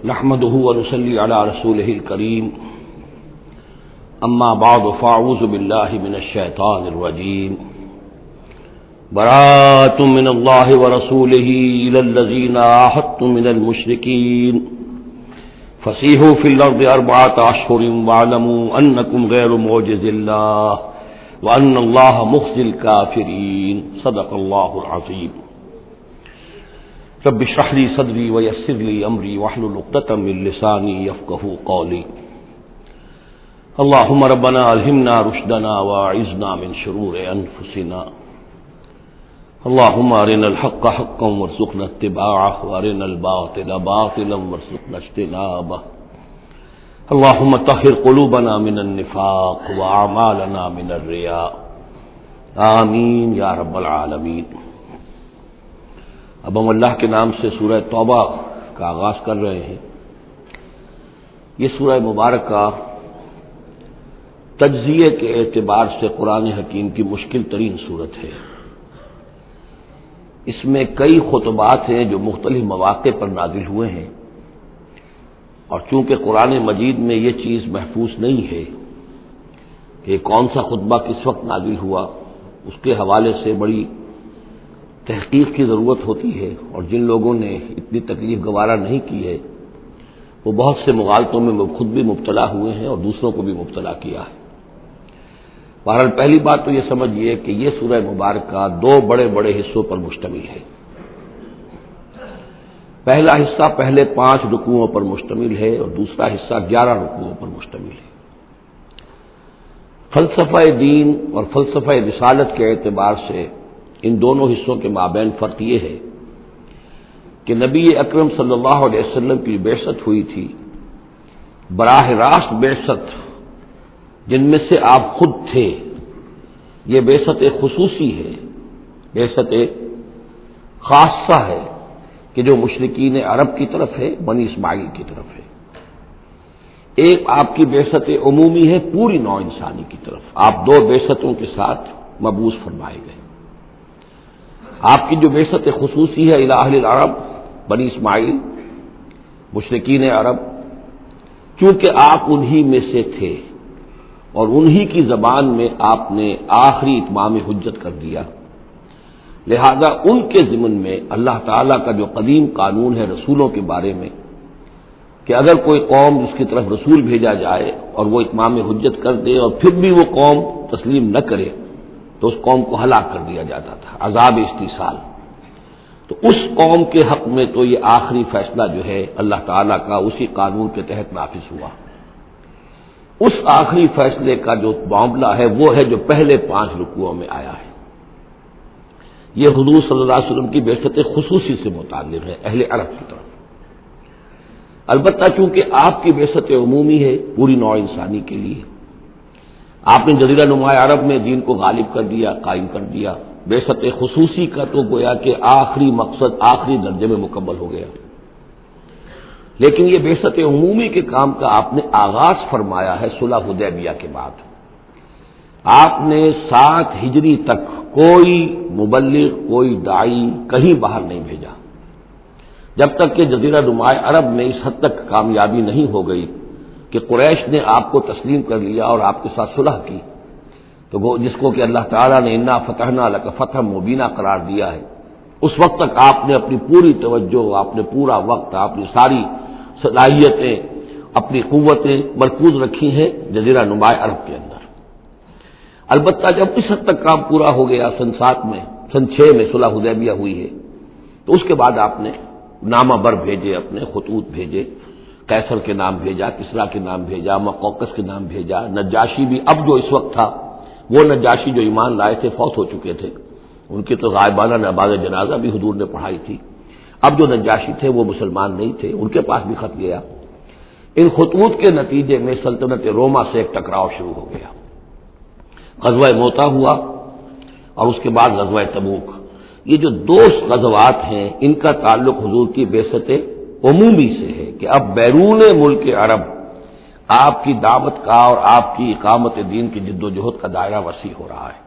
نحمده ونصلي على رسوله الكريم اما بعد فاعوذ بالله من الشيطان الرجيم براءة من الله ورسوله إلى الذين عاهدتم من المشركين فسيحوا في الأرض 4 أشهر واعلموا أنكم غير معجز الله وأن الله مخزي الكافرين صدق الله العظيم رب اشرح لي صدري ويسر لي امري واحلل عقدة من لساني يفقهوا قولي اللهم ربنا الهمنا رشدنا واعذنا من شرور انفسنا اللهم ارنا الحق حقا وارزقنا اتباعه وارنا الباطل باطلا وارزقنا اجتنابه اللهم طهر قلوبنا من النفاق واعمالنا من الرياء آمین یا رب العالمین۔ اب ہم اللہ کے نام سے سورہ توبہ کا آغاز کر رہے ہیں۔ یہ سورہ مبارکہ تجزیے کے اعتبار سے قرآن حکیم کی مشکل ترین صورت ہے۔ اس میں کئی خطبات ہیں جو مختلف مواقع پر نازل ہوئے ہیں، اور چونکہ قرآن مجید میں یہ چیز محفوظ نہیں ہے کہ کون سا خطبہ کس وقت نازل ہوا، اس کے حوالے سے بڑی تحقیق کی ضرورت ہوتی ہے، اور جن لوگوں نے اتنی تکلیف گوارا نہیں کی ہے وہ بہت سے مغالطوں میں خود بھی مبتلا ہوئے ہیں اور دوسروں کو بھی مبتلا کیا ہے۔ بہرحال پہلی بات تو یہ سمجھیے کہ یہ سورہ مبارکہ 2 بڑے بڑے حصوں پر مشتمل ہے۔ پہلا حصہ پہلے 5 رکوعوں پر مشتمل ہے اور دوسرا حصہ 11 رکوعوں پر مشتمل ہے۔ فلسفہ دین اور فلسفہ رسالت کے اعتبار سے ان دونوں حصوں کے مابین فرق یہ ہے کہ نبی اکرم صلی اللہ علیہ وسلم کی بعثت ہوئی تھی، براہ راست بعثت جن میں سے آپ خود تھے، یہ بعثت خصوصی ہے، بعثت خاصہ ہے کہ جو مشرکین عرب کی طرف ہے، بنی اسماعیل کی طرف ہے۔ ایک آپ کی بعثت عمومی ہے پوری نوع انسانی کی طرف، آپ 2 بعثتوں کے ساتھ مبعوث فرمائے گئے۔ آپ کی جو بعثت خصوصی ہے الی اہل العرب، بنی اسماعیل، مشرکین عرب، چونکہ آپ انہی میں سے تھے اور انہی کی زبان میں آپ نے آخری اتمام حجت کر دیا، لہذا ان کے ضمن میں اللہ تعالیٰ کا جو قدیم قانون ہے رسولوں کے بارے میں کہ اگر کوئی قوم جس کی طرف رسول بھیجا جائے اور وہ اتمام حجت کر دے اور پھر بھی وہ قوم تسلیم نہ کرے تو اس قوم کو ہلاک کر دیا جاتا تھا، عذاب استیصال۔ تو اس قوم کے حق میں تو یہ آخری فیصلہ جو ہے اللہ تعالیٰ کا اسی قانون کے تحت نافذ ہوا۔ اس آخری فیصلے کا جو معاملہ ہے وہ ہے جو پہلے 5 رکوعوں میں آیا ہے۔ یہ حضور صلی اللہ علیہ وسلم کی بعثت خصوصی سے متعلق ہے اہل عرب کی طرف۔ البتہ چونکہ آپ کی بعثت عمومی ہے پوری نوع انسانی کے لیے، آپ نے جزیرہ نما عرب میں دین کو غالب کر دیا، قائم کر دیا۔ بعثت خصوصی کا تو گویا کہ آخری مقصد آخری درجے میں مکمل ہو گیا، لیکن یہ بعثت عمومی کے کام کا آپ نے آغاز فرمایا ہے صلح حدیبیہ کے بعد۔ آپ نے 7 ہجری تک کوئی مبلغ، کوئی داعی کہیں باہر نہیں بھیجا، جب تک کہ جزیرہ نما عرب میں اس حد تک کامیابی نہیں ہو گئی کہ قریش نے آپ کو تسلیم کر لیا اور آپ کے ساتھ صلح کی، تو جس کو کہ اللہ تعالیٰ نے انا فتحنا لک فتحا مبینا قرار دیا ہے، اس وقت تک آپ نے اپنی پوری توجہ، آپ نے پورا وقت، آپ نے ساری صلاحیتیں، اپنی قوتیں مرکوز رکھی ہیں جزیرہ نما عرب کے اندر۔ البتہ جب اس حد تک کام پورا ہو گیا سن 7 میں، سن 6 میں صلح حدیبیہ ہوئی ہے، تو اس کے بعد آپ نے نامہ بر بھیجے، اپنے خطوط بھیجے، قیصر کے نام بھیجا، کسریٰ کے نام بھیجا، مقوقس کے نام بھیجا، نجاشی بھی اب جو اس وقت تھا، وہ نجاشی جو ایمان لائے تھے فوت ہو چکے تھے، ان کی تو غائبانہ نماز جنازہ بھی حضور نے پڑھائی تھی۔ اب جو نجاشی تھے وہ مسلمان نہیں تھے، ان کے پاس بھی خط گیا۔ ان خطوط کے نتیجے میں سلطنت روما سے ایک ٹکراؤ شروع ہو گیا، غزوہ موتا ہوا اور اس کے بعد غزوہ تبوک۔ یہ جو 2 غزوات ہیں ان کا تعلق حضور کی بعثت عمومی سے ہے کہ اب بیرون ملک عرب آپ کی دعوت کا اور آپ کی اقامت دین کی جد و جہد کا دائرہ وسیع ہو رہا ہے۔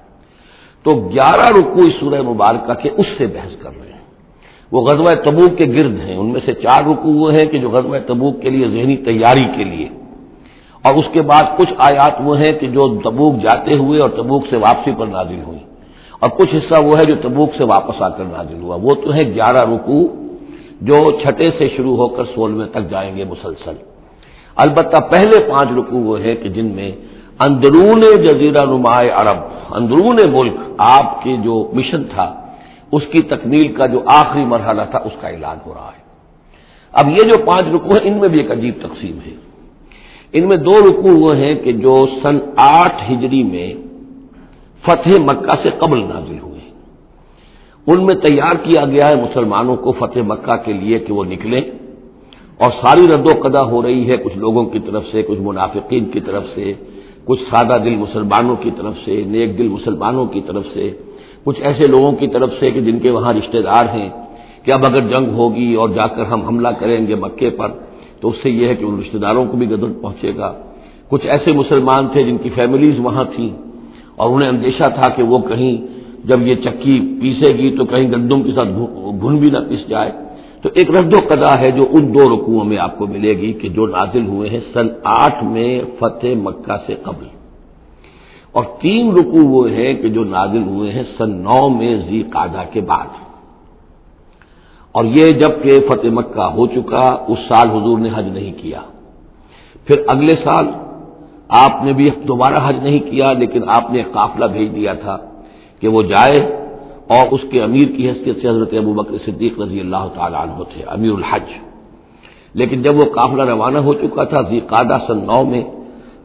تو 11 رکوع سورہ مبارکہ کے اس سے بحث کر رہے ہیں۔ وہ غزوہ تبوک کے گرد ہیں۔ ان میں سے 4 رکوع وہ ہیں کہ جو غزوہ تبوک کے لیے ذہنی تیاری کے لیے، اور اس کے بعد کچھ آیات وہ ہیں کہ جو تبوک جاتے ہوئے اور تبوک سے واپسی پر نازل ہوئی، اور کچھ حصہ وہ ہے جو تبوک سے واپس آ کر نازل ہوا۔ وہ تو ہے 11 رکوع جو 6 سے شروع ہو کر 16 تک جائیں گے مسلسل۔ البتہ پہلے 5 رکوع وہ ہیں کہ جن میں اندرون جزیرہ نمائے عرب، اندرون ملک آپ کے جو مشن تھا اس کی تکمیل کا جو آخری مرحلہ تھا اس کا اعلان ہو رہا ہے۔ اب یہ جو 5 رکوع ہیں ان میں بھی ایک عجیب تقسیم ہے۔ ان میں 2 رکوع وہ ہیں کہ جو سن 8 ہجری میں فتح مکہ سے قبل نازل ہوئے، ان میں تیار کیا گیا ہے مسلمانوں کو فتح مکہ کے لیے کہ وہ نکلیں، اور ساری رد و قدا ہو رہی ہے کچھ لوگوں کی طرف سے، کچھ منافقین کی طرف سے، کچھ سادہ دل مسلمانوں کی طرف سے، نیک دل مسلمانوں کی طرف سے، کچھ ایسے لوگوں کی طرف سے کہ جن کے وہاں رشتہ دار ہیں کہ اب اگر جنگ ہوگی اور جا کر ہم حملہ کریں گے مکے پر تو اس سے یہ ہے کہ ان رشتہ داروں کو بھی غضب پہنچے گا۔ کچھ ایسے مسلمان تھے جن کی فیملیز وہاں تھیں اور انہیں اندیشہ تھا کہ وہ کہیں جب یہ چکی پیسے گی تو کہیں گندم کے ساتھ گھن بھی نہ پس جائے۔ تو ایک رد و قدا ہے جو ان 2 رکوعوں میں آپ کو ملے گی کہ جو نازل ہوئے ہیں سن 8 میں فتح مکہ سے قبل، اور 3 رکوع وہ ہیں کہ جو نازل ہوئے ہیں سن 9 میں ذی قعدہ کے بعد۔ اور یہ جب کہ فتح مکہ ہو چکا، اس سال حضور نے حج نہیں کیا، پھر اگلے سال آپ نے بھی دوبارہ حج نہیں کیا، لیکن آپ نے ایک قافلہ بھیج دیا تھا کہ وہ جائے، اور اس کے امیر کی حیثیت سے حضرت ابوبکر صدیق رضی اللہ تعالی عنہ تھے امیر الحج۔ لیکن جب وہ قافلہ روانہ ہو چکا تھا ذی قعدہ سن 9 میں،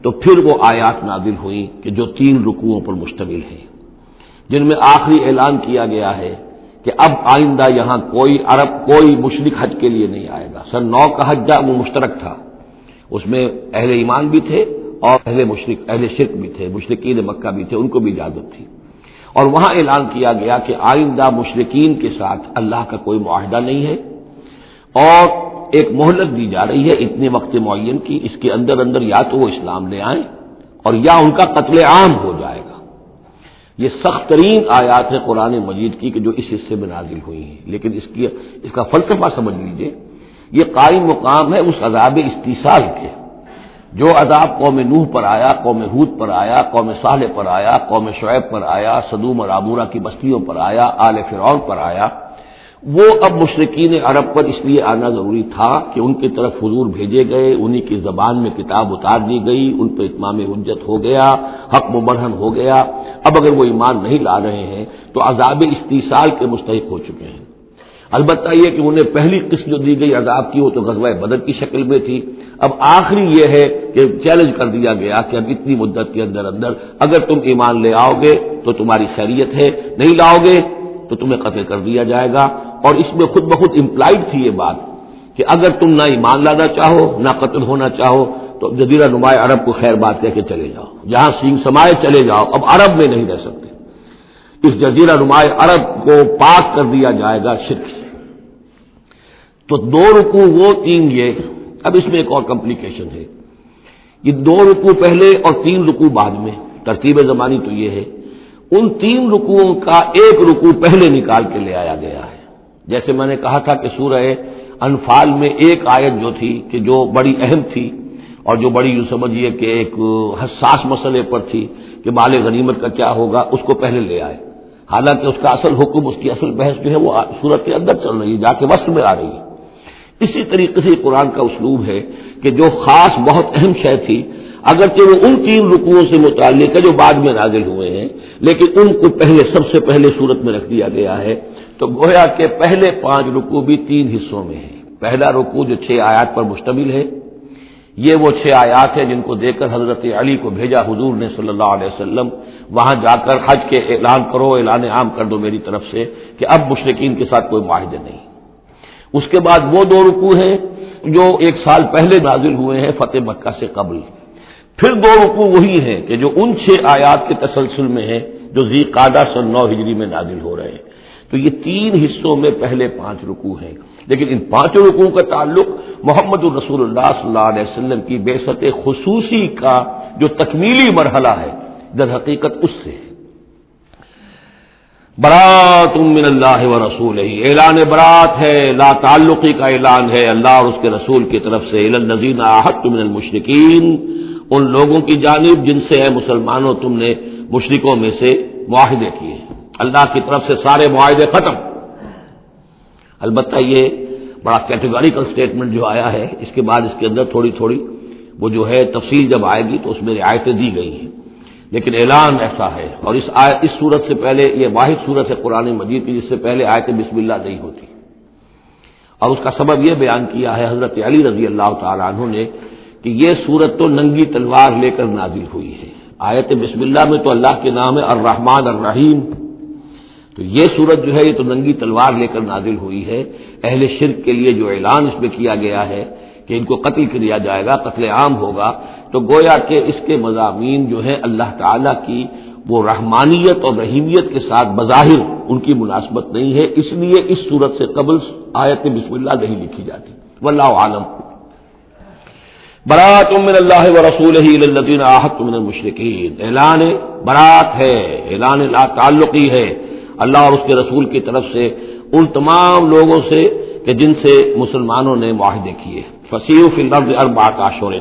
تو پھر وہ آیات نازل ہوئیں کہ جو 3 رکوعوں پر مشتمل ہیں، جن میں آخری اعلان کیا گیا ہے کہ اب آئندہ یہاں کوئی مشرک حج کے لیے نہیں آئے گا۔ سن 9 کا حج وہ مشترک تھا، اس میں اہل ایمان بھی تھے اور اہل شرک بھی تھے، مشرکین مکہ بھی تھے، ان کو بھی اجازت تھی۔ اور وہاں اعلان کیا گیا کہ آئندہ مشرکین کے ساتھ اللہ کا کوئی معاہدہ نہیں ہے، اور ایک مہلت دی جا رہی ہے اتنے وقت معین کی، اس کے اندر یا تو وہ اسلام لے آئیں اور یا ان کا قتل عام ہو جائے گا۔ یہ سخت ترین آیات ہے قرآن مجید کی کہ جو اس حصے میں نازل ہوئی ہیں، لیکن اس کا فلسفہ سمجھ لیجئے، یہ قائم مقام ہے اس عذاب استیصال کے جو عذاب قوم نوح پر آیا، قوم ہود پر آیا، قوم صالح پر آیا، قوم شعیب پر آیا، سدوم اور عمورہ کی بستیوں پر آیا، آل فرعون پر آیا، وہ اب مشرکین عرب پر اس لیے آنا ضروری تھا کہ ان کی طرف حضور بھیجے گئے، انہی کی زبان میں کتاب اتار دی گئی، ان پہ اتمام حجت ہو گیا، حق مبرہن ہو گیا۔ اب اگر وہ ایمان نہیں لا رہے ہیں تو عذاب استیصال کے مستحق ہو چکے ہیں۔ البتہ یہ کہ انہیں پہلی قسم جو دی گئی عذاب کی وہ تو غزوہ بدر کی شکل میں تھی، اب آخری یہ ہے کہ چیلنج کر دیا گیا کہ اب اتنی مدت کے اندر اگر تم ایمان لے آؤ گے تو تمہاری خیریت ہے، نہیں لاؤ گے تو تمہیں قتل کر دیا جائے گا۔ اور اس میں خود بخود امپلائڈ تھی یہ بات کہ اگر تم نہ ایمان لانا چاہو نہ قتل ہونا چاہو تو جزیرہ نمائے عرب کو خیر بات کہہ کے چلے جاؤ، جہاں سینگ سمائے چلے جاؤ، اب عرب میں نہیں رہ سکتے۔ اس جزیرہ نمائے عرب کو پاک کر دیا جائے گا شرک سے۔ تو 2 رکوع وہ 3 یہ، اب اس میں ایک اور کمپلیکیشن ہے، یہ 2 رکوع پہلے اور 3 رکوع بعد میں، ترتیب زمانی تو یہ ہے، ان 3 رکوعوں کا ایک رکوع پہلے نکال کے لے آیا گیا ہے۔ جیسے میں نے کہا تھا کہ سورہ انفال میں ایک آیت جو تھی کہ جو بڑی اہم تھی اور جو بڑی یوں سمجھیے کہ ایک حساس مسئلے پر تھی کہ مال غنیمت کا کیا ہوگا، اس کو پہلے لے آئے، حالانکہ اس کا اصل حکم، اس کی اصل بحث جو ہے وہ سورت کے اندر چل رہی ہے، جا کے وصل میں آ رہی ہے۔ اسی طریقے سے قرآن کا اسلوب ہے کہ جو خاص بہت اہم شے تھی، اگرچہ وہ ان 3 رکوعوں سے متعلق ہے جو بعد میں نازل ہوئے ہیں، لیکن ان کو سب سے پہلے صورت میں رکھ دیا گیا ہے۔ تو گویا کہ پہلے 5 رکوع بھی 3 حصوں میں ہیں۔ پہلا رکوع جو 6 آیات پر مشتمل ہے، یہ وہ 6 آیات ہیں جن کو دے کر حضرت علی کو بھیجا حضور نے صلی اللہ علیہ وسلم، وہاں جا کر حج کے اعلان کرو، اعلان عام کر دو میری طرف سے کہ اب مشرکین کے ساتھ کوئی معاہدے نہیں۔ اس کے بعد وہ 2 رکوع ہیں جو 1 سال پہلے نازل ہوئے ہیں فتح مکہ سے قبل۔ پھر 2 رکوع وہی ہیں کہ جو ان 6 آیات کے تسلسل میں ہیں جو ذی قعدہ سن 9 ہجری میں نازل ہو رہے ہیں۔ تو یہ 3 حصوں میں پہلے 5 رکوع ہیں، لیکن ان 5 رکوع کا تعلق محمد الرسول اللہ صلی اللہ علیہ وسلم کی بعثت خصوصی کا جو تکمیلی مرحلہ ہے در حقیقت اس سے ہے۔ برات من اللہ ورسولہ، اعلان برات ہے، لا تعلقی کا اعلان ہے اللہ اور اس کے رسول کی طرف سے، الی الذین عاہدتم من المشرکین، ان لوگوں کی جانب جن سے اے مسلمانوں تم نے مشرکوں میں سے معاہدے کیے، اللہ کی طرف سے سارے معاہدے ختم۔ البتہ یہ بڑا کیٹیگوریکل سٹیٹمنٹ جو آیا ہے، اس کے بعد اس کے اندر تھوڑی تھوڑی وہ جو ہے تفصیل جب آئے گی تو اس میں رعایتیں دی گئی ہیں، لیکن اعلان ایسا ہے۔ اور اس صورت سے پہلے یہ واحد صورت ہے قرآن مجید کی جس سے پہلے آیت بسم اللہ نہیں ہوتی، اور اس کا سبب یہ بیان کیا ہے حضرت علی رضی اللہ تعالی عنہ نے کہ یہ صورت تو ننگی تلوار لے کر نازل ہوئی ہے۔ آیت بسم اللہ میں تو اللہ کے نام ہے الرحمن الرحیم، تو یہ صورت جو ہے یہ تو ننگی تلوار لے کر نازل ہوئی ہے۔ اہل شرک کے لیے جو اعلان اس میں کیا گیا ہے کہ ان کو قتل کیا جائے گا، قتل عام ہوگا، تو گویا کہ اس کے مضامین جو ہے اللہ تعالیٰ کی وہ رحمانیت اور رحیمیت کے ساتھ بظاہر ان کی مناسبت نہیں ہے، اس لیے اس صورت سے قبل آیت بسم اللہ نہیں لکھی جاتی۔ واللہ عالم۔ برات من اللہ ورسولہ الی الذین عاہدتم من المشرکین، اعلان برات ہے، اعلان لا تعلقی ہے اللہ اور اس کے رسول کی طرف سے ان تمام لوگوں سے کہ جن سے مسلمانوں نے معاہدے کیے۔ فسیحوا فی الارض اربعۃ اشہر،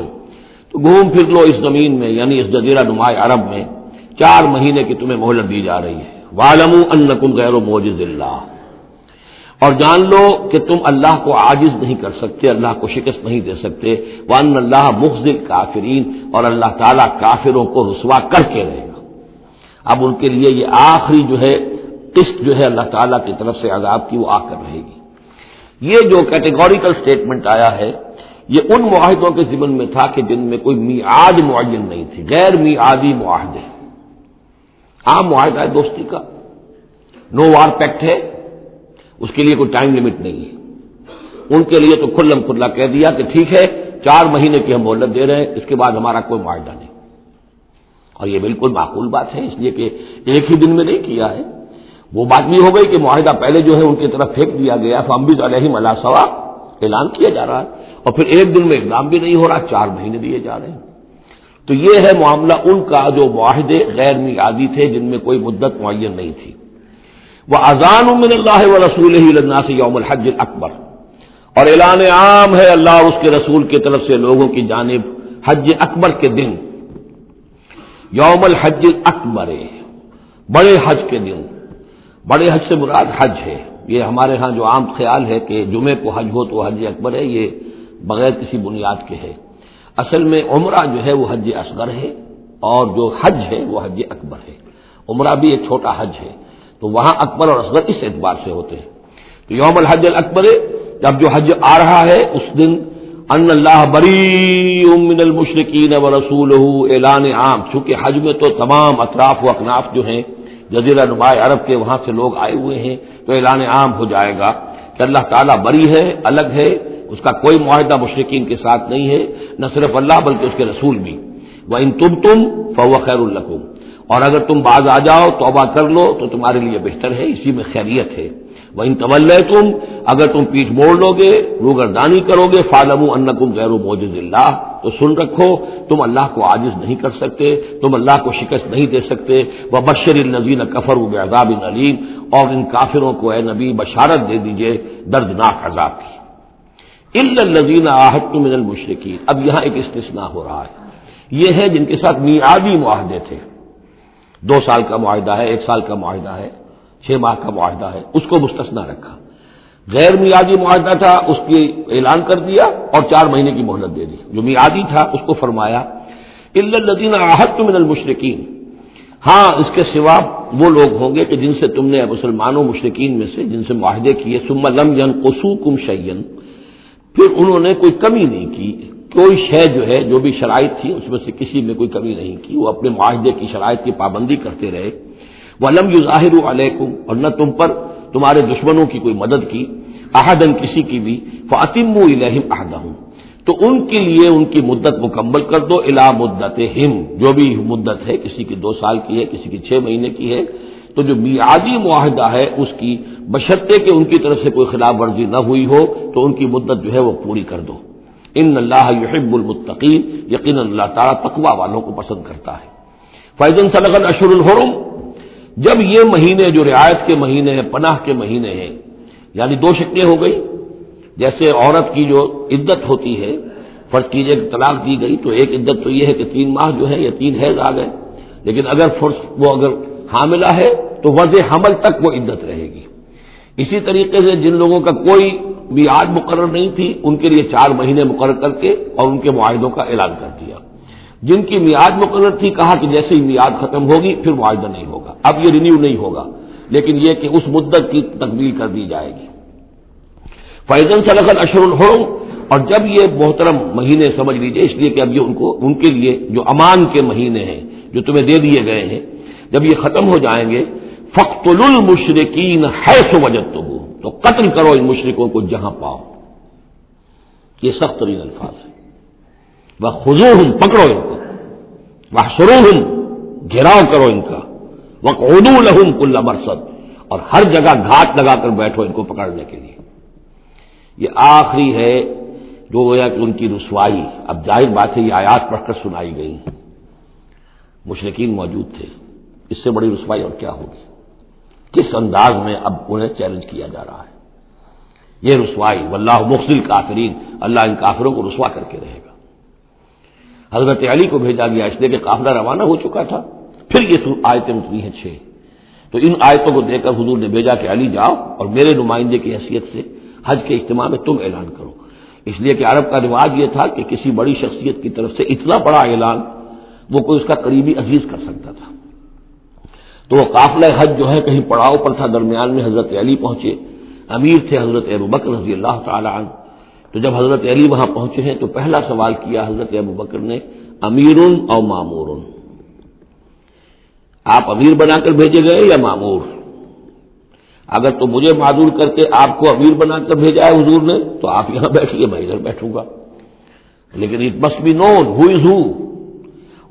تو گھوم پھر لو اس زمین میں یعنی اس جزیرہ نما عرب میں 4 مہینے کی تمہیں مہلت دی جا رہی ہے۔ واعلموا انکم غیر معجز اللہ، اور جان لو کہ تم اللہ کو عاجز نہیں کر سکتے، اللہ کو شکست نہیں دے سکتے۔ وان اللہ مخزی الکافرین، اور اللہ تعالیٰ کافروں کو رسوا کر کے رہے گا۔ اب ان کے لیے یہ آخری جو ہے قسط جو ہے اللہ تعالیٰ کی طرف سے عذاب کی وہ آ کر رہے گی۔ یہ جو کیٹیگوریکل سٹیٹمنٹ آیا ہے یہ ان معاہدوں کے ضمن میں تھا کہ جن میں کوئی میعاد معین نہیں تھی، غیر میعادی معاہدے۔ عام معاہدہ ہے دوستی کا، نو وار پیکٹ ہے، اس کے لیے کوئی ٹائم لمٹ نہیں ہے، ان کے لیے تو کھلم کھلا کہہ دیا کہ ٹھیک ہے 4 مہینے کی ہم مہلت دے رہے ہیں، اس کے بعد ہمارا کوئی معاہدہ نہیں۔ اور یہ بالکل معقول بات ہے، اس لیے کہ ایک ہی دن میں نہیں کیا ہے۔ وہ بات بھی ہو گئی کہ معاہدہ پہلے جو ہے ان کی طرف پھینک دیا گیا، فامبز علیہم علی سوا اعلان کیا جا رہا ہے، اور پھر ایک دن میں اقدام بھی نہیں ہو رہا، 4 مہینے دیے جا رہے ہیں۔ تو یہ ہے معاملہ ان کا جو معاہدے غیر میعادی تھے جن میں کوئی مدت معین نہیں تھی۔ وَأَذَانٌ مِّنَ اللَّهِ وَرَسُولِهِ إِلَى النَّاسِ يَوْمَ الْحَجِّ الْأَكْبَرِ، اور اعلان عام ہے اللہ اور اس کے رسول کی طرف سے لوگوں کی جانب حج اکبر کے دن، یوم الحج الاکبر، بڑے حج کے دن۔ بڑے حج سے مراد حج ہے، یہ ہمارے ہاں جو عام خیال ہے کہ جمعے کو حج ہو تو حج اکبر ہے، یہ بغیر کسی بنیاد کے ہے۔ اصل میں عمرہ جو ہے وہ حج اصغر ہے، اور جو حج ہے وہ حج اکبر ہے۔ عمرہ بھی ایک چھوٹا حج ہے، تو وہاں اکبر اور اصغر اس اعتبار سے ہوتے ہیں۔ تو یوم الحج الاکبر، جب جو حج آ رہا ہے اس دن، ان اللہ بریء من المشرکین ورسولہ، اعلان عام، چونکہ حج میں تو تمام اطراف و اکناف جو ہیں جزیرہ نما عرب کے وہاں سے لوگ آئے ہوئے ہیں، تو اعلان عام ہو جائے گا کہ اللہ تعالیٰ بری ہے، الگ ہے، اس کا کوئی معاہدہ مشرکین کے ساتھ نہیں ہے، نہ صرف اللہ بلکہ اس کے رسول بھی۔ وَإِن تُبْتُمْ فَهُوَ خَيْرٌ لَكُمْ، اور اگر تم باز آ جاؤ، توبہ کر لو تو تمہارے لیے بہتر ہے، اسی میں خیریت ہے۔ وَإِن تَوَلَّيْتُمْ، اگر تم پیٹھ موڑ لو گے، روگردانی کرو گے، فَاعْلَمُوا أَنَّكُمْ غَيْرُ مُعْجِزِ اللَّهِ، تو سن رکھو تم اللہ کو عاجز نہیں کر سکتے، تم اللہ کو شکست نہیں دے سکتے۔ وَبَشِّرِ الَّذِينَ كَفَرُوا بِعَذَابٍ أَلِيمٍ، اور ان کافروں کو اے نبی بشارت دے دیجئے دردناک عذاب کی۔ إِلَّا الَّذِينَ عَاهَدتُّم مِّنَ الْمُشْرِكِينَ، اب یہاں ایک استثناء ہو رہا ہے، یہ ہے جن کے ساتھ میعادی معاہدے تھے، 2 سال کا معاہدہ ہے، 1 سال کا معاہدہ ہے، 6 ماہ کا معاہدہ ہے، اس کو مستثنیٰ رکھا۔ غیر میعادی معاہدہ تھا اس کی اعلان کر دیا اور 4 مہینے کی مہلت دے دی۔ جو میعادی تھا اس کو فرمایا الا الذین عاہدتم من المشرکین، ہاں اس کے سوا وہ لوگ ہوں گے کہ جن سے تم نے مسلمانوں مشرکین میں سے جن سے معاہدے کیے، ثم لم ينقصوکم شیئا، پھر انہوں نے کوئی کمی نہیں کی، کوئی شے جو ہے جو بھی شرائط تھی اس میں سے کسی میں کوئی کمی نہیں کی، وہ اپنے معاہدے کی شرائط کی پابندی کرتے رہے۔ وَلَمْ يُظَاهِرُوا عَلَيْكُمْ، اور نہ تم پر تمہارے دشمنوں کی کوئی مدد کی، احدن کسی کی بھی، فَأَتِمُّوا إِلَيْهِمْ عَهْدَهُمْ، تو ان کے لیے ان کی مدت مکمل کر دو، الی مدتہم، جو بھی مدت ہے، کسی کی 2 سال کی ہے، کسی کی 6 مہینے کی ہے، تو جو میعادی معاہدہ ہے اس کی بشرطے کہ ان کی طرف سے کوئی خلاف ورزی نہ ہوئی ہو تو ان کی مدت جو ہے وہ پوری کر دو۔ ان اللہ یحب المتقین، یقینا اللہ تعالیٰ تقوی والوں کو پسند کرتا ہے۔ فَإِذَا انْسَلَخَ الْأَشْهُرُ الْحُرُمُ، جب یہ مہینے جو رعایت کے مہینے ہیں، پناہ کے مہینے ہیں، یعنی دو شکلیں ہو گئی، جیسے عورت کی جو عدت ہوتی ہے، فرض کیجئے کہ طلاق دی گئی تو ایک عدت تو یہ ہے کہ 3 ماہ جو ہے یا 3 حیض آ گئے، لیکن اگر وہ اگر حاملہ ہے تو وضع حمل تک وہ عدت رہے گی۔ اسی طریقے سے جن لوگوں کا کوئی میعاد مقرر نہیں تھی ان کے لیے 4 مہینے مقرر کر کے اور ان کے معاہدوں کا اعلان کر دیا۔ جن کی میعاد مقرر تھی کہا کہ جیسے ہی میعاد ختم ہوگی پھر معاہدہ نہیں ہوگا، اب یہ رینیو نہیں ہوگا، لیکن یہ کہ اس مدت کی تکمیل کر دی جائے گی۔ فَإِذَا انسَلَخَ الْأَشْهُرُ الْحُرُمُ، اور جب یہ محترم مہینے سمجھ لیجئے، اس لیے کہ اب یہ ان کے لیے جو امان کے مہینے ہیں جو تمہیں دے دیے گئے ہیں، جب یہ ختم ہو جائیں گے، فَاقْتُلُوا الْمُشْرِكِينَ حَيْثُ وَجَدتُّمُوهُمْ، تو قتل کرو ان مشرکوں کو جہاں پاؤ۔ یہ سخت ترین الفاظ ہیں۔ وَخُذُوهُمْ، پکڑو ان کو، وَاحْصُرُوهُمْ، گھیراؤ کرو ان کا، وَاقْعُدُوا لَهُمْ كُلَّ مَرْصَدٍ، اور ہر جگہ گھات لگا کر بیٹھو ان کو پکڑنے کے لیے۔ یہ آخری ہے جو گویا کہ ان کی رسوائی، اب ظاہر بات ہے یہ آیات پڑھ کر سنائی گئی، مشرکین موجود تھے، اس سے بڑی رسوائی اور کیا ہوگی؟ کس انداز میں اب انہیں چیلنج کیا جا رہا ہے؟ یہ رسوائی، واللہ مخزی الکافرین، اللہ ان کافروں کو رسوا کر کے رہے گا۔ حضرت علی کو بھیجا گیا اس لیے کہ قافلہ روانہ ہو چکا تھا، پھر یہ آیتیں اتری ہیں 6، تو ان آیتوں کو دے کر حضور نے بھیجا کہ علی جاؤ اور میرے نمائندے کی حیثیت سے حج کے اجتماع میں تم اعلان کرو، اس لیے کہ عرب کا رواج یہ تھا کہ کسی بڑی شخصیت کی طرف سے اتنا بڑا اعلان وہ کوئی اس کا قریبی عزیز کر سکتا تھا۔ تو وہ قافلہ حج جو ہے کہیں پڑاؤ پر تھا، درمیان میں حضرت علی پہنچے، امیر تھے حضرت ابوبکر رضی اللہ تعالی عنہ۔ تو جب حضرت علی وہاں پہنچے ہیں تو پہلا سوال کیا حضرت ابوبکر نے، امیر او مامور، آپ امیر بنا کر بھیجے گئے یا مامور؟ اگر تو مجھے معذور کر کے آپ کو امیر بنا کر بھیجا ہے حضور نے تو آپ یہاں بیٹھیے، میں ادھر بیٹھوں گا، لیکن اٹ مسٹ بی نون ہو از ہو،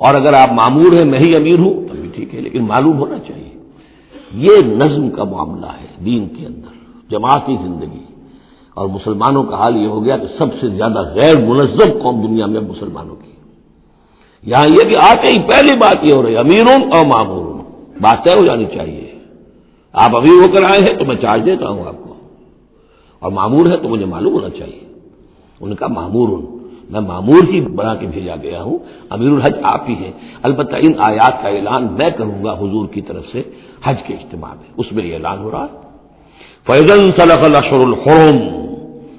اور اگر آپ مامور ہیں میں ہی امیر ہوں تب بھی ٹھیک ہے، لیکن معلوم ہونا چاہیے۔ یہ نظم کا معاملہ ہے دین کے اندر، جماعتی زندگی، اور مسلمانوں کا حال یہ ہو گیا کہ سب سے زیادہ غیر منظم قوم دنیا میں مسلمانوں کی۔ یہاں یہ کہ آتے ہی پہلی بات یہ ہو رہی ہے امیرون اور مامورون، بات طے ہو جانی چاہیے۔ آپ امیر ہو کر آئے ہیں تو میں چارج دیتا ہوں آپ کو، اور مامور ہے تو مجھے معلوم ہونا چاہیے۔ ان کا مامورون، میں مامور ہی بنا کے بھیجا گیا ہوں، امیر الحج آپ ہی ہیں۔ البتہ ان آیات کا اعلان میں کروں گا حضور کی طرف سے حج کے اجتماع میں، اس میں یہ اعلان ہو رہا ہے۔ فَإِذَا انسَلَخَ الْأَشْهُرُ الْحُرُمُ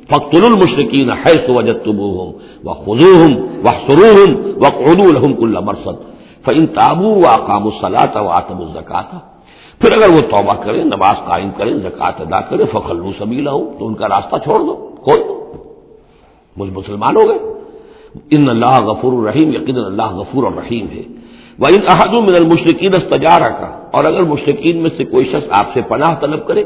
فَاقْتُلُوا الْمُشْرِكِينَ حَيْثُ وَجَدتُّمُوهُمْ وَخُذُوهُمْ وَاحْصُرُوهُمْ وَاقْعُدُوا لَهُمْ كُلَّ مَرْصَدٍ فَإِن تَابُوا وَأَقَامُوا الصَّلَاةَ وَآتَوُا الزَّكَاةَ، پھر اگر وہ توبہ کریں، نماز قائم کریں، زکوٰۃ ادا کریں، فَخَلُّوا سَبِيلَهُمْ، تو ان کا راستہ چھوڑ دو، کھول دو، مجھ مسلمان ہو گئے۔ ان اللہ غفور الرحیم، یقیناً اللہ غفور الرحیم ہے۔ وَإِنْ أَحَدٌ مِّنَ الْمُشْرِكِينَ اسْتَجَارَكَ، اور اگر مشرکین میں سے کوئی شخص آپ سے پناہ طلب کرے،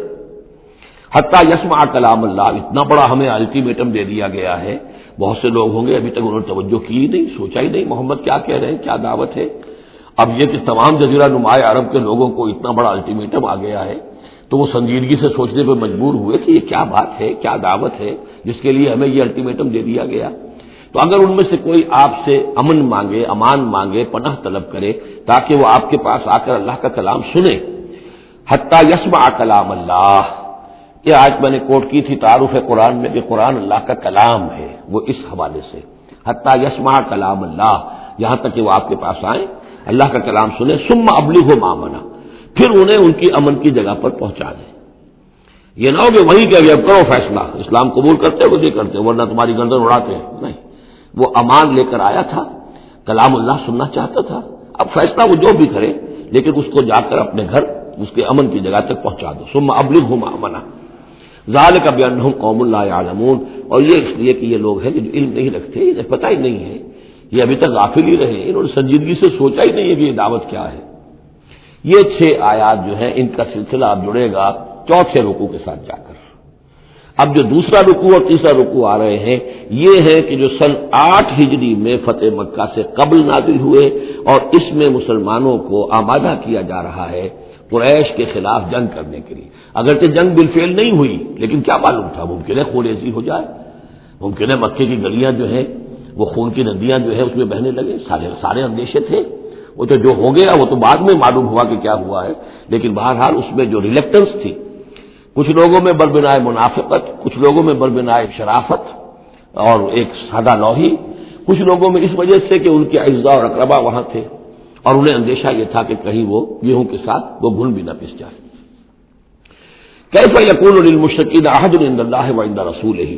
حتیٰ یسمع کلام اللہ، اتنا بڑا ہمیں الٹیمیٹم دے دیا گیا ہے، بہت سے لوگ ہوں گے ابھی تک انہوں نے توجہ کی ہی نہیں، سوچا ہی نہیں محمد کیا کہہ رہے ہیں، کیا دعوت ہے۔ اب یہ کہ تمام جزیرہ نما عرب کے لوگوں کو اتنا بڑا الٹیمیٹم آ گیا ہے تو وہ سنجیدگی سے سوچنے پہ مجبور ہوئے کہ یہ کیا بات ہے، کیا دعوت ہے جس کے لیے ہمیں یہ الٹیمیٹم دے دیا گیا۔ تو اگر ان میں سے کوئی آپ سے امن مانگے، امان مانگے، پناہ طلب کرے تاکہ وہ آپ کے پاس آ کر اللہ کا کلام سنے، حتیٰ یسمع کلام اللہ، یہ آج میں نے کوٹ کی تھی تعارف قرآن میں کہ قرآن اللہ کا کلام ہے، وہ اس حوالے سے حتیٰ یسمع کلام اللہ، یہاں تک کہ وہ آپ کے پاس آئیں، اللہ کا کلام سنیں، ثم ابلغہ ما امنہ، پھر انہیں ان کی امن کی جگہ پر پہنچا دیں۔ یہ نہ ہو کہ وہیں کہ اب کرو فیصلہ، اسلام قبول کرتے ہو نہیں کرتے ورنہ تمہاری گردن اڑاتے ہیں، نہیں، وہ امان لے کر آیا تھا، کلام اللہ سننا چاہتا تھا، اب فیصلہ وہ جو بھی کرے لیکن اس کو جا کر اپنے گھر اس کے امن کی جگہ تک پہنچا دو۔ ثم ابلغہ ما امنہ ذالک بانہم قوم لا یعلمون، اور یہ اس لیے کہ یہ لوگ ہیں جو علم نہیں رکھتے، انہیں پتہ ہی نہیں ہے، یہ ابھی تک غافل ہی رہے، انہوں نے سنجیدگی سے سوچا ہی نہیں ہے کہ یہ دعوت کیا ہے۔ یہ 6 آیات جو ہیں ان کا سلسلہ اب جڑے گا چوتھے رکوع کے ساتھ جا کر۔ اب جو دوسرا رکوع اور تیسرا رکوع آ رہے ہیں یہ ہے کہ جو سن 8 ہجری میں فتح مکہ سے قبل نازل ہوئے، اور اس میں مسلمانوں کو آمادہ کیا جا رہا ہے قریش کے خلاف جنگ کرنے کے لیے۔ اگرچہ جنگ بالفعل نہیں ہوئی لیکن کیا معلوم تھا، ممکن ہے خون ریزی ہو جائے، ممکن ہے مکے کی گلیاں جو ہیں وہ خون کی ندیاں جو ہے اس میں بہنے لگے، سارے اندیشے تھے۔ وہ تو جو ہو گیا وہ تو بعد میں معلوم ہوا کہ کیا ہوا ہے، لیکن بہرحال اس میں جو ریلیکٹنس تھی، کچھ لوگوں میں بربنائے منافقت، کچھ لوگوں میں بربنائے شرافت اور ایک سادہ لوحی، کچھ لوگوں میں اس وجہ سے کہ ان کے اعزاء اور اقربا وہاں تھے اور انہیں اندیشہ یہ تھا کہ کہیں وہ گیہوں کے ساتھ وہ گھن بھی نہ پس جائے۔ کیف یکون للمشرکین عہد عند اللہ وعند رسولہ،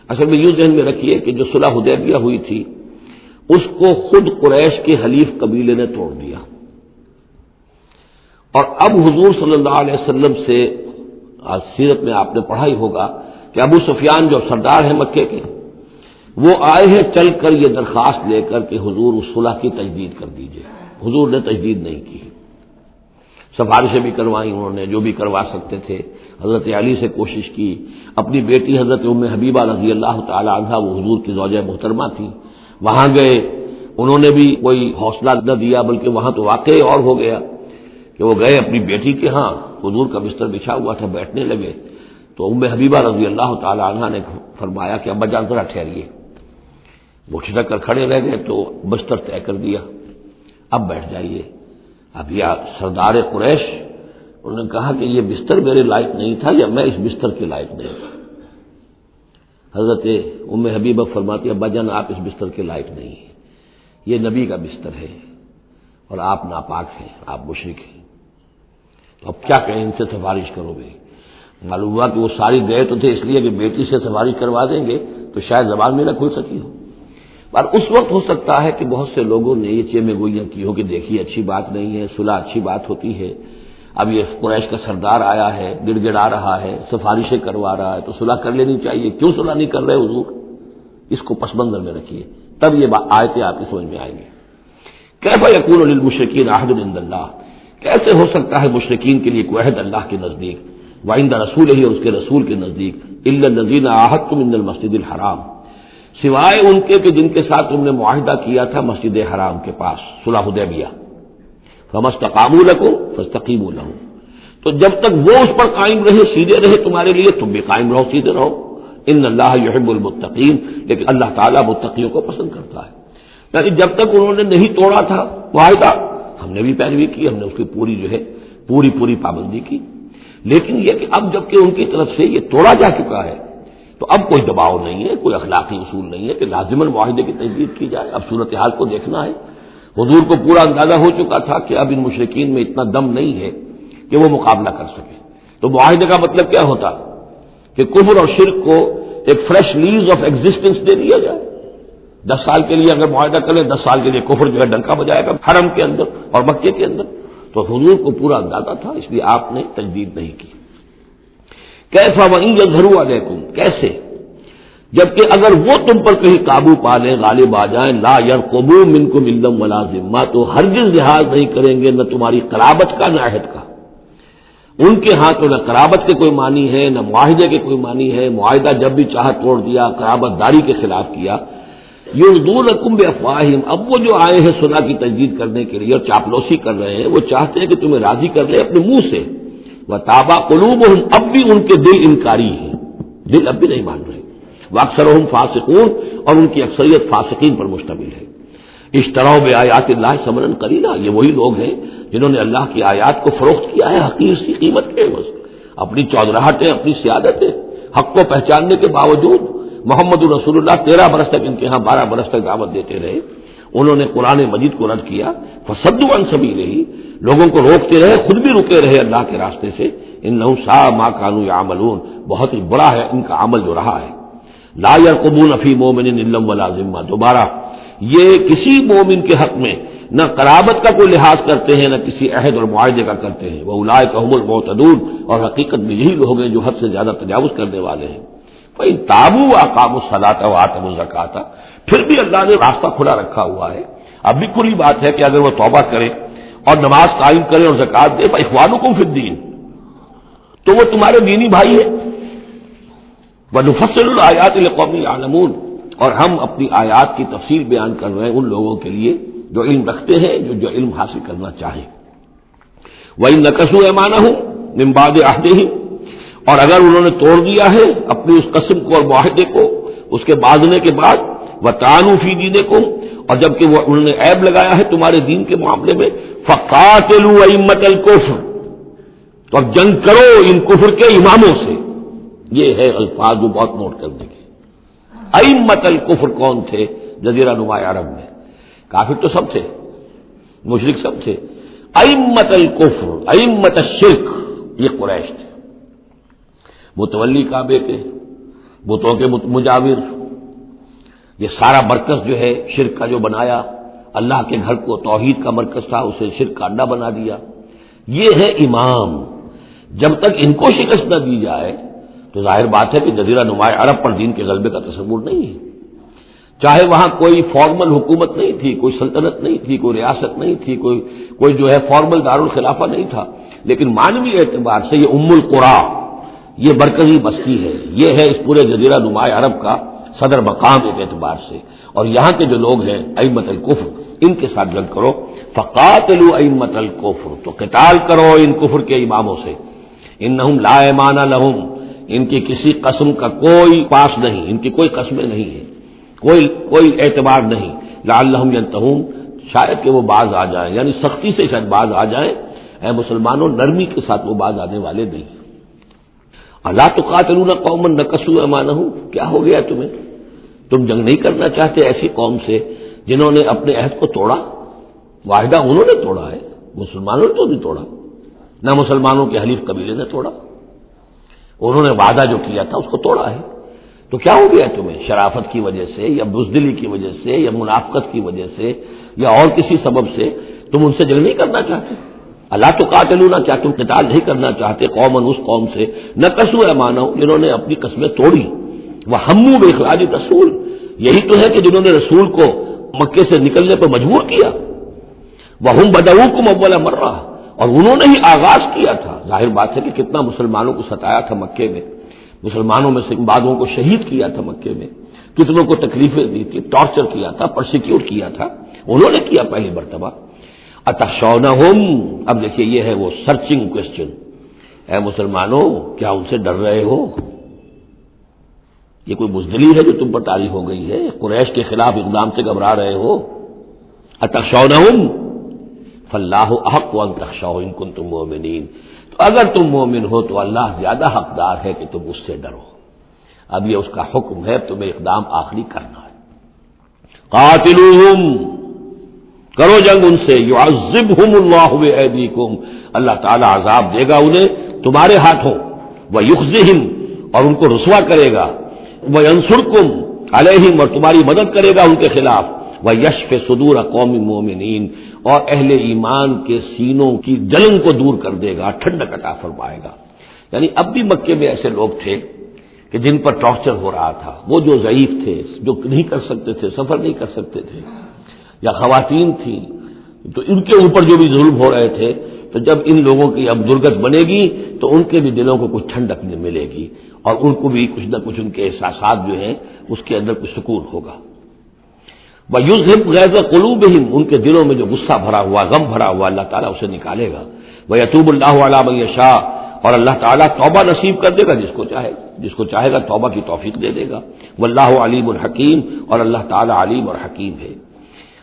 اصل میں یوں ذہن میں رکھیے کہ جو صلح حدیبیہ ہوئی تھی اس کو خود قریش کے حلیف قبیلے نے توڑ دیا، اور اب حضور صلی اللہ علیہ وسلم سے آج سیرت میں آپ نے پڑھا ہی ہوگا کہ ابو سفیان جو سردار ہیں مکے کے، وہ آئے ہیں چل کر یہ درخواست لے کر کہ حضور اس صلح کی تجدید کر دیجئے۔ حضور نے تجدید نہیں کی، سفارشیں بھی کروائیں انہوں نے جو بھی کروا سکتے تھے، حضرت علی سے کوشش کی، اپنی بیٹی حضرت ام حبیبہ رضی اللہ تعالی عنہا وہ حضور کی زوجہ محترمہ تھی، وہاں گئے، انہوں نے بھی کوئی حوصلہ نہ دیا، بلکہ وہاں تو واقعی اور ہو گیا کہ وہ گئے اپنی بیٹی کے ہاں، حضور کا بستر بچھا ہوا تھا، بیٹھنے لگے تو ام حبیبہ رضی اللہ تعالی عنہا نے فرمایا کہ ابا جان ذرا ٹھہریے، وہ چھٹک کر کھڑے رہ گئے تو بستر طے کر دیا، اب بیٹھ جائیے۔ اب یہ سردار قریش انہوں نے کہا کہ یہ بستر میرے لائق نہیں تھا یا میں اس بستر کے لائق نہیں تھا۔ حضرت ام حبیبہ فرماتی ابا جان آپ اس بستر کے لائق نہیں ہیں، یہ نبی کا بستر ہے اور آپ ناپاک ہیں، آپ مشرک ہیں، تو اب کیا کہیں، ان سے سفارش کرو گے؟ معلوم ہوا کہ وہ ساری گئے تو تھے اس لیے کہ بیٹی سے سفارش کروا دیں گے تو شاید زبان میں نہ کھل سکی ہو، پر اس وقت ہو سکتا ہے کہ بہت سے لوگوں نے یہ چیمے گوئیاں کی ہو کہ دیکھیے اچھی بات نہیں ہے، صلح اچھی بات ہوتی ہے، اب یہ قریش کا سردار آیا ہے، گڑ گڑا رہا ہے، سفارشیں کروا رہا ہے، تو صلح کر لینی چاہیے، کیوں صلح نہیں کر رہے حضور؟ اس کو پس منظر میں رکھیے، تب یہ آیتیں آپ کی سمجھ میں آئیں گی۔ کیف یکون للمشرکین عہد عند اللہ، کیسے ہو سکتا ہے مشرکین کے لیے کوئی عہد اللہ کے نزدیک، وعند رسولہ اور اس کے رسول کے نزدیک، الا الذین عاہدتم من المسجد الحرام، سوائے ان کے کہ جن کے ساتھ تم نے معاہدہ کیا تھا مسجد حرام کے پاس، صلح حدیبیہ، فما استقاموا لکم فاستقیموا لہم، تو جب تک وہ اس پر قائم رہے، سیدھے رہے تمہارے لیے، تم بھی قائم رہو، سیدھے رہو، ان اللہ یحب المتقین، لیکن اللہ تعالیٰ متقیوں کو پسند کرتا ہے۔ یعنی جب تک انہوں نے نہیں توڑا تھا معاہدہ، ہم نے بھی پیروی کی، ہم نے اس کی پوری جو ہے پوری پابندی کی، لیکن یہ کہ اب جب کہ ان کی طرف سے یہ توڑا جا چکا ہے تو اب کوئی دباؤ نہیں ہے، کوئی اخلاقی اصول نہیں ہے کہ لازماً معاہدے کی تجدید کی جائے، اب صورتحال کو دیکھنا ہے۔ حضور کو پورا اندازہ ہو چکا تھا کہ اب ان مشرکین میں اتنا دم نہیں ہے کہ وہ مقابلہ کر سکے، تو معاہدے کا مطلب کیا ہوتا کہ کفر اور شرک کو ایک فریش لیز آف ایگزسٹنس دے دیا جائے، 10 سال کے لیے اگر معاہدہ کرے، 10 سال کے لیے کفر جو ہے ڈنکا بجائے گا حرم کے اندر اور مکے کے اندر، تو حضور کو پورا اندازہ تھا، اس لیے آپ نے تجدید نہیں کی۔ کیف وَإِن يَظْهَرُوا عَلَيْكُمْ، کیسے جبکہ اگر وہ تم پر کہیں قابو پا لیں، غالب آ جائیں، لا يرقبوا منکم الا ولا ذمہ، تو ہرگز لحاظ نہیں کریں گے نہ تمہاری قرابت کا نہ عہد کا۔ ان کے ہاں تو نہ قرابت کے کوئی معنی ہے نہ معاہدے کے کوئی معنی ہے، معاہدہ جب بھی چاہا توڑ دیا، قرابت داری کے خلاف کیا۔ یرضونکم بافواہہم، اب وہ جو آئے ہیں صلح کی تجدید کرنے کے لیے اور چاپلوسی کر رہے ہیں، وہ چاہتے ہیں کہ تمہیں راضی کر لیں اپنے منہ سے، وتابا قلوبہم، اب بھی ان کے دل انکاری ہیں، دل اب بھی نہیں مان رہے، واکثرہم فاسقون، اور ان کی اکثریت فاسقین پر مشتمل ہے۔ اشتروا بآیات اللہ ثمنا قلیلا، یہ وہی لوگ ہیں جنہوں نے اللہ کی آیات کو فروخت کیا ہے حقیر سی قیمت کے عوض، اپنی چودراہٹیں، اپنی سیادتیں، حق کو پہچاننے کے باوجود محمد رسول اللہ 13 برس تک ان کے ہاں 12 برس تک دعوت دیتے رہے، انہوں نے قرآن مجید کو رد کیا، فصدوا عن سبیلہ، لوگوں کو روکتے رہے، خود بھی رکے رہے اللہ کے راستے سے، انہم ساء ما كانوا يعملون، بہت ہی بڑا ہے ان کا عمل جو رہا ہے۔ لا يرقبون فی مومن الا ولا ذمہ، دوبارہ یہ کسی مومن کے حق میں نہ قرابت کا کوئی لحاظ کرتے ہیں نہ کسی عہد اور معاہدے کا کرتے ہیں، واولئک هم المعتدون، اور حقیقت میں یہی لوگ ہیں جو حد سے زیادہ تجاوز کرنے والے ہیں۔ فإن تابوا وأقاموا الصلاة وآتوا الزکاة، پھر بھی اللہ نے راستہ کھلا رکھا ہوا ہے، اب بھی کھلی بات ہے کہ اگر وہ توبہ کرے اور نماز قائم کرے اور زکوٰۃ دے، فإخوانکم فی الدین، تو وہ تمہارے دینی بھائی ہیں۔ وَنُفَصِّلُ الْآيَاتِ لِقَوْمٍ يَعْلَمُونَ، اور ہم اپنی آیات کی تفصیل بیان کر رہے ہیں ان لوگوں کے لیے جو علم رکھتے ہیں، جو علم حاصل کرنا چاہیں۔ وَإِن نَكَثُوا أَيْمَانَهُم مِّن بَعْدِ عَهْدِهِمْ، اور اگر انہوں نے توڑ دیا ہے اپنی اس قسم کو اور معاہدے کو اس کے باندھنے کے بعد، وطعنوا فی دینکم، اور جبکہ وہ انہوں نے عیب لگایا ہے تمہارے دین کے معاملے میں، فقاتلوا ائمۃ الکفر، تو اب جنگ کرو ان کفر کے اماموں سے۔ یہ ہے الفاظ جو بہت نوٹ کرنے کے۔ ائمۃ الکفر کون تھے جزیرہ نما عرب میں؟ کافر تو سب تھے، مشرک سب تھے۔ ائمۃ الکفر، ائمۃ الشرک، یہ قریش تھے، متولی کعبے کے، بتوں کے مجاور، یہ سارا مرکز جو ہے شرک کا جو بنایا، اللہ کے گھر کو توحید کا مرکز تھا اسے شرک کا اڈا بنا دیا۔ یہ ہے امام۔ جب تک ان کو شکست نہ دی جائے تو ظاہر بات ہے کہ جزیرہ نما عرب پر دین کے غلبے کا تصور نہیں ہے۔ چاہے وہاں کوئی فارمل حکومت نہیں تھی، کوئی سلطنت نہیں تھی، کوئی ریاست نہیں تھی، کوئی جو ہے فارمل دارالخلافہ نہیں تھا، لیکن معنوی اعتبار سے یہ ام القری، یہ مرکزی بستی ہے، یہ ہے اس پورے جزیرہ نما عرب کا صدر مقام ایک اعتبار سے۔ اور یہاں کے جو لوگ ہیں ائمۃ الکفر، ان کے ساتھ جنگ کرو۔ فقاتلوا ائمۃ الکفر، تو قتال کرو ان کفر کے اماموں سے۔ انہم لا ایمان لہم، ان کی کسی قسم کا کوئی پاس نہیں، ان کی کوئی قسمیں نہیں ہیں، کوئی اعتبار نہیں۔ لعلہم ینتہون، شاید کہ وہ باز آ جائیں، یعنی سختی سے شاید باز آ جائیں۔ اے مسلمانوں، نرمی کے ساتھ وہ باز آنے والے نہیں۔ الا تقاتلون قوما نکثوا ایمانہم، کیا ہو گیا تمہیں؟ تم جنگ نہیں کرنا چاہتے ایسی قوم سے جنہوں نے اپنے عہد کو توڑا؟ معاہدہ انہوں نے توڑا ہے، مسلمانوں نے تو نہیں توڑا، نہ مسلمانوں کے حلیف قبیلے نے توڑا، انہوں نے وعدہ جو کیا تھا اس کو توڑا ہے۔ تو کیا ہو گیا تمہیں؟ شرافت کی وجہ سے یا بزدلی کی وجہ سے یا منافقت کی وجہ سے یا اور کسی سبب سے تم ان سے جنگ نہیں کرنا چاہتے؟ الا تقاتلون، کیا تم قتال نہیں کرنا چاہتے قوماً اس قوم سے نکثوا ایمانہم، جنہوں نے اپنی قسمیں توڑی، وہموا باخراج الرسول، یہی تو ہے کہ جنہوں نے رسول کو مکے سے نکلنے پر مجبور کیا، وہم بدؤکم اول مرہ، اور انہوں نے ہی آغاز کیا تھا۔ ظاہر بات ہے کہ کتنا مسلمانوں کو ستایا تھا مکے میں، مسلمانوں میں سے بعضوں کو شہید کیا تھا مکے میں، کتنوں کو تکلیفیں دی تھی، ٹارچر کیا تھا، پرسیکیوٹ کیا تھا، انہوں نے کیا پہلی مرتبہ۔ اتخشونہم، اب دیکھیے یہ ہے وہ سرچنگ کوسچن، اے مسلمانوں کیا ان سے ڈر رہے ہو؟ یہ کوئی بزدلی ہے جو تم پر طاری ہو گئی ہے؟ قریش کے خلاف اقدام سے گھبرا رہے ہو؟ اتخشونہم فاللہ احق ان تخشوہ ان کنتم مؤمنین، تو اگر تم مومن ہو تو اللہ زیادہ حقدار ہے کہ تم اس سے ڈرو۔ اب یہ اس کا حکم ہے، تمہیں اقدام آخری کرنا ہے۔ قاتلوہم، کرو جنگ ان سے، یعذبہم اللہ بایدیکم، اللہ تعالی عذاب دے گا انہیں تمہارے ہاتھوں، ویخزہم، اور ان کو رسوا کرے گا، وینصرکم علیہم، اور تمہاری مدد کرے گا ان کے خلاف، وَيَشْفِ صُدُورَ قَوْمٍ مُؤْمِنِينَ، اور اہل ایمان کے سینوں کی جلن کو دور کر دے گا، ٹھنڈک عطا فرمائے گا۔ یعنی اب بھی مکے میں ایسے لوگ تھے کہ جن پر ٹارچر ہو رہا تھا، وہ جو ضعیف تھے، جو نہیں کر سکتے تھے، سفر نہیں کر سکتے تھے، یا خواتین تھیں، تو ان کے اوپر جو بھی ظلم ہو رہے تھے، تو جب ان لوگوں کی اب درگت بنے گی تو ان کے بھی دلوں کو کچھ ٹھنڈک ملے گی، اور ان کو بھی کچھ نہ کچھ ان کے احساسات جو ہیں اس کے اندر کچھ سکون ہوگا۔ وَيُذْهِبْ غَيْظَ قُلُوبِهِمْ، ان کے دلوں میں جو غصہ بھرا ہوا، غم بھرا ہوا، اللہ تعالیٰ اسے نکالے گا۔ وَيَتُوبُ اللَّهُ عَلَىٰ مَن يَشَاءُ، اور اللہ تعالیٰ توبہ نصیب کر دے گا جس کو چاہے گا توبہ کی توفیق دے دے گا۔ وَاللَّهُ عَلِيمٌ حَكِيمٌ، اور اللہ تعالیٰ علیم اور حکیم ہے۔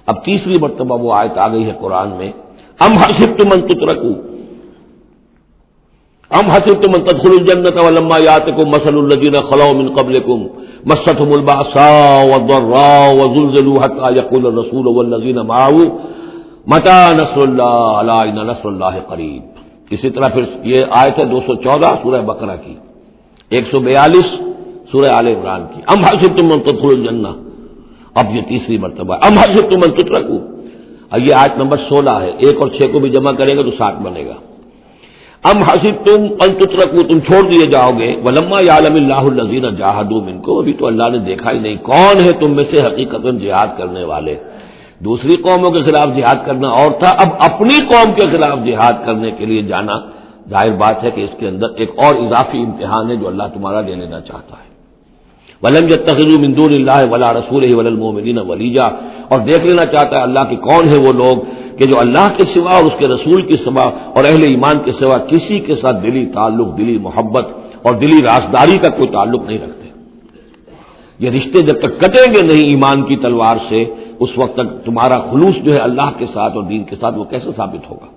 اب تیسری مرتبہ وہ آیت آ گئی ہے قرآن میں، ام حسبتم ان تترکوا، ام حسبتم ان تدخلوا الجنة ولما يأتكم مثل الذين خلوا من قبلكم مستهم البأساء والضراء وزلزلوا حتى يقول الرسول والذين معه متى نصر الله ألا إن نصر الله قريب۔ اسی طرح پھر یہ آیت ہے 214 سورہ بقرہ کی، 142 سورہ آل عمران کی، ام حسبتم ان تدخلوا الجنة، اب یہ تیسری مرتبہ ام حسبتم ان تترکوا، اور یہ آیت نمبر 16 ہے، 1 اور 6 کو بھی جمع کریں گے تو 7 بنے گا۔ ام حسبتم ان تترکوا، تم چھوڑ دیے جاؤ گے، ولما یعلم اللہ الذین جاہدوا منکم، ابھی تو اللہ نے دیکھا ہی نہیں کون ہے تم میں سے حقیقتاً جہاد کرنے والے۔ دوسری قوموں کے خلاف جہاد کرنا اور تھا، اب اپنی قوم کے خلاف جہاد کرنے کے لیے جانا، ظاہر بات ہے کہ اس کے اندر ایک اور اضافی امتحان ہے جو اللہ تمہارا لے لینا چاہتا ہے۔ وَلَمْ يَتَّخِذُوا مِن دُونِ اللَّهِ وَلَا رَسُولِهِ وَلَا الْمُؤْمِنِينَ وَلِيًّا، اور دیکھ لینا چاہتا ہے اللہ کہ کون ہے وہ لوگ کہ جو اللہ کے سوا اور اس کے رسول کے سوا اور اہل ایمان کے سوا کسی کے ساتھ دلی تعلق، دلی محبت اور دلی رازداری کا کوئی تعلق نہیں رکھتے۔ یہ رشتے جب تک کٹیں گے نہیں ایمان کی تلوار سے، اس وقت تک تمہارا خلوص جو ہے اللہ کے ساتھ اور دین کے ساتھ وہ کیسے ثابت ہوگا؟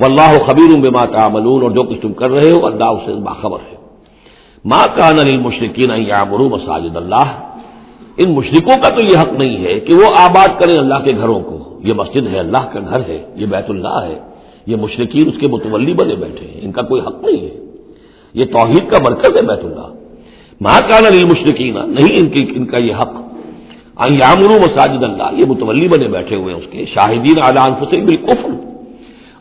واللہ خبیر بما تعملون، اور جو کچھ تم کر رہے ہو اللہ اس سے باخبر ہے۔ ما کان للمشرکین ان یعمروا مساجد اللہ، ان مشرکوں کا تو یہ حق نہیں ہے کہ وہ آباد کریں اللہ کے گھروں کو۔ یہ مسجد ہے، اللہ کا گھر ہے، یہ بیت اللہ ہے، یہ مشرکین اس کے متولی بنے بیٹھے ہیں، ان کا کوئی حق نہیں ہے۔ یہ توحید کا مرکز ہے بیت اللہ۔ ما کان للمشرکین، نہیں ان کا یہ حق، ان یعمروا مساجد اللہ، یہ متولی بنے بیٹھے ہوئے اس کے، شاہدین علی انفسہم بالکفر،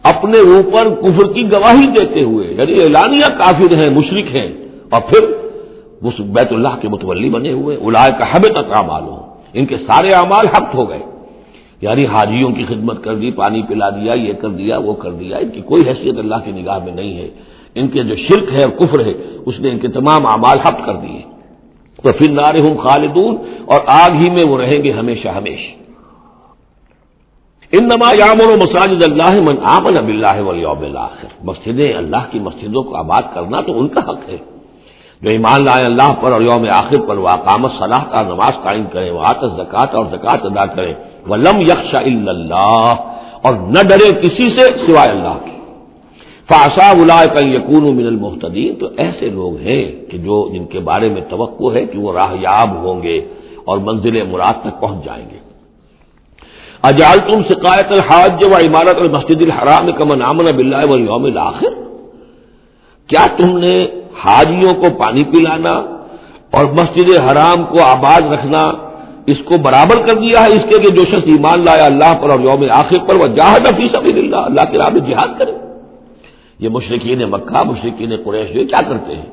اپنے اوپر کفر کی گواہی دیتے ہوئے، یعنی اعلانیہ کافر ہیں، مشرک ہیں، اور پھر اس بیت اللہ کے متولی بنے ہوئے۔ اولئک حبطت اعمالہم، ان کے سارے اعمال حبط ہو گئے، یعنی حاجیوں کی خدمت کر دی، پانی پلا دیا، یہ کر دیا، وہ کر دیا، ان کی کوئی حیثیت اللہ کی نگاہ میں نہیں ہے۔ ان کے جو شرک ہے اور کفر ہے اس نے ان کے تمام اعمال حبط کر دیے۔ تو فی النار ہم خالدون، اور آگ ہی میں وہ رہیں گے ہمیشہ ہمیشہ۔ انما یعمر مساجد اللہ من آمن باللہ والیوم الآخر، مسجدیں اللہ کی مسجدوں کو آباد کرنا تو ان کا حق ہے جو ایمان لائے اللہ پر اور یوم آخر پر، واقام الصلاۃ، کا نماز قائم کریں، وآت الزکوٰۃ، اور زکوٰۃ ادا کریں، ولم یخش الا اللہ، اور نہ ڈرے کسی سے سوائے اللہ کے۔ فعسیٰ اولئک ان یکونوا من المہتدین، تو ایسے لوگ ہیں کہ جن کے بارے میں توقع ہے کہ وہ راہ یاب ہوں گے اور منزل مراد تک پہنچ جائیں گے۔ اجعلتم سقایۃ الحاج وعمارۃ المسجد الحرام کمن آمن باللہ والیوم الآخر، کیا تم نے حاجیوں کو پانی پلانا اور مسجد حرام کو آباد رکھنا اس کو برابر کر دیا ہے اس کے کہ جو شخص ایمان لایا اللہ پر اور یوم آخر پر، وجاہد فی سبیل اللہ، اللہ کی راہ میں جہاد کرے؟ یہ مشرکین مکہ، مشرکین قریش جو کیا کرتے ہیں،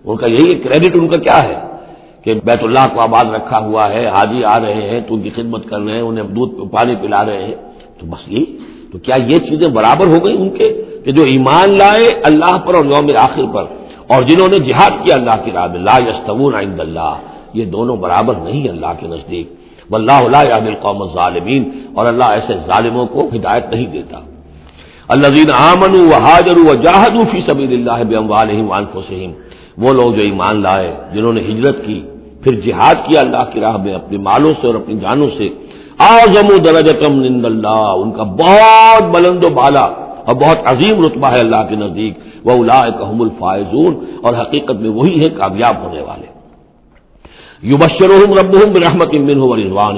ان کا یہی کریڈٹ ان کا کیا ہے کہ بیت اللہ کو آباد رکھا ہوا ہے، حاجی آ رہے ہیں تو ان کی خدمت کر رہے ہیں، انہیں دودھ پانی پلا رہے ہیں، تو بس یہی تو کیا یہ چیزیں برابر ہو گئی ان کے کہ جو ایمان لائے اللہ پر اور یوم آخر پر اور جنہوں نے جہاد کیا اللہ کی راہ میں؟ لا یستوون عند اللہ، یہ دونوں برابر نہیں اللہ کے نزدیک۔ واللہ لا یہدی القوم الظالمین، اور اللہ ایسے ظالموں کو ہدایت نہیں دیتا۔ الذین آمنوا وہاجروا وجاہدوا فی سبیل اللہ باموالہم وانفسہم، وہ لوگ جو ایمان لائے، جنہوں نے ہجرت کی پھر جہاد کیا اللہ کی راہ میں اپنے مالوں سے اور اپنی جانوں سے، اعظم درجۃ من عند اللہ، ان کا بہت بلند و بالا اور بہت عظیم رتبہ ہے اللہ کے نزدیک۔ وَأُولَٰئِكَ هُمُ الْفَائِزُونَ، اور حقیقت میں وہی ہیں کامیاب ہونے والے۔ يُبَشِّرُهُمْ رَبُّهُم بِرَحْمَةٍ مِّنْهُ وَرِضْوَانٍ،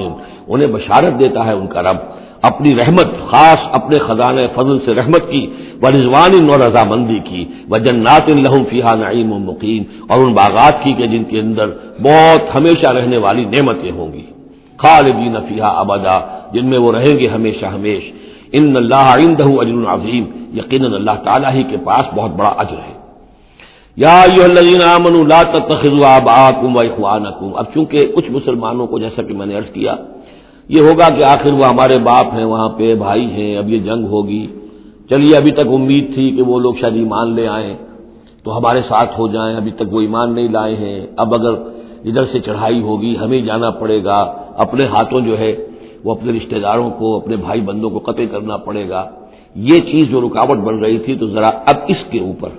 انہیں بشارت دیتا ہے ان کا رب اپنی رحمت، خاص اپنے خزانہ فضل سے رحمت کی، ورضوان، اور رضامندی کی، وجنات لہم فیہا نعیم مقیم، اور ان باغات کی کہ جن کے اندر بہت ہمیشہ رہنے والی نعمتیں ہوں گی، خالدین فیہا ابدا، جن میں وہ رہیں گے ہمیشہ ہمیش۔ ان اللہ عندہ اجر عظیم، یقیناً اللہ تعالیٰ ہی کے پاس بہت بڑا اجر ہے۔ یا ایھا الذین آمنوا لا تتخذوا آباءکم واخوانکم، اب چونکہ کچھ مسلمانوں کو جیسا کہ میں نے عرض کیا یہ ہوگا کہ آخر وہ ہمارے باپ ہیں، وہاں پہ بھائی ہیں، اب یہ جنگ ہوگی، چلیے ابھی تک امید تھی کہ وہ لوگ شاید ایمان لے آئیں تو ہمارے ساتھ ہو جائیں، ابھی تک وہ ایمان نہیں لائے ہیں، اب اگر ادھر سے چڑھائی ہوگی ہمیں جانا پڑے گا، اپنے ہاتھوں جو ہے وہ اپنے رشتہ داروں کو، اپنے بھائی بندوں کو قتل کرنا پڑے گا، یہ چیز جو رکاوٹ بن رہی تھی، تو ذرا اب اس کے اوپر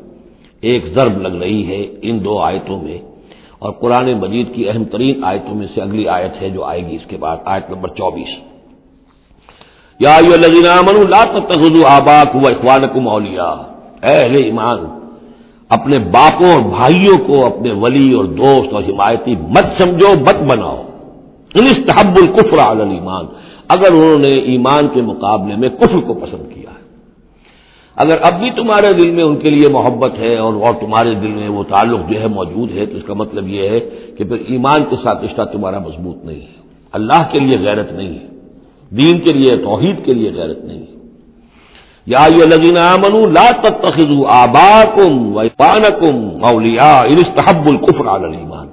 ایک ضرب لگ رہی ہے ان دو آیتوں میں، اور قرآن مجید کی اہم ترین آیتوں میں سے اگلی آیت ہے جو آئے گی اس کے بعد، آیت نمبر 24۔ یا ایھا الذین آمنوا لا تتخذوا آباءکم واخوانکم اولیاء، اے اہل ایمان اپنے باپوں اور بھائیوں کو اپنے ولی اور دوست اور حمایتی مت سمجھو، مت بناؤ۔ ان استحبوا الکفر علی الایمان، اگر انہوں نے ایمان کے مقابلے میں کفر کو پسند کیا ہے، اگر اب بھی تمہارے دل میں ان کے لیے محبت ہے اور تمہارے دل میں وہ تعلق جو ہے موجود ہے، تو اس کا مطلب یہ ہے کہ پھر ایمان کے ساتھ رشتہ تمہارا مضبوط نہیں ہے، اللہ کے لیے غیرت نہیں ہے، دین کے لیے، توحید کے لیے غیرت نہیں ہے۔ یا ایھا الذین آمنوا لا تتخذوا آباءکم واخوانکم اولیاء ان استحبوا الکفر علی الایمان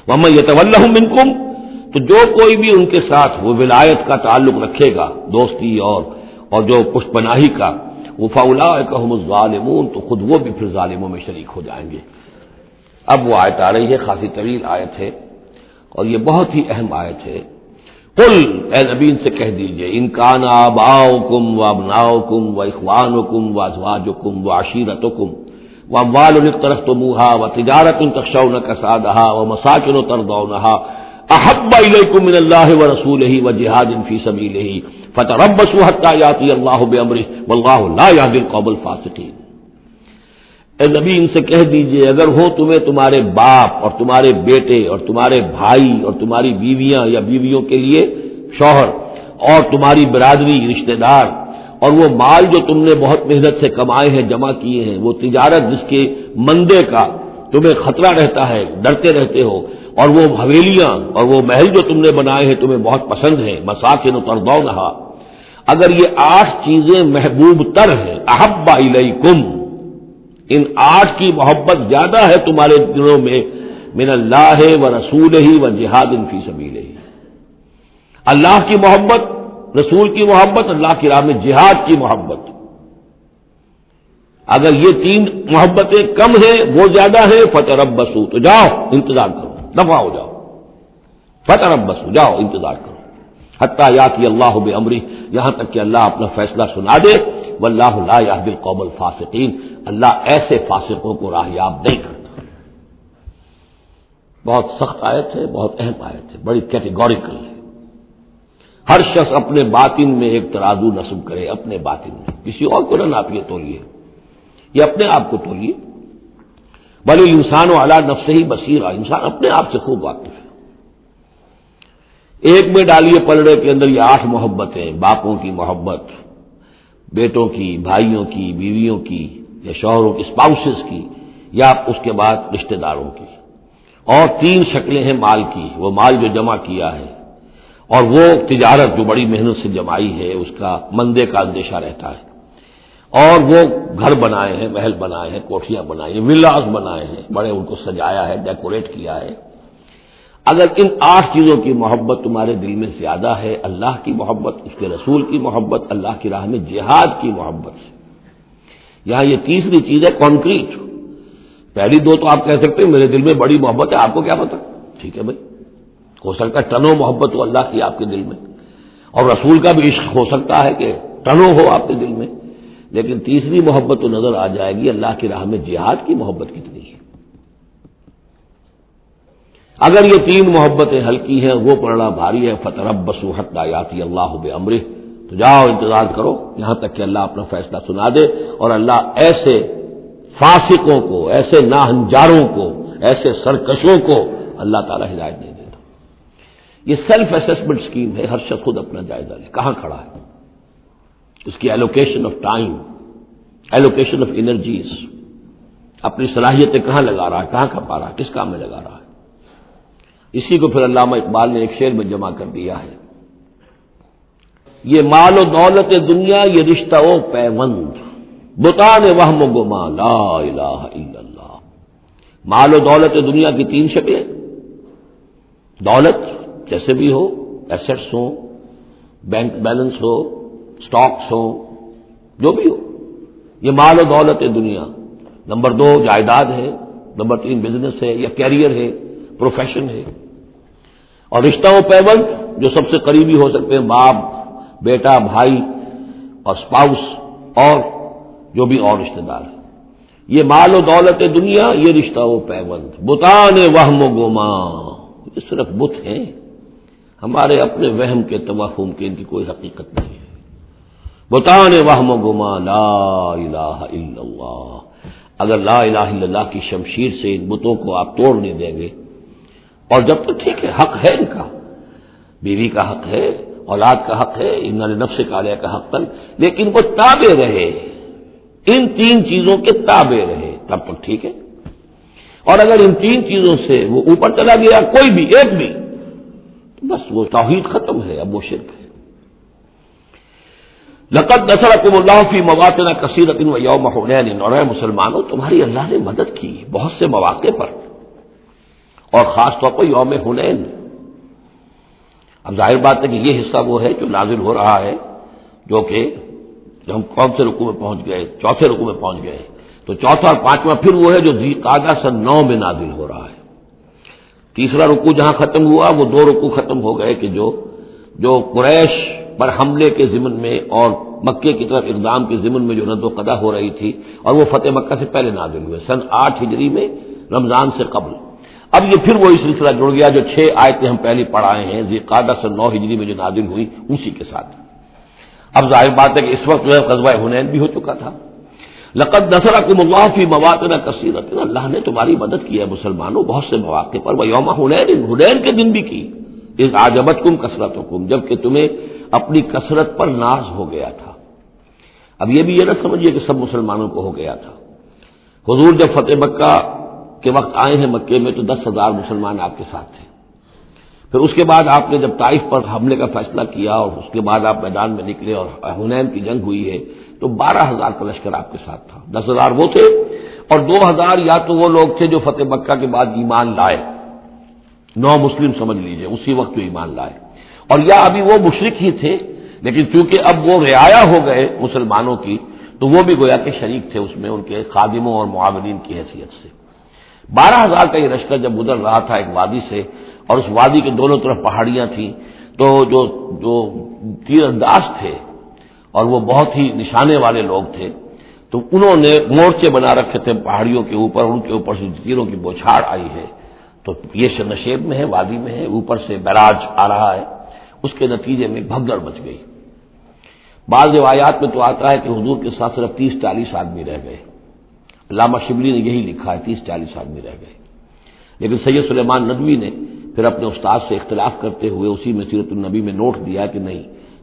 ومن یتولھم منکم، تو جو کوئی بھی ان کے ساتھ وہ ولایت کا تعلق رکھے گا، دوستی اور جو پشت پناہی کا، فَأُولَٰئِكَ هُمُ الظَّالِمُونَ، تو خود وہ بھی پھر ظالموں میں شریک ہو جائیں گے۔ اب وہ آیت آ رہی ہے، خاصی طویل آیت ہے اور یہ بہت ہی اہم آیت ہے۔ قل، اے نبی ان سے کہہ دیجئے، ان کان آباؤکم وابناؤکم واخوانکم وازواجکم وعشیرتکم واموال اقترفتموها وتجارة تخشون كسادها ومساكن ترضونها احب الیکم من اللہ ورسولہ وجہاد فی سبیلہ فتربصوا حتی یاتی اللہ بامرہ واللہ لا یہدی القوم الفاسقین۔ اے نبی ان سے کہہ دیجئے اگر ہو تمہیں تمہارے باپ اور تمہارے بیٹے اور تمہارے بھائی اور تمہاری بیویاں یا بیویوں کے لیے شوہر اور تمہاری برادری رشتہ دار اور وہ مال جو تم نے بہت محنت سے کمائے ہیں جمع کیے ہیں، وہ تجارت جس کے مندے کا تمہیں خطرہ رہتا ہے، ڈرتے رہتے ہو، اور وہ حویلیاں اور وہ محل جو تم نے بنائے ہیں تمہیں بہت پسند ہیں، مساکن ترضونھا، اگر یہ 8 چیزیں محبوب تر ہیں، احب الیکم، ان 8 کی محبت زیادہ ہے تمہارے دلوں میں، من اللہ ورسولہ وجہاد فی سبیلہ، اللہ کی محبت، رسول کی محبت، اللہ کی راہ میں جہاد کی محبت، اگر یہ 3 محبتیں کم ہیں وہ زیادہ ہیں، فتربصوا، تو جاؤ انتظار کرو، دفع ہو جاؤ، فتربصوا، جاؤ انتظار کرو، حتی یاتی اللہ بامرہ، یہاں تک کہ اللہ اپنا فیصلہ سنا دے، واللہ لا یہدی القوم الفاسقین، اللہ ایسے فاسقوں کو راہیاب نہیں کرتا۔ بہت سخت آیت ہے، بہت اہم آیت ہے، بڑی کیٹیگوریکل ہے۔ ہر شخص اپنے باطن میں ایک ترازو نصب کرے، اپنے باطن میں، کسی اور کو نہ ناپیے تولیے، یہ اپنے آپ کو تولیے، بل الانسان علی نفسہ بصیرہ، انسان اپنے آپ سے خوب واقف ہے۔ ایک میں ڈالیے پلڑے کے اندر یہ 8 محبتیں، باپوں کی محبت، بیٹوں کی، بھائیوں کی، بیویوں کی یا شوہروں کی، اسپاؤسز کی، یا اس کے بعد رشتہ داروں کی، اور 3 شکلیں ہیں مال کی، وہ مال جو جمع کیا ہے، اور وہ تجارت جو بڑی محنت سے جمائی ہے، اس کا مندے کا اندیشہ رہتا ہے، اور وہ گھر بنائے ہیں، محل بنائے ہیں، کوٹھیاں بنائی ہیں، ولاز بنائے ہیں، بڑے ان کو سجایا ہے، ڈیکوریٹ کیا ہے۔ اگر ان 8 چیزوں کی محبت تمہارے دل میں زیادہ ہے، اللہ کی محبت، اس کے رسول کی محبت، اللہ کی راہ میں جہاد کی محبت سے، یہاں یہ تیسری چیز ہے کانکریٹ۔ پہلی 2 تو آپ کہہ سکتے ہیں میرے دل میں بڑی محبت ہے، آپ کو کیا پتا، ٹھیک ہے بھائی، ہو سکتا ہے ٹنوں محبت ہو اللہ کی آپ کے دل میں، اور رسول کا بھی عشق ہو سکتا ہے کہ ٹنوں ہو آپ کے دل میں، لیکن تیسری محبت تو نظر آ جائے گی، اللہ کی راہ میں جہاد کی محبت کتنی ہے۔ اگر یہ 3 محبتیں ہلکی ہیں، وہ پڑنا بھاری ہے، فتربصوا حتی یاتی اللہ بامرہ، تو جاؤ انتظار کرو یہاں تک کہ اللہ اپنا فیصلہ سنا دے، اور اللہ ایسے فاسقوں کو، ایسے ناہنجاروں کو، ایسے سرکشوں کو اللہ تعالی ہدایت نہیں دیتا۔ یہ سیلف اسسمنٹ سکیم ہے، ہر شخص خود اپنا جائزہ لے، کہاں کھڑا ہے، اس کی allocation of time, allocation of energies, اپنی صلاحیتیں کہاں لگا رہا ہے، کہاں کھپا رہا ہے، کس کام میں لگا رہا ہے۔ اسی کو پھر علامہ اقبال نے ایک شعر میں جمع کر دیا ہے، یہ مال و دولت دنیا، یہ رشتہ و پیوند، بتان وہم و گما، لا الہ الا اللہ۔ مال و دولت دنیا کی 3 شکلیں، دولت جیسے بھی ہو، ایسٹس ہوں، بینک بیلنس ہو، سٹاکس ہوں، جو بھی ہو، یہ مال و دولت دنیا۔ نمبر 2 جائیداد ہے، نمبر 3 بزنس ہے یا کیریئر ہے، پروفیشن ہے، اور رشتہ و پیوند جو سب سے قریبی ہو سکتے ہیں، باپ، بیٹا، بھائی اور اسپاؤس، اور جو بھی اور رشتہ دار ہیں۔ یہ مال و دولت دنیا، یہ رشتہ و پیوند، بتان وہم و گما، یہ صرف بت ہیں، ہمارے اپنے وہم کے، توہم کے، ان کی کوئی حقیقت نہیں ہے۔ بتان وہم و گما، لا الہ الا اللہ۔ اگر لا الہ الا اللہ کی شمشیر سے ان بتوں کو آپ توڑ نہیں دیں گے، اور جب تک ٹھیک ہے، حق ہے ان کا، بیوی کا حق ہے، اولاد کا حق ہے، ان نفسک علیک حقا، لیکن وہ تابع رہے، ان 3 چیزوں کے تابع رہے، تب تک ٹھیک ہے۔ اور اگر ان 3 چیزوں سے وہ اوپر چلا گیا، کوئی بھی ایک بھی، تو بس وہ توحید ختم ہے، اب وہ شرک ہے۔ لقد نصرکم اللہ فی مواطن کثیرۃ ویوم حنین، اور اے مسلمانوں تمہاری اللہ نے مدد کی بہت سے مواقع پر، اور خاص طور پر یوم حنین۔ اب ظاہر بات ہے کہ یہ حصہ وہ ہے جو نازل ہو رہا ہے، جو کہ جب ہم کون سے رکوع میں پہنچ گئے، 4تھے رکوع میں پہنچ گئے، تو 4تھا اور 5واں پھر وہ ہے جو ذی قعدہ سن 9 میں نازل ہو رہا ہے۔ تیسرا رکوع جہاں ختم ہوا، وہ 2 رکوع ختم ہو گئے کہ جو قریش پر حملے کے ضمن میں اور مکے کی طرف اقدام کے ضمن میں جو رد و قدا ہو رہی تھی، اور وہ فتح مکہ سے پہلے نازل ہوئے سن 8 ہجری میں، رمضان سے قبل۔ اب یہ پھر وہی سلسلہ جڑ گیا جو 6 آیتیں ہم پہلے پڑھائے ہیں ذی قعدہ سن 9 ہجری میں جو نازل ہوئی اسی کے ساتھ۔ اب ظاہر بات ہے کہ اس وقت جو ہے غزوہ حنین بھی ہو چکا تھا۔ لقد نصرکم اللہ فی مواطن کثیرۃ، اللہ نے تمہاری مدد کی ہے مسلمانوں بہت سے مواقع پر، ویوم حنین، حنین کے دن بھی کی، اذ اعجبتکم کثرتکم، جبکہ تمہیں اپنی کثرت پر ناز ہو گیا تھا۔ اب یہ بھی یہ نہ سمجھیے کہ سب مسلمانوں کو ہو گیا تھا۔ حضور جب فتح مکہ کے وقت آئے ہیں مکے میں تو 10,000 مسلمان آپ کے ساتھ تھے۔ پھر اس کے بعد آپ نے جب طائف پر حملے کا فیصلہ کیا اور اس کے بعد آپ میدان میں نکلے اور حنین کی جنگ ہوئی ہے تو 12,000 کا لشکر آپ کے ساتھ تھا۔ 10,000 وہ تھے اور 2,000 یا تو وہ لوگ تھے جو فتح مکہ کے بعد ایمان لائے، نو مسلم سمجھ لیجئے اسی وقت جو ایمان لائے، اور یا ابھی وہ مشرک ہی تھے لیکن چونکہ اب وہ رعایا ہو گئے مسلمانوں کی تو وہ بھی گویا کہ شریک تھے اس میں ان کے خادموں اور معاونین کی حیثیت سے۔ 12,000 کا یہ لشکر جب گزر رہا تھا ایک وادی سے، اور اس وادی کے دونوں طرف پہاڑیاں تھیں، تو جو تیر انداز تھے اور وہ بہت ہی نشانے والے لوگ تھے تو انہوں نے مورچے بنا رکھے تھے پہاڑیوں کے اوپر، ان کے اوپر سے تیروں کی بوچھاڑ آئی ہے، تو یہ نشیب میں ہے، وادی میں ہے، اوپر سے بیراج آ رہا ہے، اس کے نتیجے میں بھگدڑ مچ گئی۔ بعض روایات میں تو آتا ہے کہ حضور کے ساتھ صرف 30-40 آدمی رہ گئے، علامہ شبلی نے یہی لکھا ہے 30-40 آدمی رہ گئے، لیکن سید سلیمان ندوی نے پھر اپنے استاد سے اختلاف کرتے ہوئے اسی میں سیرت النبی میں نوٹ دیا کہ نہیں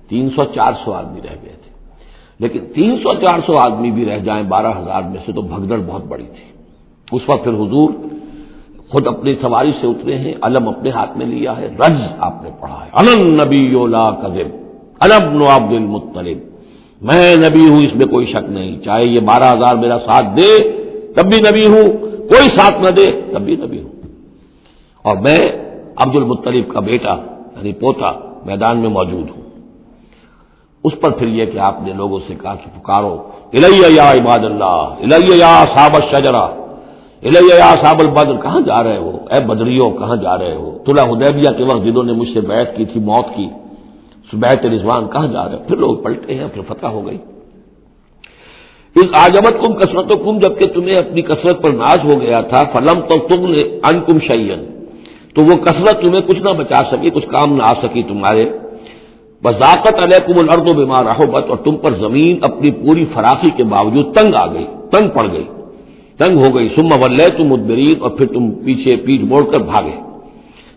300-400 آدمی رہ گئے تھے، لیکن 300-400 آدمی بھی رہ جائیں 12,000 میں سے تو بھگدڑ بہت بڑی تھی۔ اس وقت پھر حضور خود اپنی سواری سے اترے ہیں، علم اپنے ہاتھ میں لیا ہے، رجز آپ نے پڑھا ہے، انا النبی لا کذب انا ابن عبد المطلب، میں نبی ہوں اس میں کوئی شک نہیں، چاہے یہ 12,000 میرا ساتھ دے تب بھی نبی ہوں، کوئی ساتھ نہ دے تب بھی نبی ہوں، اور میں عبد المطلب کا بیٹا یعنی پوتا میدان میں موجود ہوں۔ اس پر پھر یہ کہ آپ نے لوگوں سے کہا کہ پکارو الیہ یا عباد اللہ، الیہ یا اصحاب الشجرہ، الیہ یا اصحاب البدر، کہاں جا رہے ہو اے بدریوں، کہاں جا رہے ہو؟ صلح حدیبیہ کے وقت جنہوں نے مجھ سے بیعت کی تھی موت کی، بیعت رضوان، کہاں جا رہے ہو؟ پھر لوگ پلٹے ہیں، پھر فتح ہو گئی۔ اذ اعجبتکم کثرتکم، جبکہ تمہیں اپنی کثرت پر ناز ہو گیا تھا، فلم تغن عنکم شیئا، تو وہ کثرت تمہیں کچھ نہ بچا سکی، کچھ کام نہ آ سکی تمہارے، وضاقت علیکم الارض بما رحبت، اور تم پر زمین اپنی پوری فراخی کے باوجود تنگ آ گئی، تنگ پڑ گئی، تنگ ہو گئی، ثم ولیتم مدبرین، اور پھر تم پیچھے پیٹ موڑ کر بھاگے،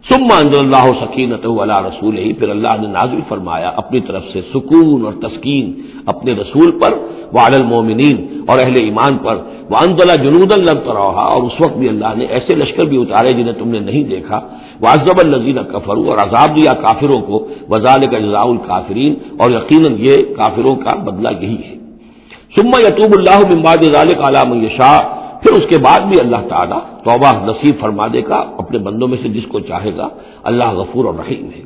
ثم انزل اللہ سکینتہ علی رسولہ، پھر اللہ نے نازل فرمایا اپنی طرف سے سکون اور تسکین اپنے رسول پر، وعلی المومنین، اور اہل ایمان پر، وانزل جنودا لم تروها، اور اس وقت بھی اللہ نے ایسے لشکر بھی اتارے جنہیں تم نے نہیں دیکھا، وعذب الذین کفروا، اور عذاب دیا کافروں کو، وذالک جزاء الکافرین، اور یقیناً یہ کافروں کا بدلہ یہی ہے۔ ثم یتوب اللہ من بعد ذلک علی من یشاء، پھر اس کے بعد بھی اللہ تعالیٰ توبہ نصیب فرما دے گا اپنے بندوں میں سے جس کو چاہے گا، اللہ غفور اور رحیم ہے۔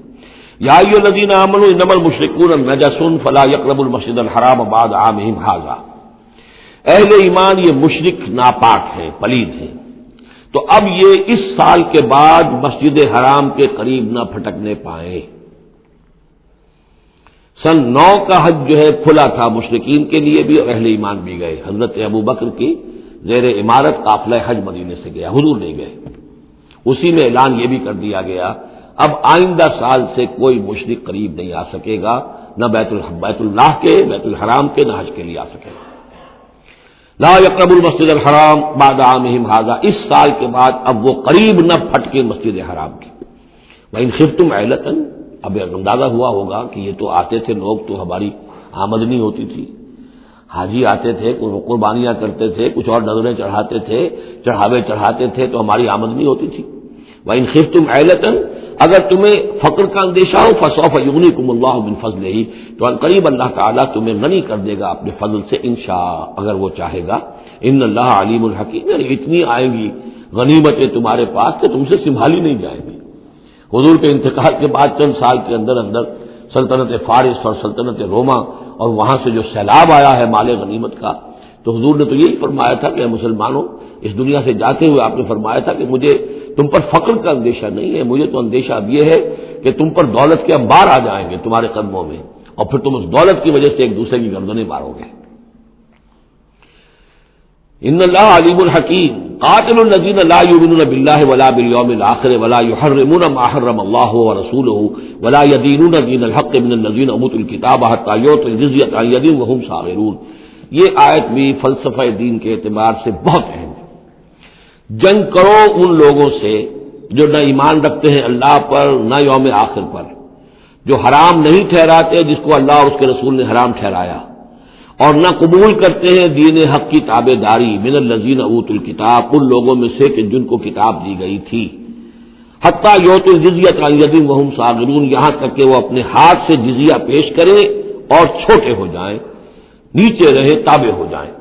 یا ایھا الذین آمنوا انما المشرکون نجس فلا یقربوا المسجد الحرام بعد عامهم ھذا، اہل ایمان یہ مشرک ناپاک ہیں، پلید ہیں، تو اب یہ اس سال کے بعد مسجد حرام کے قریب نہ پھٹکنے پائیں۔ سن 9 کا حج جو ہے کھلا تھا مشرکین کے لیے بھی اور اہل ایمان بھی گئے، حضرت ابوبکر کی زیر عمارت قافلہ حج مدینے سے گیا، حضور نہیں گئے، اسی میں اعلان یہ بھی کر دیا گیا اب آئندہ سال سے کوئی مشرک قریب نہیں آ سکے گا، نہ بیت اللہ کے، بیت الحرام کے، نہ حج کے لیے آ سکے گا۔ لا یقرب المسجد الحرام بعد عامهم ھذا، اس سال کے بعد اب وہ قریب نہ پھٹکے مسجد حرام کے۔ وَإِنْ خِفْتُمْ عَيْلَةً، اب اندازہ ہوا ہوگا کہ یہ تو آتے تھے لوگ تو ہماری آمدنی ہوتی تھی، حاجی آتے تھے، قربانیاں کرتے تھے، کچھ اور نظریں چڑھاتے تھے، چڑھاوے چڑھاتے تھے تو ہماری آمدنی ہوتی تھی۔ وَإِنْ خِفْتُمْ عَيْلَةً، اگر تمہیں فقر کا اندیشہ ہو، فَسَوْفَ يُغْنِيكُمُ اللَّهُ مِنْ فَضْلِهِ، تو قریب اللہ تعالیٰ تمہیں غنی کر دے گا اپنے فضل سے انشاء، اگر وہ چاہے گا۔ ان اللہ علیم الحکیم، یعنی اتنی آئیں گی غنیمتیں تمہارے پاس کہ تم سے سنبھالی نہیں جائیں گی۔ حضور کے انتقال کے بعد چند سال کے اندر اندر سلطنت فارس اور سلطنت روما اور وہاں سے جو سیلاب آیا ہے مال غنیمت کا، تو حضور نے تو یہی فرمایا تھا کہ اے مسلمانوں، اس دنیا سے جاتے ہوئے آپ نے فرمایا تھا کہ مجھے تم پر فقر کا اندیشہ نہیں ہے، مجھے تو اندیشہ اب یہ ہے کہ تم پر دولت کے انبار آ جائیں گے تمہارے قدموں میں، اور پھر تم اس دولت کی وجہ سے ایک دوسرے کی گردنیں مارو گے۔ ان اللہ علیم الحکیم قاتل الذین لا یؤمنون باللہ ولا بالیوم الآخر ولا یحرمون ما حرم اللہ ورسولہ ولا یدینون دین الحق من الذین اوتوا الکتاب حتی یعطوا الجزیۃ عن ید وہم صاغرون۔ یہ آیت بھی فلسفہ دین کے اعتبار سے بہت اہم ہے۔ جنگ کرو ان لوگوں سے جو نہ ایمان رکھتے ہیں اللہ پر نہ یوم آخر پر، جو حرام نہیں ٹھہراتے جس کو اللہ اور اس کے رسول نے حرام ٹھہرایا، اور نہ قبول کرتے ہیں دین حق کی تابع داری من الذین اوتوا الکتاب، ان لوگوں میں سے کہ جن کو کتاب دی گئی تھی، حتی یعطوا الجزیۃ عن ید وہم صاغرون، یہاں تک کہ وہ اپنے ہاتھ سے جزیہ پیش کریں اور چھوٹے ہو جائیں، نیچے رہے، تابع ہو جائیں۔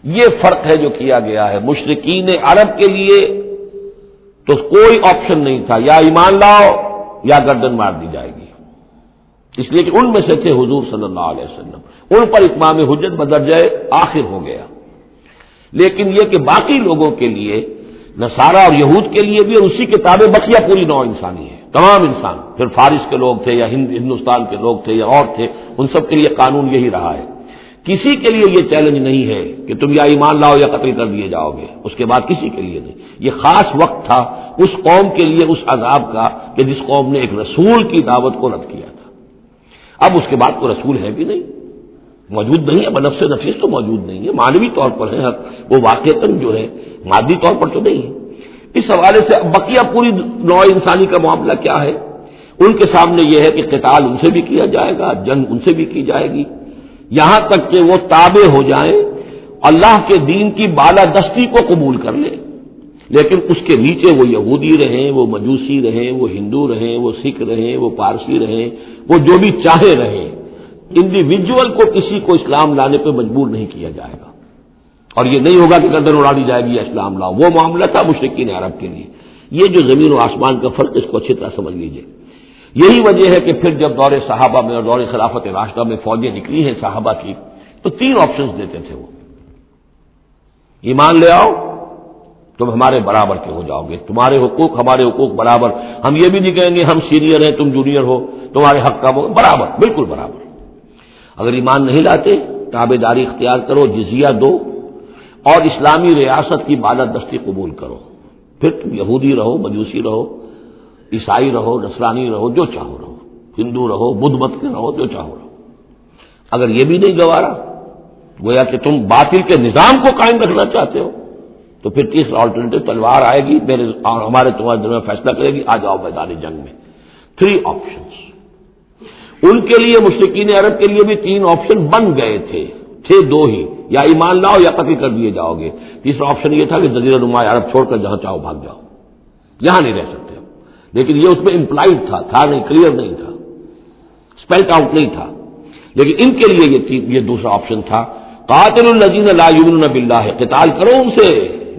یہ فرق ہے جو کیا گیا ہے۔ مشرکین عرب کے لیے تو کوئی آپشن نہیں تھا، یا ایمان لاؤ یا گردن مار دی جائے گی، اس لیے کہ ان میں سے تھے حضور صلی اللہ علیہ وسلم، ان پر اتمام حجت بدرجہ آخر ہو گیا۔ لیکن یہ کہ باقی لوگوں کے لیے، نصارہ اور یہود کے لیے بھی اسی کتاب بقیہ پوری نوع انسانی ہے، تمام انسان، پھر فارس کے لوگ تھے یا ہندوستان کے لوگ تھے یا اور تھے، ان سب کے لیے قانون یہی رہا ہے۔ کسی کے لیے یہ چیلنج نہیں ہے کہ تم یا ایمان لاؤ یا قتل کر دیے جاؤ گے، اس کے بعد کسی کے لیے نہیں۔ یہ خاص وقت تھا اس قوم کے لیے اس عذاب کا کہ جس قوم نے ایک رسول کی دعوت کو رد کیا تھا۔ اب اس کے بعد کوئی رسول ہے بھی نہیں، موجود نہیں ہے، بنفس نفیس تو موجود نہیں ہے، معنوی طور پر ہے، وہ واقعتاً جو ہے مادی طور پر تو نہیں ہے۔ اس حوالے سے اب بقیہ پوری نوع انسانی کا معاملہ کیا ہے؟ ان کے سامنے یہ ہے کہ قتال ان سے بھی کیا جائے گا، جنگ ان سے بھی کی جائے گی، یہاں تک کہ وہ تابع ہو جائیں، اللہ کے دین کی بالادستی کو قبول کر لیں، لیکن اس کے نیچے وہ یہودی رہیں، وہ مجوسی رہیں، وہ ہندو رہیں، وہ سکھ رہیں، وہ پارسی رہیں، وہ جو بھی چاہے رہیں، انڈیویجول کو کسی کو اسلام لانے پہ مجبور نہیں کیا جائے گا، اور یہ نہیں ہوگا کہ گردن اڑا دی جائے گی یا اسلام لاؤ۔ وہ معاملہ تھا مشرکین عرب کے لیے۔ یہ جو زمین و آسمان کا فرق، اس کو اچھی طرح سمجھ لیجئے۔ یہی وجہ ہے کہ پھر جب دور صحابہ میں اور دور خلافت راشدہ میں فوجیں نکلی ہیں صحابہ کی، تو 3 آپشنز دیتے تھے وہ، ایمان لے آؤ تم ہمارے برابر کے ہو جاؤ گے، تمہارے حقوق ہمارے حقوق برابر، ہم یہ بھی نہیں کہیں گے ہم سینئر ہیں تم جونیئر ہو، تمہارے حق کم ہو، برابر، بالکل برابر۔ اگر ایمان نہیں لاتے تابع داری اختیار کرو، جزیہ دو، اور اسلامی ریاست کی بالادستی قبول کرو، پھر تم یہودی رہو، مجوسی رہو، عیسائی رہو، نصرانی رہو، جو چاہو رہو، ہندو رہو، بدھ مت کے رہو، جو چاہو رہو۔ اگر یہ بھی نہیں گوارا، گویا کہ تم باطل کے نظام کو قائم رکھنا چاہتے ہو، تو پھر تیسرا آلٹرنیٹو تلوار آئے گی میرے اور ہمارے تمہارے درمیان فیصلہ کرے گی، آ جاؤ میدان جنگ میں۔ 3 آپشنز ان کے لیے، مشرکین عرب کے لیے بھی 3 آپشن بن گئے تھے 2 ہی، یا ایمان لاؤ یا قتل کر دیے جاؤ گے۔ تیسرا آپشن یہ تھا کہ جزیرہ نما عرب چھوڑ کر جہاں چاہو بھاگ جاؤ، یہاں نہیں رہ سکتے ہم، لیکن یہ اس میں امپلائڈ تھا نہیں، کلیئر نہیں تھا، اسپیلٹ آؤٹ نہیں تھا، لیکن ان کے لیے یہ دوسرا آپشن تھا، قاتل الذین لا یؤمنون باللہ، قتال کرو ان سے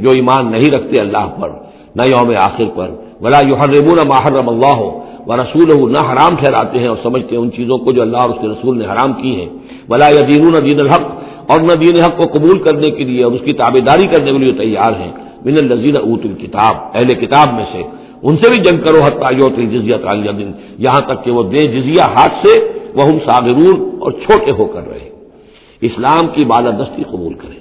جو ایمان نہیں رکھتے اللہ پر نہ یوم آخر پر، ولا یحرمون ما حرم اللہ ورسولہ، نہ حرام ٹھہراتے ہیں اور سمجھتے ہیں ان چیزوں کو جو اللہ اور اس کے رسول نے حرام کی ہیں، ولا یدینون دین الحق، اور نہ دین حق کو قبول کرنے کے لیے اور اس کی تابعداری کرنے کے لیے تیار ہیں، من الذین اوتوا الکتاب، اہل کتاب میں سے، ان سے بھی جنگ کرو، حتی یعطوا الجزیۃ عن ید، یہاں تک کہ وہ دیں جزیہ ہاتھ سے، وہم صاغرون، اور چھوٹے ہو کر رہے، اسلام کی بالادستی قبول کریں۔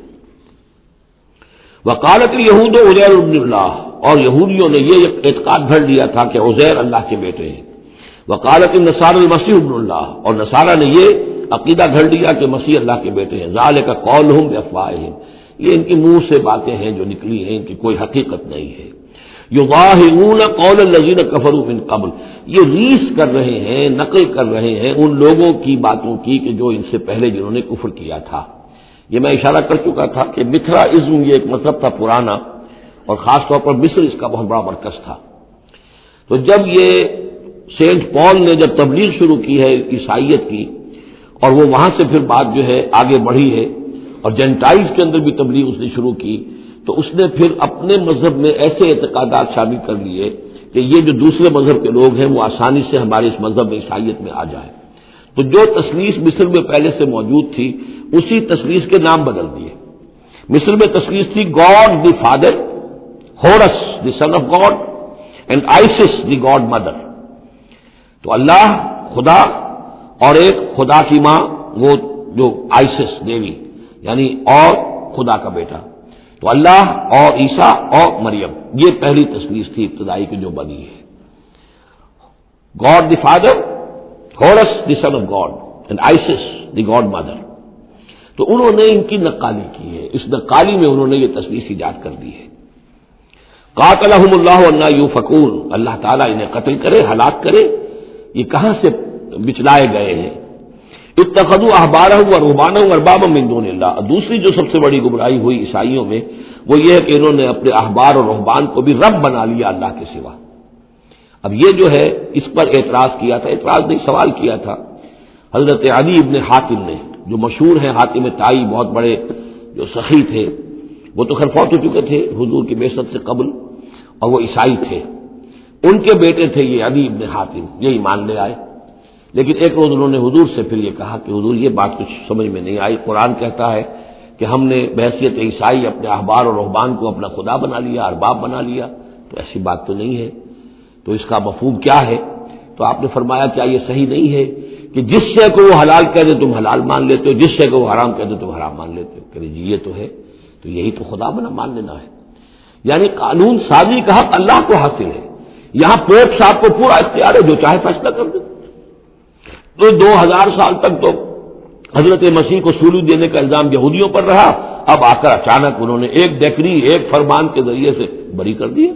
وقالت الیہود عزیر ابن اللہ، اور یہودیوں نے یہ اعتقاد گھڑ لیا تھا کہ عزیر اللہ کے بیٹے ہیں۔ وقالت النصارى المسیح ابن اللہ، اور نصارہ نے یہ عقیدہ گھڑ لیا کہ مسیح اللہ کے بیٹے ہیں۔ ذالک قولہم بافواہہم، یہ ان کے منہ سے باتیں ہیں جو نکلی ہیں، ان کی کوئی حقیقت نہیں ہے۔ یضاہئون قول الذین کفروا من قبل، یہ ریس کر رہے ہیں، نقل کر رہے ہیں ان لوگوں کی باتوں کی کہ جو ان سے پہلے جنہوں نے کفر کیا تھا۔ یہ میں اشارہ کر چکا تھا کہ متھرائزم یہ ایک مطلب تھا پرانا، اور خاص طور پر مصر اس کا بہت بڑا مرکز تھا۔ تو جب یہ سینٹ پال نے جب تبلیغ شروع کی ہے عیسائیت کی، اور وہ وہاں سے پھر بات جو ہے آگے بڑھی ہے، اور جینٹائلز کے اندر بھی تبلیغ اس نے شروع کی، تو اس نے پھر اپنے مذہب میں ایسے اعتقادات شامل کر لیے کہ یہ جو دوسرے مذہب کے لوگ ہیں وہ آسانی سے ہمارے اس مذہب میں عیسائیت میں آ جائیں۔ تو جو تثلیث مصر میں پہلے سے موجود تھی، اسی تثلیث کے نام بدل دیے۔ مصر میں تثلیث تھی God the father, Horus the son of God, and Isis the God mother. تو اللہ خدا اور ایک خدا کی ماں وہ جو آئسس دیوی یعنی اور خدا کا بیٹا. تو اللہ اور عیسیٰ اور مریم یہ پہلی تصویر تھی ابتدائی کی جو بنی ہے. God the father, Horus the son of God and Isis the God mother. تو انہوں نے ان کی نقالی کی ہے, اس نقالی میں انہوں نے یہ تصویر ایجاد کر دی ہے. قاتلہم اللہ انا یوفکون, اللہ تعالیٰ انہیں قتل کرے, ہلاک کرے. یہ کہاں سے بچلائے گئے ہیں؟ اتخذوا احبارهم ورهبانهم اربابا من دون اللہ. دوسری جو سب سے بڑی گمراہی ہوئی عیسائیوں میں وہ یہ ہے کہ انہوں نے اپنے احبار اور رہبان کو بھی رب بنا لیا اللہ کے سوا. اب یہ جو ہے اس پر اعتراض کیا تھا, اعتراض نہیں سوال کیا تھا حضرت علی ابن حاتم نے, جو مشہور ہیں حاتم طائی, بہت بڑے جو سخی تھے. وہ تو خیر فوت ہو چکے تھے حضور کی بعثت سے قبل, اور وہ عیسائی تھے. ان کے بیٹے تھے یہ علی ابن حاتم, یہ ایمان لے آئے. لیکن ایک روز انہوں نے حضور سے پھر یہ کہا کہ حضور یہ بات کچھ سمجھ میں نہیں آئی, قرآن کہتا ہے کہ ہم نے بحیثیت عیسائی اپنے احبار اور رہبان کو اپنا خدا بنا لیا, ارباب بنا لیا. تو ایسی بات تو نہیں ہے, تو اس کا مفہوم کیا ہے؟ تو آپ نے فرمایا کیا یہ صحیح نہیں ہے کہ جس شے کو وہ حلال کہہ دے تم حلال مان لیتے ہو, جس شے کو وہ حرام کہہ دے تم حرام مان لیتے ہو؟ کہ جی یہ تو ہے, تو یہی تو خدا بنا مان لینا ہے. یعنی قانون سازی کا حق اللہ کو حاصل ہے. یہاں پوپ صاحب کو پورا اختیار ہے, جو چاہے فیصلہ کر دے. تو 2000 سال تک تو حضرت مسیح کو سولی دینے کا الزام یہودیوں پر رہا. اب آ کر اچانک انہوں نے ایک ڈیکری, ایک فرمان کے ذریعے سے بری کر دیا.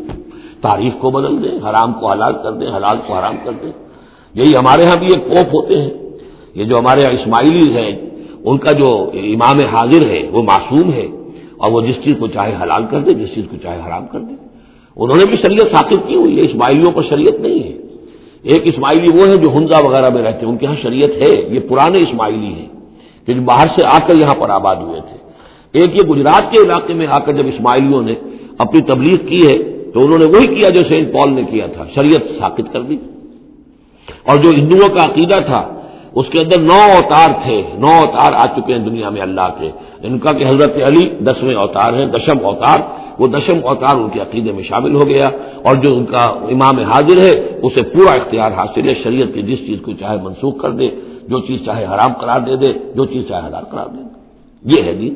تاریخ کو بدل دیں, حرام کو حلال کر دیں, حلال کو حرام کر دیں. یہی ہمارے ہاں بھی ایک پوپ ہوتے ہیں. یہ جو ہمارے اسماعیلی ہیں ان کا جو امام حاضر ہے وہ معصوم ہے, اور وہ جس چیز کو چاہے حلال کر دے, جس چیز کو چاہے حرام کر دے. انہوں نے بھی شریعت ساقط کی ہوئی ہے, اسماعیلیوں پر شریعت نہیں ہے. ایک اسماعیلی وہ ہے جو ہنزا وغیرہ میں رہتے ہیں, ان کے ہاں شریعت ہے. یہ پرانے اسماعیلی ہیں کہ جو باہر سے آ کر یہاں پر آباد ہوئے تھے. ایک یہ گجرات کے علاقے میں آ کر جب اسماعیلیوں نے اپنی تبلیغ کی ہے تو انہوں نے وہی کیا جو سینٹ پال نے کیا تھا, شریعت ساقط کر دی. اور جو ہندوؤں کا عقیدہ تھا اس کے اندر 9 اوتار تھے, 9 اوتار آ چکے ہیں دنیا میں اللہ کے. ان کا کہ حضرت علی 10ویں اوتار ہیں, دشم اوتار. وہ دشم اوتار ان کے عقیدے میں شامل ہو گیا, اور جو ان کا امام حاضر ہے اسے پورا اختیار حاصل ہے. شریعت کی جس چیز کو چاہے منسوخ کر دے, جو چیز چاہے حرام قرار دے دے, جو چیز چاہے حلال قرار دے دے. یہ ہے دین.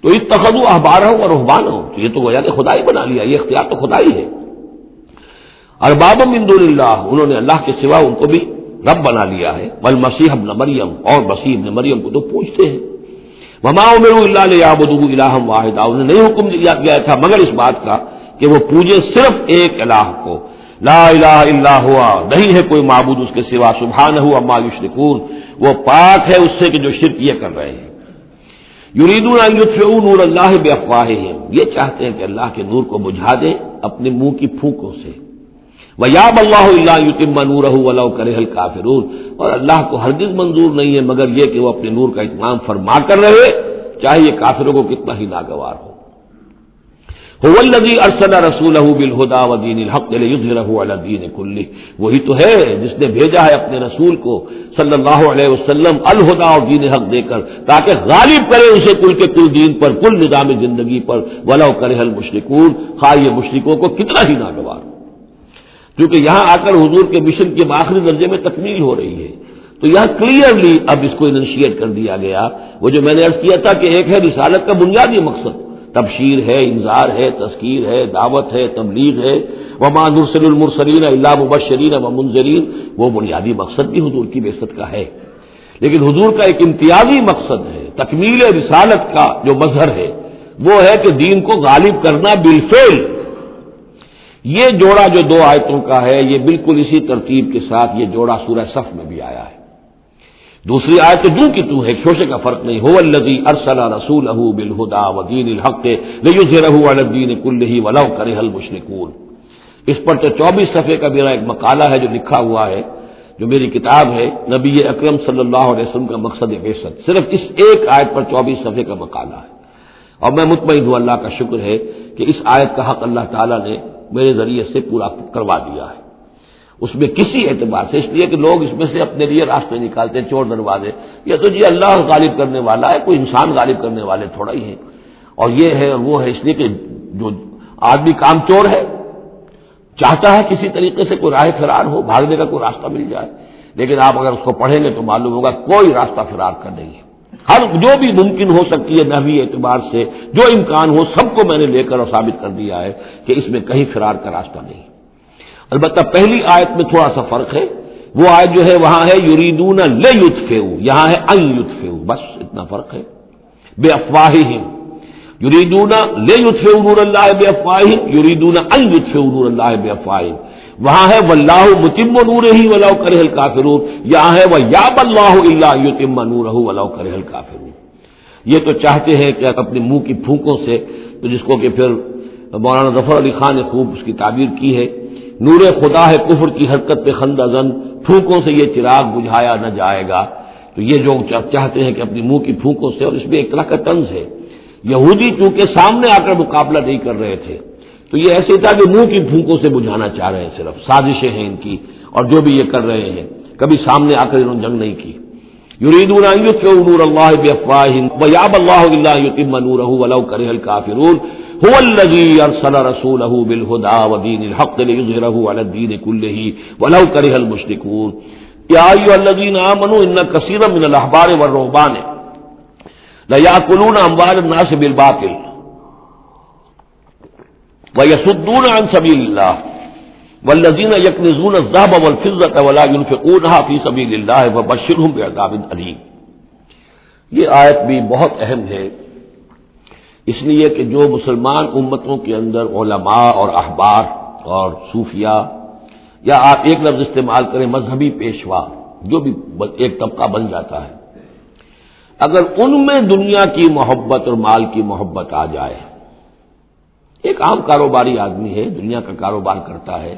تو اتخذوا احبارهم ورهبانهم, تو یہ تو گویا کہ خدا ہی بنا لیا, یہ اختیار تو خدا ہی ہے. ارباب من دون اللہ, انہوں نے اللہ کے سوا ان کو بھی رب بنا لیا ہے. والمسیح ابن مریم, اور مسیح ابن مریم کو تو پوچھتے ہیں. وما امروا الا ليعبدوا الها واحدا, انہیں نہیں حکم دیا گیا تھا مگر اس بات کا کہ وہ پوجے صرف ایک الہ کو. لا الہ الا ہوا, نہیں ہے کوئی معبود اس کے سوا. سبحانہ عما یشرکون, وہ پاک ہے اس سے کہ جو شرک یہ کر رہے ہیں. یریدون ان یطفئوا نور اللہ بافواہہم, یہ چاہتے ہیں کہ اللہ کے نور کو بجھا دیں اپنے منہ کی پھونکوں سے. وَيَأْبَى اللَّهُ إِلَّا أَن يُتِمَّ نُورَهُ وَلَوْ كَرِهَ الْكَافِرُونَ, اور اللہ کو ہرگز منظور نہیں ہے مگر یہ کہ وہ اپنے نور کا اتمام فرما کر رہے, چاہے یہ کافروں کو کتنا ہی ناگوار ہو. هُوَ الَّذِي أَرْسَلَ رَسُولَهُ بِالْهُدَى وَدِينِ الْحَقِّ لِيُظْهِرَهُ عَلَى الدِّينِ كُلِّهِ, وہی تو ہے جس نے بھیجا ہے اپنے رسول کو صلی اللہ علیہ وسلم الہدا اور دین حق دے کر, تاکہ غالب کرے اسے کل کے کل دین پر, کل نظام زندگی پر. وَلَوْ كَرِهَ الْمُشْرِكُونَ, خواہ یہ مشرکوں کو کتنا ہی ناگوار ہو. کیونکہ یہاں آ کر حضور کے مشن کے آخری درجے میں تکمیل ہو رہی ہے, تو یہاں کلیئرلی اب اس کو انیشیٹ کر دیا گیا. وہ جو میں نے عرض کیا تھا کہ ایک ہے رسالت کا بنیادی مقصد, تبشیر ہے, انذار ہے, تذکیر ہے, دعوت ہے, تبلیغ ہے. وما نرسل المرسلین الا مبشرین ومنذرین, وہ بنیادی مقصد بھی حضور کی بعثت کا ہے. لیکن حضور کا ایک امتیازی مقصد ہے, تکمیل رسالت کا جو مظہر ہے وہ ہے کہ دین کو غالب کرنا بالفعل. یہ جوڑا جو 2 آیتوں کا ہے یہ بالکل اسی ترتیب کے ساتھ یہ جوڑا سورہ صف میں بھی آیا ہے. دوسری آیت تو جو کی تو ہے, شوشے کا فرق نہیں. هو الذی ارسل رسولہ بالہدى ودین الحق لیظہرہ علی الدین کلہ ولو کرہ المشرکون. اس پر تو 24 صفحے کا میرا ایک مقالہ ہے جو لکھا ہوا ہے, جو میری کتاب ہے نبی اکرم صلی اللہ علیہ وسلم کا مقصد بعثت. صرف اس ایک آیت پر 24 صفحے کا مقالہ ہے, اور میں مطمئن ہوں, اللہ کا شکر ہے کہ اس آیت کا حق اللہ تعالیٰ نے میرے ذریعے سے پورا کروا دیا ہے. اس میں کسی اعتبار سے, اس لیے کہ لوگ اس میں سے اپنے لیے راستے نکالتے ہیں, چور دروازے. یہ تو جی اللہ غالب کرنے والا ہے, کوئی انسان غالب کرنے والے تھوڑا ہی ہے. اور یہ ہے اور وہ ہے, اس لیے کہ جو آدمی کام چور ہے چاہتا ہے کسی طریقے سے کوئی راہ فرار ہو, بھاگنے کا کوئی راستہ مل جائے. لیکن آپ اگر اس کو پڑھیں گے تو معلوم ہوگا کوئی راستہ فرار کا نہیں ہے. ہر جو بھی ممکن ہو سکتی ہے نحوی اعتبار سے جو امکان ہو سب کو میں نے لے کر اور ثابت کر دیا ہے کہ اس میں کہیں فرار کا راستہ نہیں. البتہ پہلی آیت میں تھوڑا سا فرق ہے. وہ آیت جو ہے وہاں ہے یریدون لیطفئوا، یہاں ہے ان یطفئوا، بس اتنا فرق ہے. بافواہہم یریدون لیطفئوا نور اللہ بافواہہم، یریدون ان یطفئوا نور اللہ بافواہہم. وہاں ہے واللہ متم نورہ ولو کرہ الکافرون، یہاں ہے ویابی اللہ الا یتم نورہ ولو کرہ الکافرون. یہ تو چاہتے ہیں کہ اپنے منہ کی پھونکوں سے، تو جس کو کہ پھر مولانا ظفر علی خان نے خوب اس کی تعبیر کی ہے، نور خدا ہے کفر کی حرکت پہ خندہ زن، پھونکوں سے یہ چراغ بجھایا نہ جائے گا. تو یہ جو چاہتے ہیں کہ اپنی منہ کی پھونکوں سے، اور اس میں ایک طرح کا طنز ہے. یہودی چونکہ سامنے آ کر مقابلہ نہیں کر رہے تھے تو یہ ایسے تھا کہ منہ کی پھونکوں سے بجھانا چاہ رہے ہیں، صرف سازشیں ہیں ان کی، اور جو بھی یہ کر رہے ہیں کبھی سامنے آ کر انہوں نے جنگ نہیں کی. یریدون ان یطفئوا نور اللہ بافواہہم ویابی اللہ الا یتم نورہ ولو کرہ الکافرون. هو الذی ارسل رسولہ بالہدی ودین الحق لیظہرہ علی الدین کلہ ولو کرہ المشرکون. یا ایھا الذین آمنوا ان کثیرا من الاحبار والرہبان لیأکلون اموال الناس بالباطل وَيَصُدُّونَ عَن سَبِيلِ اللَّهِ وَالَّذِينَ يَكْنِزُونَ الذَّهَبَ وَالْفِضَّةَ وَلَا يُنْفِقُونَهَا فِي سَبِيلِ اللَّهِ فَبَشِّرْهُم بِعَذَابٍ أَلِيمٍ. یہ آیت بھی بہت اہم ہے، اس لیے کہ جو مسلمان امتوں کے اندر علماء اور احبار اور صوفیاء، یا آپ ایک لفظ استعمال کریں مذہبی پیشوا، جو بھی ایک طبقہ بن جاتا ہے، اگر ان میں دنیا کی محبت اور مال کی محبت آ جائے، ایک عام کاروباری آدمی ہے، دنیا کا کاروبار کرتا ہے،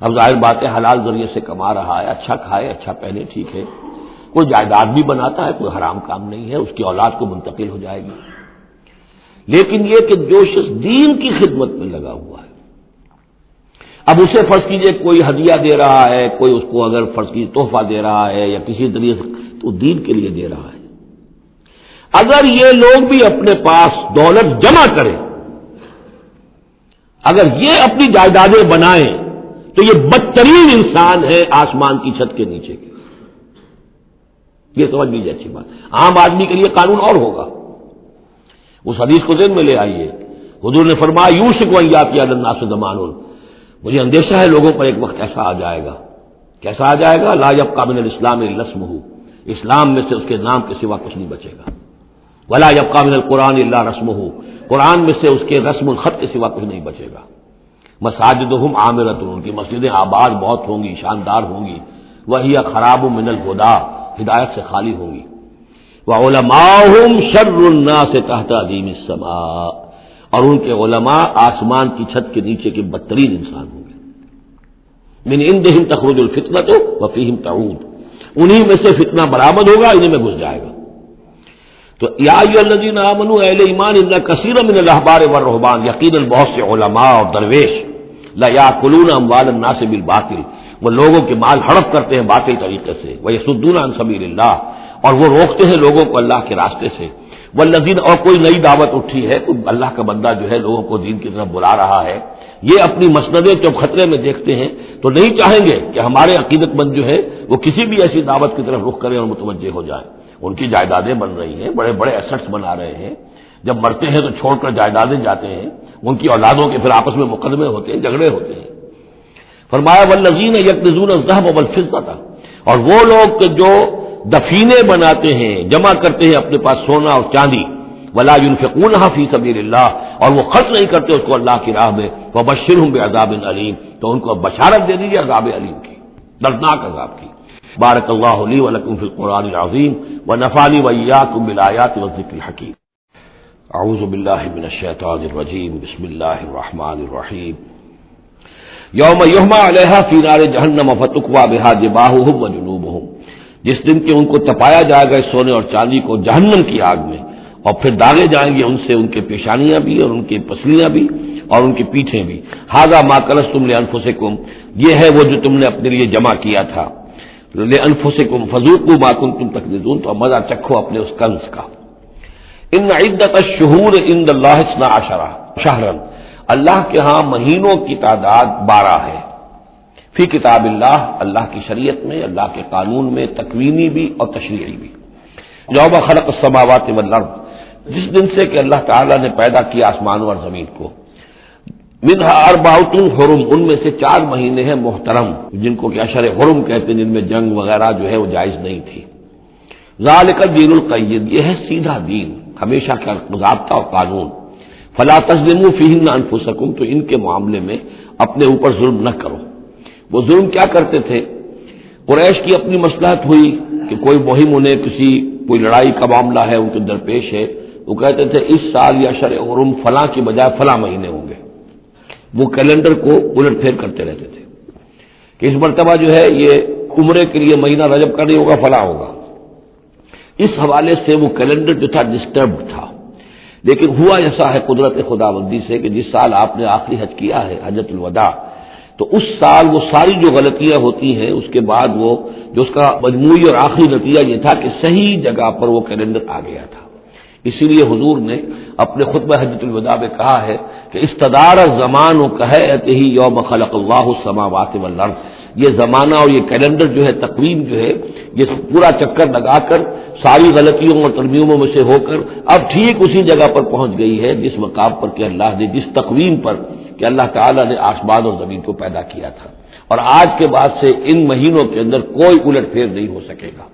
اب ظاہر بات ہے حلال ذریعے سے کما رہا ہے، اچھا کھائے اچھا پہنے، ٹھیک ہے، کوئی جائیداد بھی بناتا ہے، کوئی حرام کام نہیں ہے، اس کی اولاد کو منتقل ہو جائے گی. لیکن یہ کہ جو شخص دین کی خدمت میں لگا ہوا ہے، اب اسے فرض کیجئے کوئی ہدیہ دے رہا ہے، کوئی اس کو اگر فرض کیجئے تحفہ دے رہا ہے یا کسی ذریعے سے، تو دین کے لیے دے رہا ہے. اگر یہ لوگ بھی اپنے پاس دولت جمع کریں، اگر یہ اپنی جائیدادیں بنائیں، تو یہ بدترین انسان ہے آسمان کی چھت کے نیچے کے. یہ سمجھ لیجیے اچھی بات. عام آدمی کے لیے قانون اور ہوگا. اس حدیث کو ذہن میں لے آئیے، حضور نے فرمایا یوشک ان یاتی علی الناس زمان، مجھے اندیشہ ہے لوگوں پر ایک وقت ایسا آ جائے گا. کیسا آ جائے گا؟ لا یبقى من الاسلام الا اسمہ، اسلام میں سے اس کے نام کے سوا کچھ نہیں بچے گا. ولا یبقى من القرآن الا رسمہ، قرآن میں سے اس کے رسم الخط کے سوا کچھ نہیں بچے گا. مساجدہم عامرۃ، ان کی مسجدیں آباد بہت ہوں گی، شاندار ہوں گی. وہی خراب من الہدی، ہدایت سے خالی ہوں گی. وعلماؤہم شر الناس تحت عظیم السماء، اور ان کے علماء آسمان کی چھت کے نیچے کے بدترین انسان ہوں گے. من عندہم تخرج الفتنۃ وفیہم تعود، انہی میں سے فتنہ برآمد ہوگا، انہی میں گھس جائے گا. تو یا ایھا الذین آمنوا، اہل ایمان، ان کثیرا من الاحبار والرہبان، یقیناً بہت سے علماء اور درویش، لا یاکلون اموال الناس بالباطل، وہ لوگوں کے مال ہڑپ کرتے ہیں باطل طریقے سے. ویصدون عن سبیل اللہ، اور وہ روکتے ہیں لوگوں کو اللہ کے راستے سے. والذین، اور کوئی نئی دعوت اٹھی ہے، کوئی اللہ کا بندہ جو ہے لوگوں کو دین کی طرف بلا رہا ہے، یہ اپنی مسندیں جب خطرے میں دیکھتے ہیں تو نہیں چاہیں گے کہ ہمارے عقیدت مند جو ہے وہ کسی بھی ایسی دعوت کی طرف رخ کریں اور متوجہ ہو جائیں. ان کی جائیدادیں بن رہی ہیں، بڑے بڑے ایسٹس بنا رہے ہیں، جب مرتے ہیں تو چھوڑ کر جائیدادیں جاتے ہیں، ان کی اولادوں کے پھر آپس میں مقدمے ہوتے ہیں، جھگڑے ہوتے ہیں. فرمایا والذین یکنزون الذهب والفضة، اور وہ لوگ کہ جو دفینے بناتے ہیں، جمع کرتے ہیں اپنے پاس سونا اور چاندی، ولا ينفقونها فی سبیل اللہ، اور وہ خرچ نہیں کرتے اس کو اللہ کی راہ میں. فبشرهم بعذاب علیم، تو ان کو بشارت دے دیجیے عذاب علیم کی، دردناک عذاب کی. بارک اللہ لی ولکم فی القرآن العظیم ونفعنی وإیاکم بالآیات والذکر الحکیم. اعوذ باللہ من الشیطان الرجیم، بسم اللہ الرحمن الرحیم. یوم یحمى علیہا فی نار جہنم فتکوی بہا جباہہم وجنوبہم، جس دن کہ ان کو تپایا جائے گا اس سونے اور چاندی کو جہنم کی آگ میں، اور پھر داغے جائیں گے ان سے ان کے پیشانیاں بھی اور ان کی پسلیاں بھی اور ان کی پیٹھیں بھی. ھذا ما کنزتم لانفسکم، یہ ہے وہ جو تم نے اپنے لیے جمع کیا تھا. لانفسکم فذوقوا ما کنتم تکنزون، تو مزہ چکھو اپنے اس کنز کا. ان عدۃ الشہور عند اللہ 12 شہرا، اللہ کے ہاں مہینوں کی تعداد 12 ہے. فی کتاب اللہ، اللہ کی شریعت میں، اللہ کے قانون میں، تکوینی بھی اور تشریعی بھی۔ یوم خلق السماوات والارض، جس دن سے کہ اللہ تعالیٰ نے پیدا کیا آسمانوں اور زمین کو، منہا اربعۃ حرم، ان میں سے 4 مہینے ہیں محترم، جن کو کہ اشہر حرم کہتے ہیں، جن میں جنگ وغیرہ جو ہے وہ جائز نہیں تھی۔ ذالک الدین القیم، یہ ہے سیدھا دین، ہمیشہ کا ضابطہ اور قانون۔ فلا تظلموا فیہن انفسکم، تو ان کے معاملے میں اپنے اوپر ظلم نہ کرو۔ وہ ظلم کیا کرتے تھے؟ قریش کی اپنی مصلحت ہوئی کہ کوئی مہم انہیں کوئی لڑائی کا معاملہ ہے ان کے درپیش ہے، وہ کہتے تھے اس سال یا اشہر حرم فلاں کی بجائے فلاں مہینے ہوں گے، وہ کیلنڈر کو الٹ پھیر کرتے رہتے تھے کہ اس مرتبہ جو ہے یہ عمرے کے لیے مہینہ رجب کا نہیں ہوگا، فلاں ہوگا۔ اس حوالے سے وہ کیلنڈر جو تھا ڈسٹربڈ تھا، لیکن ہوا ایسا ہے قدرت خداوندی سے کہ جس سال آپ نے آخری حج کیا ہے، حجۃ الوداع، تو اس سال وہ ساری جو غلطیاں ہوتی ہیں اس کے بعد وہ جو اس کا مجموعی اور آخری نتیجہ یہ تھا کہ صحیح جگہ پر وہ کیلنڈر آ گیا تھا۔ اسی لیے حضور نے اپنے خطبہ حجۃ الوداع میں کہا ہے کہ استدار الزمان کہیئتہ یوم خلق اللہ السماوات والارض، یہ زمانہ اور یہ کیلنڈر جو ہے، تقویم جو ہے، یہ پورا چکر لگا کر ساری غلطیوں اور ترمیموں میں سے ہو کر اب ٹھیک اسی جگہ پر پہنچ گئی ہے جس مقام پر کہ اللہ نے، جس تقویم پر کہ اللہ تعالیٰ نے آسمان اور زمین کو پیدا کیا تھا، اور آج کے بعد سے ان مہینوں کے اندر کوئی الٹ پھیر نہیں ہو سکے گا۔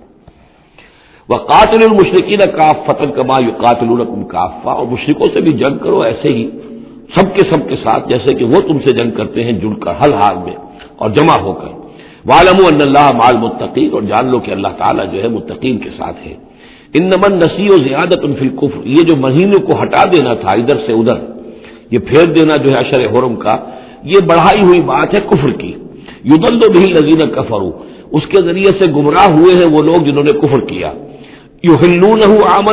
وَقَاتِلُوا الْمُشْرِكِينَ كَافَّةً كَمَا يُقَاتِلُونَكُمْ كَافَّةً، اور مشرکوں سے بھی جنگ کرو ایسے ہی سب کے ساتھ جیسے کہ وہ تم سے جنگ کرتے ہیں، جڑ کر ہر حال میں اور جمع ہو کر۔ وَاعْلَمُوا أَنَّ اللَّهَ مَعَ الْمُتَّقِينَ، اور جان لو کہ اللہ تعالیٰ جو ہے متقین کے ساتھ ہے۔ إِنَّمَا النَّسِيُّ زِيَادَةٌ فِي الْكُفْرِ، یہ جو مہینے کو ہٹا دینا تھا ادھر سے ادھر، یہ پھیر دینا جو ہے اشہر حرم کا، یہ بڑھائی ہوئی بات ہے کفر کی۔ یضل بہ الذین کفروا، اس کے ذریعے سے گمراہ ہوئے ہیں وہ لوگ جنہوں نے کفر کیا۔ یحلونہ عاما،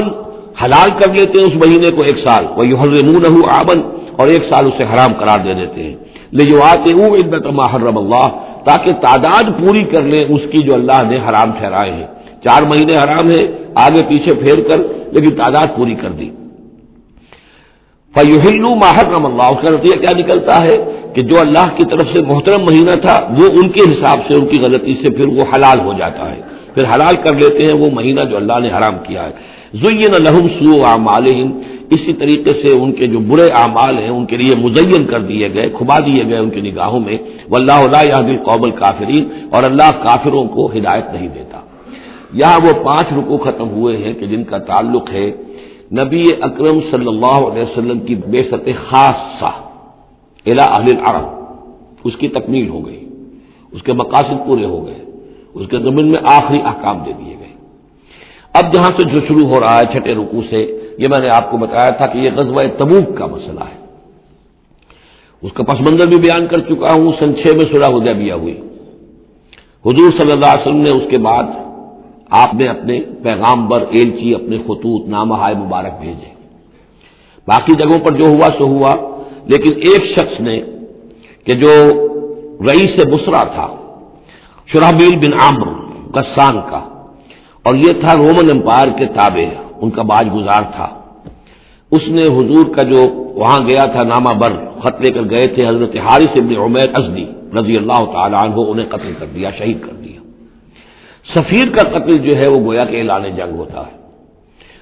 حلال کر لیتے ہیں اس مہینے کو 1 سال، ویحرمونہ عاما، اور 1 سال اسے حرام قرار دے دیتے ہیں۔ لیواطئوا عدۃ ما حرم اللہ، تاکہ تعداد پوری کر لیں اس کی جو اللہ نے حرام ٹھہرائے ہیں۔ 4 مہینے حرام ہے، آگے پیچھے پھیر کر لیکن تعداد پوری کر دی۔ فَيُحِلُّوا مَا حَرَّمَ اللَّهُ، اس کا نتیجہ کیا نکلتا ہے کہ جو اللہ کی طرف سے محترم مہینہ تھا وہ ان کے حساب سے، ان کی غلطی سے پھر وہ حلال ہو جاتا ہے، پھر حلال کر لیتے ہیں وہ مہینہ جو اللہ نے حرام کیا ہے۔ زُيِّنَ لَهُمْ سُوءُ أَعْمَالِهِمْ، اسی طریقے سے ان کے جو برے اعمال ہیں ان کے لیے مزین کر دیے گئے، کھبا دیے گئے ان کی نگاہوں میں۔ وَاللَّهُ لَا يَهْدِي الْقَوْمَ الْكَافِرِينَ، اور اللہ کافروں کو ہدایت نہیں دیتا۔ یہاں وہ 5 رکوع ختم ہوئے ہیں کہ جن کا تعلق ہے نبی اکرم صلی اللہ علیہ وسلم کی بعثت خاصہ الی اہل العرب، اس کی تکمیل ہو گئی، اس کے مقاصد پورے ہو گئے، اس کے ضمن میں آخری احکام دے دیے گئے۔ اب جہاں سے جو شروع ہو رہا ہے 6 رکوع سے، یہ میں نے آپ کو بتایا تھا کہ یہ غزوہ تبوک کا مسئلہ ہے، اس کا پس منظر بھی بیان کر چکا ہوں۔ سن 6 میں صلح حدیبیہ ہوئی، حضور صلی اللہ علیہ وسلم نے اس کے بعد آپ نے اپنے پیغامبر، ایلچی، اپنے خطوط، نامہ مبارک بھیجے۔ باقی جگہوں پر جو ہوا سو ہوا، لیکن ایک شخص نے کہ جو رئیس بصرہ تھا، شرحبیل بن عامر غسان کا، اور یہ تھا رومن امپائر کے تابع، ان کا باج گزار تھا، اس نے حضور کا جو وہاں گیا تھا نامہ بر خط لے کر گئے تھے حضرت حارث بن عمیر ازدی رضی اللہ تعالی عنہ، انہیں قتل کر دیا، شہید کر دیا۔ سفیر کا قتل جو ہے وہ گویا کہ اعلان جنگ ہوتا ہے،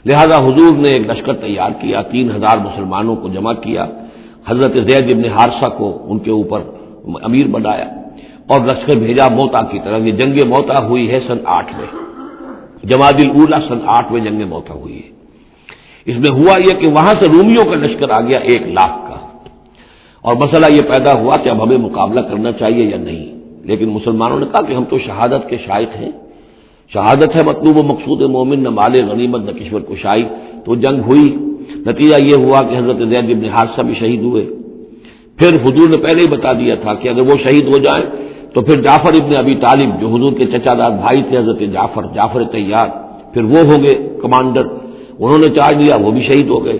لہذا حضور نے ایک لشکر تیار کیا، 3000 مسلمانوں کو جمع کیا، حضرت زید بن حارثہ کو ان کے اوپر امیر بنایا اور لشکر بھیجا موتا کی طرف۔ یہ جنگ موتا ہوئی ہے سن 8 میں، جمادی الاولیٰ سن 8 میں جنگ موتا ہوئی ہے۔ اس میں ہوا یہ کہ وہاں سے رومیوں کا لشکر آ گیا 1 لاکھ کا، اور مسئلہ یہ پیدا ہوا کہ اب ہمیں مقابلہ کرنا چاہیے یا نہیں، لیکن مسلمانوں نے کہا کہ ہم تو شہادت کے شائق ہیں، شہادت ہے مطلوب و مقصود مومن، نہ مال غنیمت نہ کشور کشائی۔ تو جنگ ہوئی، نتیجہ یہ ہوا کہ حضرت زید بن حارثہ بھی شہید ہوئے۔ پھر حضور نے پہلے ہی بتا دیا تھا کہ اگر وہ شہید ہو جائیں تو پھر جعفر ابن ابی طالب جو حضور کے چچا دار بھائی تھے حضرت جعفر طیار، پھر وہ ہوں گے کمانڈر، انہوں نے چارج لیا، وہ بھی شہید ہو گئے۔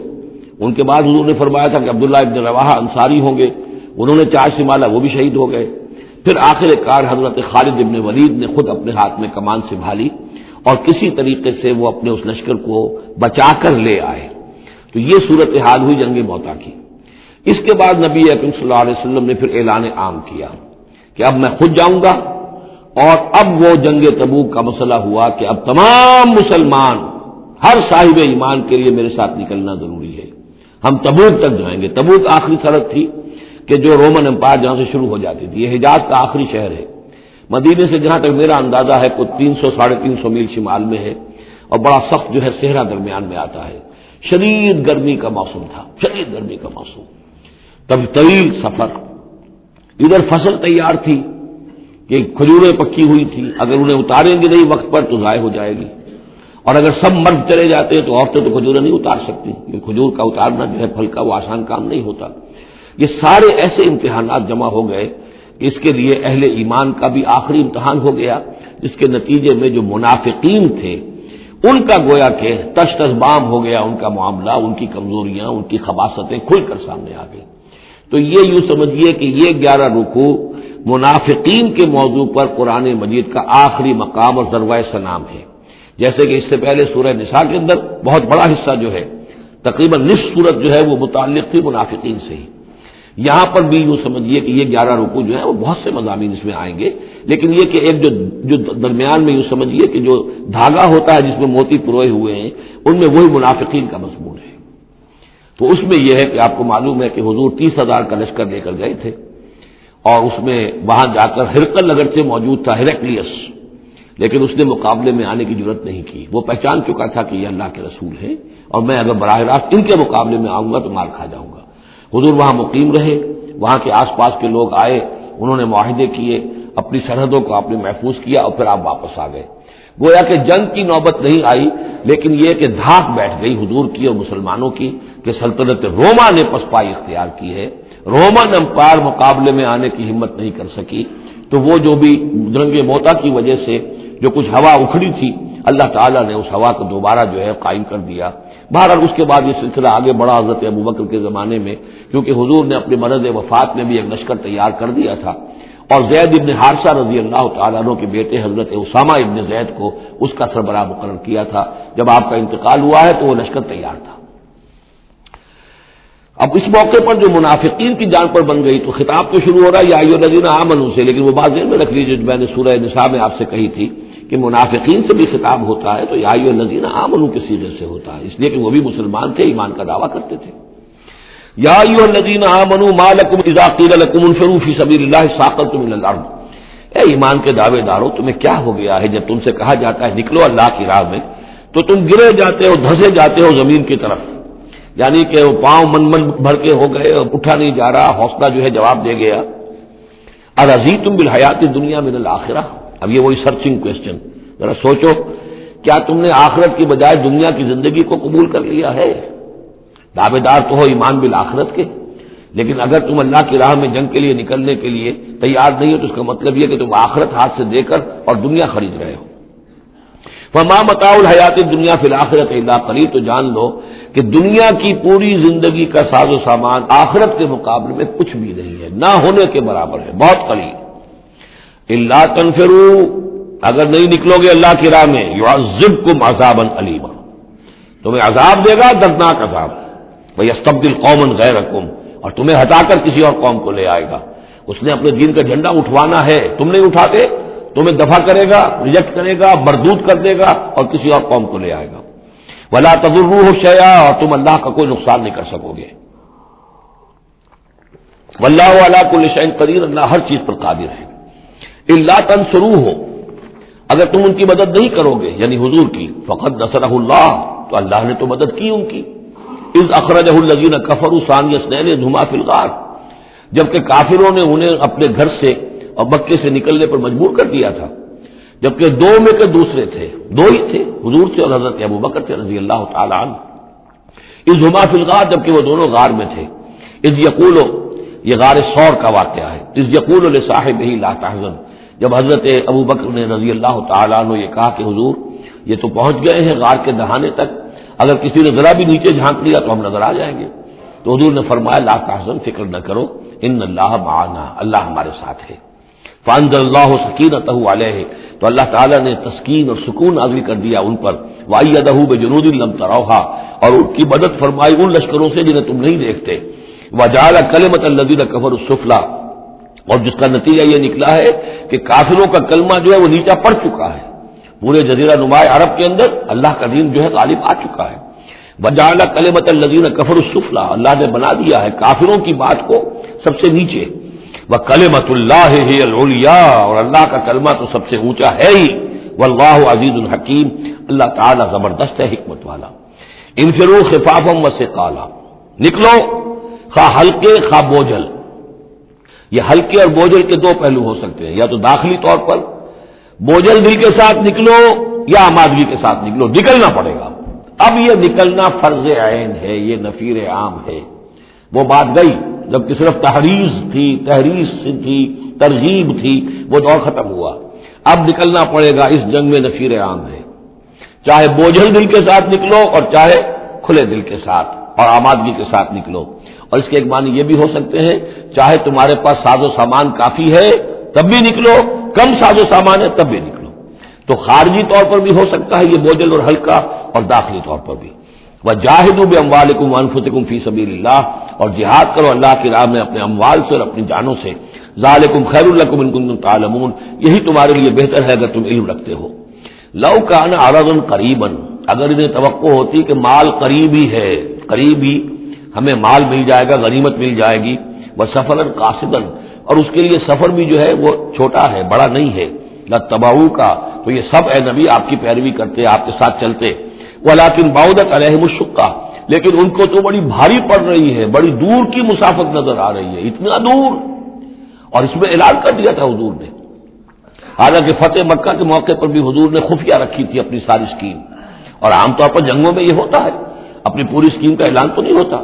ان کے بعد حضور نے فرمایا تھا کہ عبداللہ ابن رواحہ انصاری ہوں گے، انہوں نے چارج سنبھالا، وہ بھی شہید ہو گئے۔ پھر آخر کار حضرت خالد ابن ولید نے خود اپنے ہاتھ میں کمان سنبھالی اور کسی طریقے سے وہ اپنے اس لشکر کو بچا کر لے آئے۔ تو یہ صورتحال ہوئی جنگ موتا کی۔ اس کے بعد نبی اکرم صلی اللہ علیہ وسلم نے پھر اعلان عام کیا کہ اب میں خود جاؤں گا، اور اب وہ جنگ تبوک کا مسئلہ ہوا کہ اب تمام مسلمان ہر صاحب ایمان کے لیے میرے ساتھ نکلنا ضروری ہے، ہم تبوک تک جائیں گے۔ تبوک آخری سرحد تھی کہ جو رومن امپائر جہاں سے شروع ہو جاتی تھی، یہ حجاز کا آخری شہر ہے، مدینے سے جہاں تک میرا اندازہ ہے کوئی 300-350 میل شمال میں ہے، اور بڑا سخت جو ہے صحرا درمیان میں آتا ہے۔ شدید گرمی کا موسم تھا، شدید گرمی کا موسم، تب طویل سفر، ادھر فصل تیار تھی کہ کھجوریں پکی ہوئی تھی، اگر انہیں اتاریں گے نہیں وقت پر تو ضائع ہو جائے گی، اور اگر سب مرد چلے جاتے ہیں تو عورتیں تو کھجوریں نہیں اتار سکتی، یہ کھجور کا اتارنا جو ہے پھل کا وہ آسان کام نہیں ہوتا۔ یہ سارے ایسے امتحانات جمع ہو گئے کہ اس کے لیے اہل ایمان کا بھی آخری امتحان ہو گیا، جس کے نتیجے میں جو منافقین تھے ان کا گویا کہ تش تش بام ہو گیا، ان کا معاملہ، ان کی کمزوریاں، ان کی خباثتیں کھل کر سامنے آ گئی۔ تو یہ یوں سمجھیے کہ یہ 11 رکوع منافقین کے موضوع پر قرآن مجید کا آخری مقام اور ذروہ سنام ہے، جیسے کہ اس سے پہلے سورہ نساء کے اندر بہت بڑا حصہ جو ہے، تقریباً نصف سورت جو ہے وہ متعلق تھی منافقین سے ہی۔ یہاں پر بھی یوں سمجھیے کہ یہ 11 رکوع جو ہے وہ بہت سے مضامین اس میں آئیں گے، لیکن یہ کہ ایک جو درمیان میں یوں سمجھیے کہ جو دھاگا ہوتا ہے جس میں موتی پروئے ہوئے ہیں، ان میں وہی منافقین کا مضمون ہے۔ تو اس میں یہ ہے کہ آپ کو معلوم ہے کہ حضور 30,000 کا لشکر لے کر گئے تھے، اور اس میں وہاں جا کر ہرقل اگرچہ موجود تھا، ہیرکلیس، لیکن اس نے مقابلے میں آنے کی جرت نہیں کی۔ وہ پہچان چکا تھا کہ یہ اللہ کے رسول ہے، اور میں اگر براہ راست ان کے مقابلے میں آؤں گا تو مار کھا جاؤں گا۔ حضور وہاں مقیم رہے، وہاں کے آس پاس کے لوگ آئے، انہوں نے معاہدے کیے، اپنی سرحدوں کو آپ نے محفوظ کیا، اور پھر آپ واپس آ گئے۔ گویا کہ جنگ کی نوبت نہیں آئی، لیکن یہ کہ دھاک بیٹھ گئی حضور کی اور مسلمانوں کی کہ سلطنت روما نے پسپائی اختیار کی ہے، رومن امپائر مقابلے میں آنے کی ہمت نہیں کر سکی۔ تو وہ جو بھی جنگ موتا کی وجہ سے جو کچھ ہوا اکھڑی تھی، اللہ تعالیٰ نے اس ہوا کو دوبارہ جو ہے قائم کر دیا۔ بہرحال اس کے بعد یہ سلسلہ آگے بڑھا حضرت ابوبکر کے زمانے میں، کیونکہ حضور نے اپنے مرض وفات میں بھی ایک لشکر تیار کر دیا تھا، اور زید ابن حارثہ رضی اللہ تعالیٰ عنہ کے بیٹے حضرت اسامہ ابن زید کو اس کا سربراہ مقرر کیا تھا۔ جب آپ کا انتقال ہوا ہے تو وہ لشکر تیار تھا۔ اب اس موقع پر جو منافقین کی جان پر بن گئی تو خطاب تو شروع ہو رہا ہے یا ایھا الذین آمنوا سے، لیکن وہ بات ذہن میں رکھ لیجیے جو میں نے سورہ نساء میں آپ سے کہی تھی کہ منافقین سے بھی خطاب ہوتا ہے تو یا ایھا الذین آمنوا کے صیغے سے ہوتا ہے، اس لیے کہ وہ بھی مسلمان تھے، ایمان کا دعویٰ کرتے تھے۔ یا ایھا الذین آمنوا ما لکم اذا قیل لکم انفروا فی سبیل اللہ ثاقلتم الی الارض، اے ایمان کے دعوے دارو تمہیں کیا ہو گیا ہے جب تم سے کہا جاتا ہے نکلو اللہ کی راہ میں تو تم گرے جاتے ہو، دھسے جاتے ہو زمین کی طرف، یعنی کہ وہ پاؤں من بھر کے ہو گئے، اٹھا نہیں جا رہا، حوصلہ جو ہے جواب دے گیا۔ ارضیتم بالحیات الدنیا من الآخرہ، اب یہ وہی سرچنگ کویسچن، ذرا سوچو کیا تم نے آخرت کی بجائے دنیا کی زندگی کو قبول کر لیا ہے؟ دعوے دار تو ہو ایمان بالآخرت کے، لیکن اگر تم اللہ کی راہ میں جنگ کے لیے نکلنے کے لیے تیار نہیں ہو تو اس کا مطلب یہ کہ تم آخرت ہاتھ سے دے کر اور دنیا خرید رہے ہو۔ فما متاع الحیات الدنیا فی الآخرۃ الا قلیل، تو جان لو کہ دنیا کی پوری زندگی کا ساز و سامان آخرت کے مقابلے میں کچھ بھی نہیں ہے، نہ ہونے کے برابر ہے، بہت قلیل۔ الا تنفروا، اگر نہیں نکلو گے اللہ کی راہ میں، یعذبکم عذابا علیما، تمہیں عذاب دے گا، دردناک عذاب، ویستبدل قوما غیرکم، اور تمہیں ہٹا کر کسی اور قوم کو لے آئے گا۔ اس نے اپنے دین کا جھنڈا اٹھوانا ہے، تم نہیں اٹھاتے، تمہیں دفع کرے گا، ریجیکٹ کرے گا، مردود کر دے گا، اور کسی اور قوم کو لے آئے گا۔ ولا تضروه شیئا، اور تم اللہ کا کوئی نقصان نہیں کر سکو گے۔ واللہ علی کل شیء قدیر، اللہ ہر چیز پر قادر ہے۔ الا تنصروه، اگر تم ان کی مدد نہیں کرو گے یعنی حضور کی، فقد نصرہ اللہ، تو اللہ نے تو مدد کی ان کی۔ اذ اخرجہ الذین کفروا ثانی اثنین اذ ہما فی الغار، جبکہ کافروں نے انہیں اپنے گھر سے اور مکے سے نکلنے پر مجبور کر دیا تھا، جبکہ دو میں کے دوسرے تھے، دو ہی تھے، حضور سے اور حضرت ابوبکر تھے رضی اللہ تعالی عنہ۔ اذ ہما فی الغار، جبکہ وہ دونوں غار میں تھے۔ اذ یقول، یہ غار ثور کا واقعہ ہے۔ اذ یقول لصاحبہ لا تحزن، جب حضرت ابوبکر نے رضی اللہ تعالی عنہ یہ کہا کہ حضور یہ تو پہنچ گئے ہیں غار کے دہانے تک، اگر کسی نے ذرا بھی نیچے جھانک لیا تو ہم نظر آ جائیں گے۔ تو حضور نے فرمایا لا تحزن، فکر نہ کرو، ان اللہ معنا، اللہ ہمارے ساتھ ہے۔ فانزل اللہ سکینتہ علیہ، تو اللہ تعالیٰ نے تسکین اور سکون نازل کر دیا ان پر۔ وایدہ بجنود لم تروها، اور ان کی مدد فرمائی ان لشکروں سے جنہیں تم نہیں دیکھتے۔ وجعل کلمۃ الذین کفروا السفلی، اور جس کا نتیجہ یہ نکلا ہے کہ کافروں کا کلمہ جو ہے وہ نیچا پڑ چکا ہے، پورے جزیرہ نما عرب کے اندر اللہ کا دین جو ہے غالب آ چکا ہے۔ وجعل کلمۃ الذین کفروا السفلی، اللہ نے بنا دیا ہے کافروں کی بات کو سب سے نیچے، وکلمۃ اللہ ہی العلیاء، اور اللہ کا کلمہ تو سب سے اونچا ہے ہی، واللہ عزیز الحکیم، اللہ تعالی زبردست ہے، حکمت والا۔ انفروا خفافا وثقالا، نکلو خواہ ہلکے خواہ بوجھل۔ یہ ہلکے اور بوجھل کے دو پہلو ہو سکتے ہیں، یا تو داخلی طور پر بوجھل دل کے ساتھ نکلو یا آمادگی کے ساتھ نکلو، نکلنا پڑے گا۔ اب یہ نکلنا فرض عین ہے، یہ نفیر عام ہے۔ وہ بات گئی جب کہ صرف تحریض تھی، ترغیب تھی، وہ دور ختم ہوا۔ اب نکلنا پڑے گا، اس جنگ میں نفیر عام ہے، چاہے بوجھل دل کے ساتھ نکلو اور چاہے کھلے دل کے ساتھ اور آمادگی کے ساتھ نکلو۔ اور اس کے ایک معنی یہ بھی ہو سکتے ہیں، چاہے تمہارے پاس ساز و سامان کافی ہے تب بھی نکلو، کم ساز و سامان ہے تب بھی نکلو۔ تو خارجی طور پر بھی ہو سکتا ہے یہ بوجھل اور ہلکا، اور داخلی طور پر بھی۔ وجاہدوا باموالکم وانفسکم فی سبیل اللہ، اور جہاد کرو اللہ کی راہ میں اپنے اموال سے اور اپنی جانوں سے۔ ذالکم خیر لکم ان کنتم تعلمون، یہی تمہارے لیے بہتر ہے اگر تم علم رکھتے ہو۔ لو کان عرضا قریبا، اگر انہیں توقع ہوتی کہ مال قریب ہی ہے، قریب ہی ہمیں مال مل جائے گا، غنیمت مل جائے گی، وسفرا قاصدا، اور اس کے لیے سفر بھی جو ہے وہ چھوٹا ہے، بڑا نہیں ہے، لاتبعوا کا، تو یہ سب اے نبی آپ کی پیروی کرتے، آپ کے ساتھ چلتے۔ ولکن بعدت علیہم الشقہ، لیکن ان کو تو بڑی بھاری پڑ رہی ہے، بڑی دور کی مسافت نظر آ رہی ہے، اتنا دور۔ اور اس میں اعلان کر دیا تھا حضور نے، حالانکہ فتح مکہ کے موقع پر بھی حضور نے خفیہ رکھی تھی اپنی ساری اسکیم، اور عام طور پر جنگوں میں یہ ہوتا ہے، اپنی پوری اسکیم کا اعلان تو نہیں ہوتا،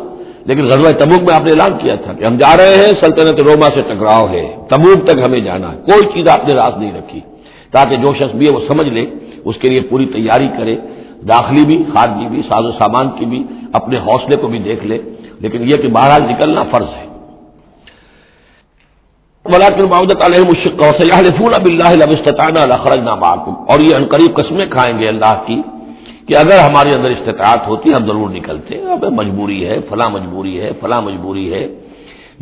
لیکن غزوہ تبوک میں آپ نے اعلان کیا تھا کہ ہم جا رہے ہیں، سلطنت روما سے ٹکراؤ ہے، تبوک تک ہمیں جانا ہے، کوئی چیز آپ نے راز نہیں رکھی، تاکہ جو شخص بھی ہے وہ سمجھ لے، اس کے لیے پوری تیاری کرے، داخلی بھی خارجی بھی، ساز و سامان کی بھی، اپنے حوصلے کو بھی دیکھ لے، لیکن یہ کہ بہرحال نکلنا فرض ہے۔ ولکن بعدت علیہم الشقہ وسیحلفون باللہ لو استطعنا لخرجنا معکم، اور یہ عنقریب قسمیں کھائیں گے اللہ کی کہ اگر ہمارے اندر استطاعت ہوتی ہم ضرور نکلتے، اب مجبوری ہے، فلاں مجبوری ہے، فلاں مجبوری ہے۔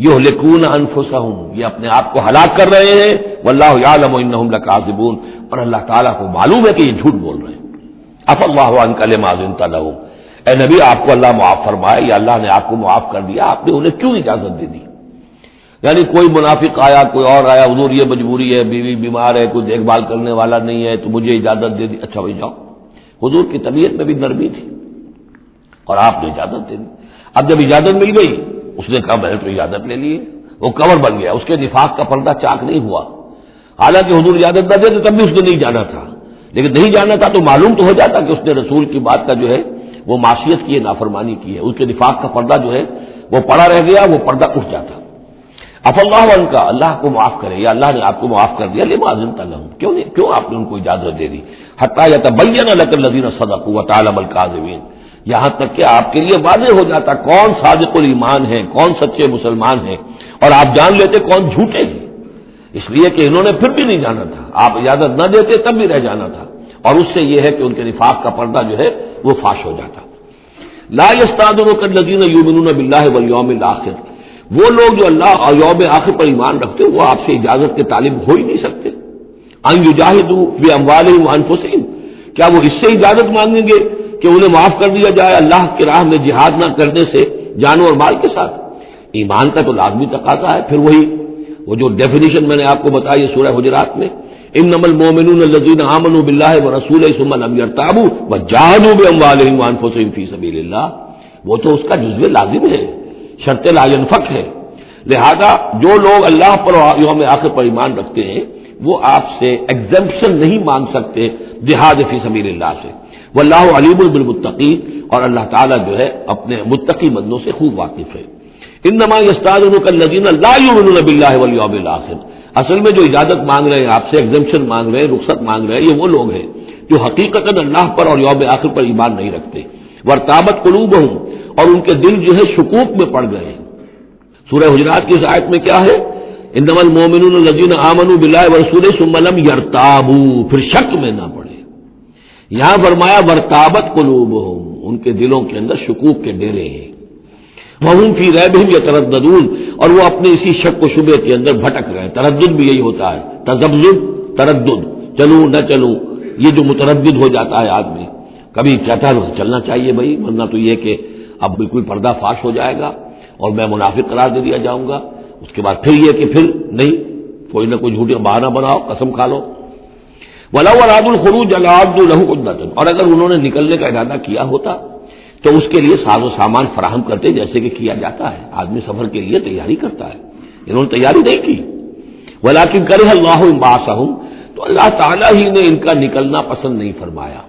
یہلکون انفسہم، یہ اپنے آپ کو ہلاک کر رہے ہیں، واللہ یعلم انہم لکاذبون، اور اللہ تعالیٰ کو معلوم ہے کہ یہ جھوٹ بول رہے ہیں۔ عفا اللہ عنک لما اذنت لہم، اے نبی آپ کو اللہ معاف فرمائے، یا اللہ نے آپ کو معاف کر دیا، آپ نے انہیں کیوں اجازت دے دی؟ یعنی کوئی منافق آیا، کوئی اور آیا، حضور یہ مجبوری ہے، بیوی بیمار ہے، کوئی دیکھ بھال کرنے والا نہیں ہے، تو مجھے اجازت دے دی، اچھا بھائی جاؤ۔ حضور کی طبیعت میں بھی نرمی تھی اور آپ نے اجازت دے دی۔ اب جب اجازت مل گئی، اس نے کہا میں نے تو اجازت لے لی، وہ کور بن گیا، اس کے نفاق کا پردہ چاک نہیں ہوا، حالانکہ حضور اجازت نہ دیتے تب بھی اس نے نہیں جانا تھا، لیکن نہیں جانا تھا تو معلوم تو ہو جاتا کہ اس نے رسول کی بات کا جو ہے وہ معصیت کی ہے، نافرمانی کی ہے، اس کے نفاق کا پردہ جو ہے وہ پڑا رہ گیا، وہ پردہ اٹھ جاتا۔ عفا اللہ عنک، اللہ کو معاف کرے، یا اللہ نے آپ کو معاف کر دیا، لما اذنت لہم، کیوں آپ نے ان کو اجازت دے دی، حتی یتبین لک الذین صدقوا وتعلم الکاذبین، یہاں تک کہ آپ کے لیے واضح ہو جاتا کون صادق الایمان ہے، کون سچے مسلمان ہیں، اور آپ جان لیتے کون جھوٹے ہیں، اس لیے کہ انہوں نے پھر بھی نہیں جانا تھا، آپ اجازت نہ دیتے تب بھی رہ جانا تھا، اور اس سے یہ ہے کہ ان کے نفاق کا پردہ جو ہے وہ فاش ہو جاتا۔ لا یستأذنک الذین یؤمنون باللہ والیوم الآخر، وہ لوگ جو اللہ اور یوم آخر پر ایمان رکھتے وہ آپ سے اجازت کے طالب ہو ہی نہیں سکتے۔ ان یجاہدوا باموالہم وانفسہم، کیا وہ اس سے اجازت مانگیں گے کہ انہیں معاف کر دیا جائے اللہ کی راہ میں جہاد نہ کرنے سے جان اور مال کے ساتھ؟ ایمان کا تو لازمی تقاضا ہے، پھر وہی وہ جو ڈیفینیشن میں نے آپ کو بتائی ہے سورہ حجرات میں، انما المؤمنون الذین آمنوا باللہ ورسولہ ثم لم یرتابوا وجاہدوا باموالہم وانفسہم فی سبیل اللہ، وہ تو اس کا جزو لازم ہے، شرط لا ينفک ہے۔ لہذا جو لوگ اللہ پر اور یوم آخر پر ایمان رکھتے ہیں وہ آپ سے ایگزمپشن نہیں مانگ سکتے جہاد فی سبیل اللہ سے۔ واللہ علیم بالمتقین، اور اللہ تعالیٰ جو ہے اپنے متقی بندوں سے خوب واقف ہے۔ انما یستأذنک الذین لا یؤمنون باللہ والیوم الآخر، اصل میں جو اجازت مانگ رہے ہیں آپ سے، ایگزمپشن مانگ رہے ہیں، رخصت مانگ رہے ہیں، یہ وہ لوگ ہیں جو حقیقتاً اللہ پر اور یوم آخر پر ایمان نہیں رکھتے۔ وارتابت قلوبہم، اور ان کے دل جو ہے شکوک میں پڑ گئے۔ سورہ حجرات کی اس آیت میں کیا ہے؟ انما المؤمنون الذین آمنوا باللہ ورسولہ ثم لم یرتابوا، پھر شک میں نہ پڑے۔ یہاں فرمایا وارتابت قلوبہم، ان کے دلوں کے اندر شکوک کے ڈیرے ہیں۔ وہم فی ریبہم یترددون، اور وہ اپنے اسی شک و شبے کے اندر بھٹک رہے ہیں۔ تردد بھی یہی ہوتا ہے، تذبذب، تردد، چلوں نہ چلوں، یہ جو متردد ہو جاتا ہے آدمی، کبھی کہتا ہے چلنا چاہیے بھائی، ورنہ تو یہ کہ اب بالکل پردہ فاش ہو جائے گا اور میں منافق قرار دے دیا جاؤں گا، اس کے بعد پھر یہ کہ پھر نہیں، کوئی نہ کوئی جھوٹی بہانہ بناؤ، قسم کھا لو۔ وَلَوْ أَرَادُوا الْخُرُوجَ لَأَعَدُّوا لَهُ عُدَّةً، اور اگر انہوں نے نکلنے کا ارادہ کیا ہوتا تو اس کے لیے ساز و سامان فراہم کرتے، جیسے کہ کیا جاتا ہے، آدمی سفر کے لیے تیاری کرتا ہے، انہوں نے تیاری نہیں کی۔ وَلَٰكِن كَرِهَ اللَّهُ انبعاثَهُم، تو اللہ تعالیٰ ہی نے ان کا نکلنا پسند نہیں فرمایا۔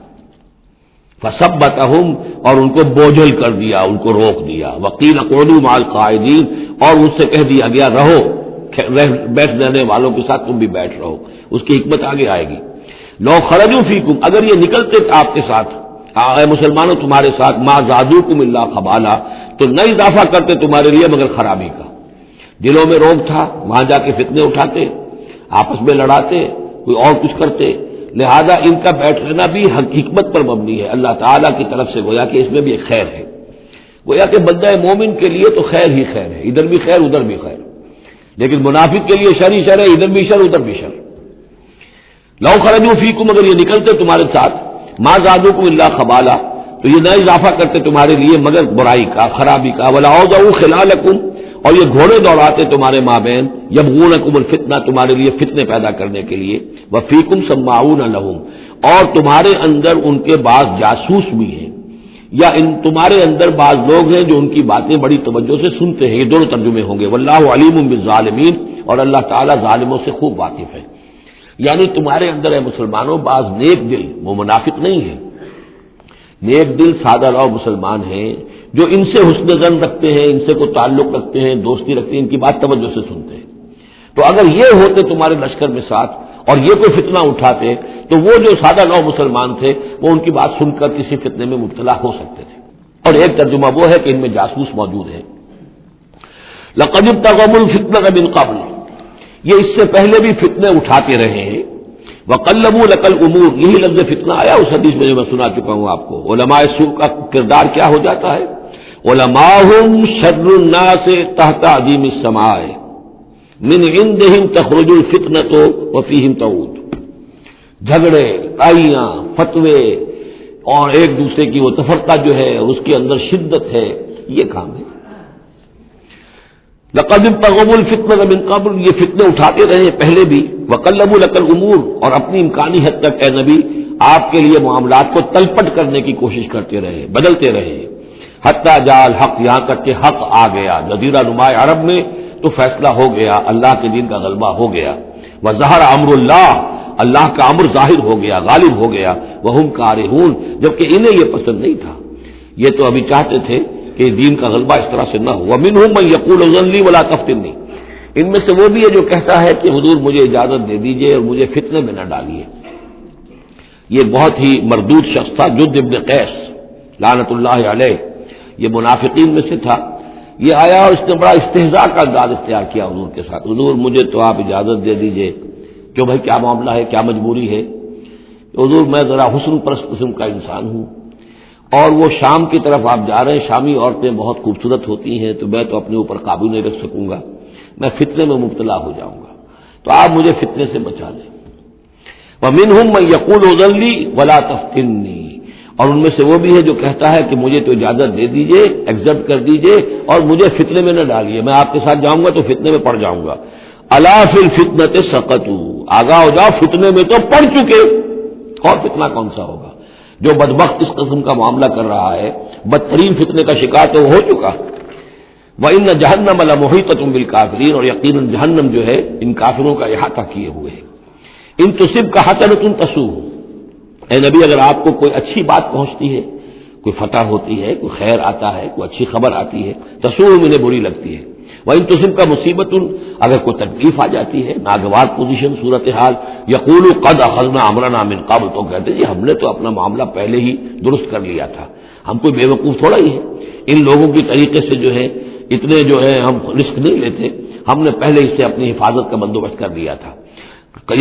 فَثَبَّتَهُمْ، اور ان کو بوجھل کر دیا، ان کو روک دیا۔ وَقِيلَ اقْعُدُوا مَعَ الْقَاعِدِينَ، اور ان سے کہہ دیا گیا رہو بیٹھ رہنے والوں کے ساتھ تم بھی بیٹھ رہو۔ اس کی حکمت آگے آئے گی۔ لو خرجوا فیکم، اگر یہ نکلتے آپ کے ساتھ، اے مسلمانوں تمہارے ساتھ، ما زادوکم الا خبالا، تو نہ اضافہ کرتے تمہارے لیے مگر خرابی کا۔ دلوں میں روب تھا، وہاں جا کے فتنے اٹھاتے، آپس میں لڑاتے، کوئی اور کچھ کرتے، لہذا ان کا بیٹھ رہنا بھی حکمت پر مبنی ہے، اللہ تعالیٰ کی طرف سے، گویا کہ اس میں بھی ایک خیر ہے، گویا کہ بندہ مومن کے لیے تو خیر ہی خیر ہے، ادھر بھی خیر ادھر بھی خیر، لیکن منافق کے لیے شر ہی شر ہے، ادھر بھی شر ادھر بھی شر۔ لو خرجوا فیکم، اگر یہ نکلتے تمہارے ساتھ، ما زادوکم الا خبالا، تو یہ نہ اضافہ کرتے تمہارے لیے مگر برائی کا، خرابی کا۔ ولاوضعوا خلالکم، اور یہ گھوڑے دوڑاتے تمہارے مابین، یبغونکم الفتنہ، تمہارے لیے فتنے پیدا کرنے کے لیے۔ وفیکم سماعون لہم، اور تمہارے اندر ان کے بعض جاسوس بھی ہیں، یا تمہارے اندر بعض لوگ ہیں جو ان کی باتیں بڑی توجہ سے سنتے ہیں، یہ دونوں ترجمے ہوں گے۔ واللہ علیم بالظالمین، اور اللہ تعالیٰ ظالموں سے خوب واقف ہے، یعنی تمہارے اندر ہے مسلمانوں بعض نیک دل، وہ منافق نہیں ہیں، نیک دل سادہ لو مسلمان ہیں جو ان سے حسن ظن رکھتے ہیں، ان سے کوئی تعلق رکھتے ہیں، دوستی رکھتے ہیں، ان کی بات توجہ سے سنتے ہیں۔ تو اگر یہ ہوتے تمہارے لشکر میں ساتھ اور یہ کوئی فتنہ اٹھاتے تو وہ جو سادہ لو مسلمان تھے وہ ان کی بات سن کر کسی فتنے میں مبتلا ہو سکتے تھے۔ اور ایک ترجمہ وہ ہے کہ ان میں جاسوس موجود ہے۔ لقد ابتغوا الفتنة من قبل، یہ اس سے پہلے بھی فتنے اٹھاتے رہے ہیں۔ وقلبوا لك الامور، یہی لفظ فتنہ آیا اس حدیث میں جو میں سنا چکا ہوں آپ کو۔ علماء سوء کا کردار کیا ہو جاتا ہے؟ علماءهم شر الناس تحت عظیم السماء من عندهم تخرج الفتنة وفيهم تعود، جھگڑے، لڑائیاں، فتوے اور ایک دوسرے کی وہ تفرقہ جو ہے اس کے اندر شدت ہے، یہ کام ہے۔ لقد ابتغوا الفتنة من قبل، یہ فتنے اٹھاتے رہے پہلے بھی۔ وقلبوا لك الامور، اور اپنی امکانی حد تک اے نبی آپ کے لیے معاملات کو تلپٹ کرنے کی کوشش کرتے رہے، بدلتے رہے۔ حتی جاء الحق، یہاں تک کہ حق آ گیا، جزیرہ نماء عرب میں تو فیصلہ ہو گیا، اللہ کے دین کا غلبہ ہو گیا۔ وظہر امر اللہ، اللہ کا امر ظاہر ہو گیا، غالب ہو گیا۔ وہم کارہون، جبکہ انہیں یہ پسند نہیں تھا، یہ تو ابھی چاہتے تھے کہ دین کا غلبہ اس طرح سے نہ ہو۔ ومنہم من یقول اذن لی ولا تفتنی، ان میں سے وہ بھی ہے جو کہتا ہے کہ حضور مجھے اجازت دے دیجئے اور مجھے فتنے میں نہ ڈالیے۔ یہ بہت ہی مردود شخص تھا، جد ابن قیس لعنت اللہ علیہ، یہ منافقین میں سے تھا۔ یہ آیا اور اس نے بڑا استہزاء کا انداز اختیار کیا حضور کے ساتھ، حضور مجھے تو آپ اجازت دے دیجئے۔ کیوں بھائی کیا معاملہ ہے، کیا مجبوری ہے؟ حضور میں ذرا حسن پرست قسم کا انسان ہوں، اور وہ شام کی طرف آپ جا رہے ہیں، شامی عورتیں بہت خوبصورت ہوتی ہیں، تو میں تو اپنے اوپر قابو نہیں رکھ سکوں گا، میں فتنے میں مبتلا ہو جاؤں گا، تو آپ مجھے فتنے سے بچا لیں۔ ومنہم من یقول اذن لی ولا تفتنی، اور ان میں سے وہ بھی ہے جو کہتا ہے کہ مجھے تو اجازت دے دیجئے، ایکسپٹ کر دیجئے اور مجھے فتنے میں نہ ڈالیے، میں آپ کے ساتھ جاؤں گا تو فتنے میں پڑ جاؤں گا۔ الا فی الفتنۃ سقطوا، آگاہ ہو جاؤ فتنے میں تو پڑ چکے، اور فتنہ کون سا ہوگا؟ جو بدبخت اس قسم کا معاملہ کر رہا ہے، بدترین فتنے کا شکار تو ہو چکا۔ وَإِنَّ جَهَنَّمَ لَمُحِيطَةٌ بِالْكَافِرِينَ، اور یقیناً جہنم جو ہے ان کافروں کا احاطہ کیے ہوئے ہے۔ ان تصبک حسنۃ تسوء، اے نبی اگر آپ کو کوئی اچھی بات پہنچتی ہے، کوئی فتح ہوتی ہے، کوئی خیر آتا ہے، کوئی اچھی خبر آتی ہے، تسوء انہیں بری لگتی ہے۔ وَإِن تُصِبْكَ مُصِیبَةٌ، اگر کوئی تکلیف آ جاتی ہے، ناگوار پوزیشن، صورتحال، یقولوا قد اخذنا امرنا من قبل، تو کہتے ہیں ہم نے تو اپنا معاملہ پہلے ہی درست کر لیا تھا، ہم کوئی بے وقوف تھوڑا ہی ہے، ان لوگوں کی طریقے سے جو ہے اتنے جو ہے ہم رسک نہیں لیتے، ہم نے پہلے اس سے اپنی حفاظت کا بندوبست کر لیا تھا۔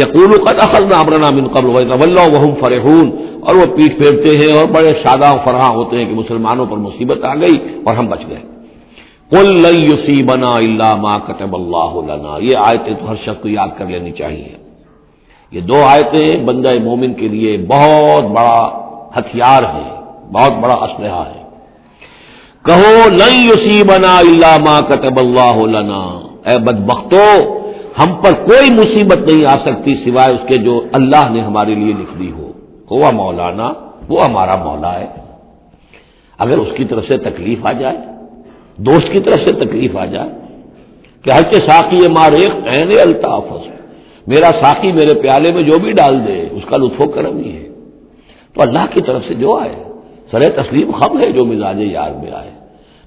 یقولوا قد اخذنا امرنا من قبل ویتولوا وهم فرحون، اور وہ پیٹھ پھیرتے ہیں اور بڑے شاداں و فرحاں ہوتے ہیں کہ مسلمانوں پر مصیبت آ گئی اور ہم بچ گئے۔ قل لن یصیبنا الا ما کتب اللہ لنا، یہ آیتیں تو ہر شخص کو یاد کر لینی چاہیے۔ یہ دو آیتیں بندہ مومن کے لیے بہت بڑا ہتھیار ہیں، بہت بڑا اسلحہ ہے۔ کہو لن یصیبنا الا ما کتب اللہ لنا، اے بدبختو ہم پر کوئی مصیبت نہیں آ سکتی سوائے اس کے جو اللہ نے ہمارے لیے لکھ دی ہو۔ ہوا مولانا، وہ ہمارا مولا ہے۔ اگر اس کی طرف سے تکلیف آ جائے، دوست کی طرف سے تکلیف آ جائے کہ ہر کے ساقی ماریخ عین الطاف، میرا ساقی میرے پیالے میں جو بھی ڈال دے اس کا لطف و کرم ہی ہے، تو اللہ کی طرف سے جو آئے سرے تسلیم خم ہے جو مزاج یار میں آئے۔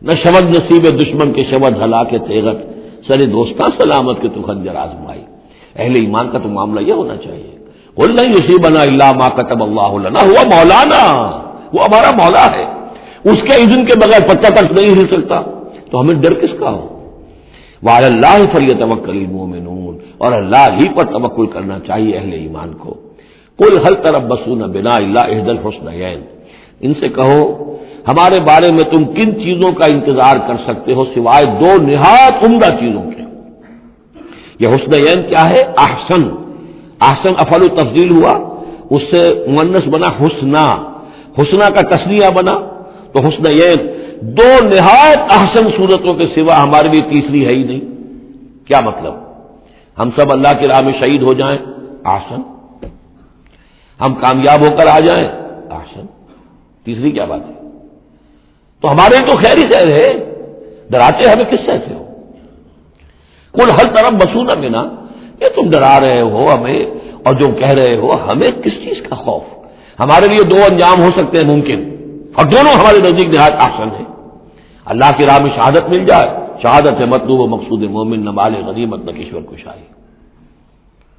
نہ شبد نصیب دشمن کے شبد ہلا کے تیغت، سرے دوستاں سلامت کے تو خنجر آزمائی۔ اہل ایمان کا تو معاملہ یہ ہونا چاہیے، قل لن یصیبنا الا ما کتب اللہ لنا ہوا مولانا، وہ ہمارا مولا ہے، اس کے اذن کے بغیر پتہ تک نہیں ہل سکتا، تو ہمیں ڈر کس کا ہو؟ وعلی اللہ فلیتوکل المؤمنون، اور اللہ ہی پر توکل کرنا چاہیے اہل ایمان کو۔ قل هل تربصون بنا الا احدى الحسنيين، ان سے کہو ہمارے بارے میں تم کن چیزوں کا انتظار کر سکتے ہو سوائے دو نہایت عمدہ چیزوں کے۔ یہ حسنین کیا ہے؟ احسن، احسن افعل تفضیل ہوا، اس سے مؤنث بنا حسنا، حسنا کا تثنیہ بنا، تو حسنین دو نہایت احسن صورتوں کے سوا ہمارے لیے تیسری ہے ہی نہیں۔ کیا مطلب؟ ہم سب اللہ کی راہ میں شہید ہو جائیں، احسن، ہم کامیاب ہو کر آ جائیں، احسن، تیسری کیا بات ہے؟ تو ہمارے تو خیر ہی خیر ہے، ڈراتے ہمیں کس سے ہو؟ قل هل تربصون بنا، یہ تم ڈرا رہے ہو ہمیں اور جو کہہ رہے ہو ہمیں کس چیز کا خوف؟ ہمارے لیے دو انجام ہو سکتے ہیں ممکن، اور دونوں ہمارے نزدیک نہایت احسن ہے۔ اللہ کی راہ میں شہادت مل جائے، شہادت ہے مطلوب و مقصود مومن، نہ مال غنیمت نہ کشور کشائی۔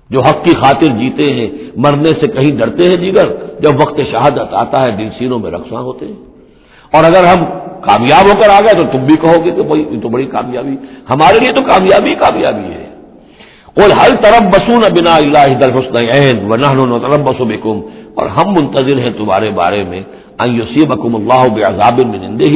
جو حق کی خاطر جیتے ہیں مرنے سے کہیں ڈرتے ہیں دیگر، جب وقت شہادت آتا ہے دل سینوں میں رقصاں ہوتے ہیں۔ اور اگر ہم کامیاب ہو کر آ گئے تو تم بھی کہو گے کہ بھائی یہ تو بڑی کامیابی، ہمارے لیے تو کامیابی کامیابی ہے۔ قل هل تربصون بنا الا احدى الحسنيين ونحن نتربص بكم، اور ہم منتظر ہیں تمہارے بارے میں ان يصيبكم الله بعذاب من عنده،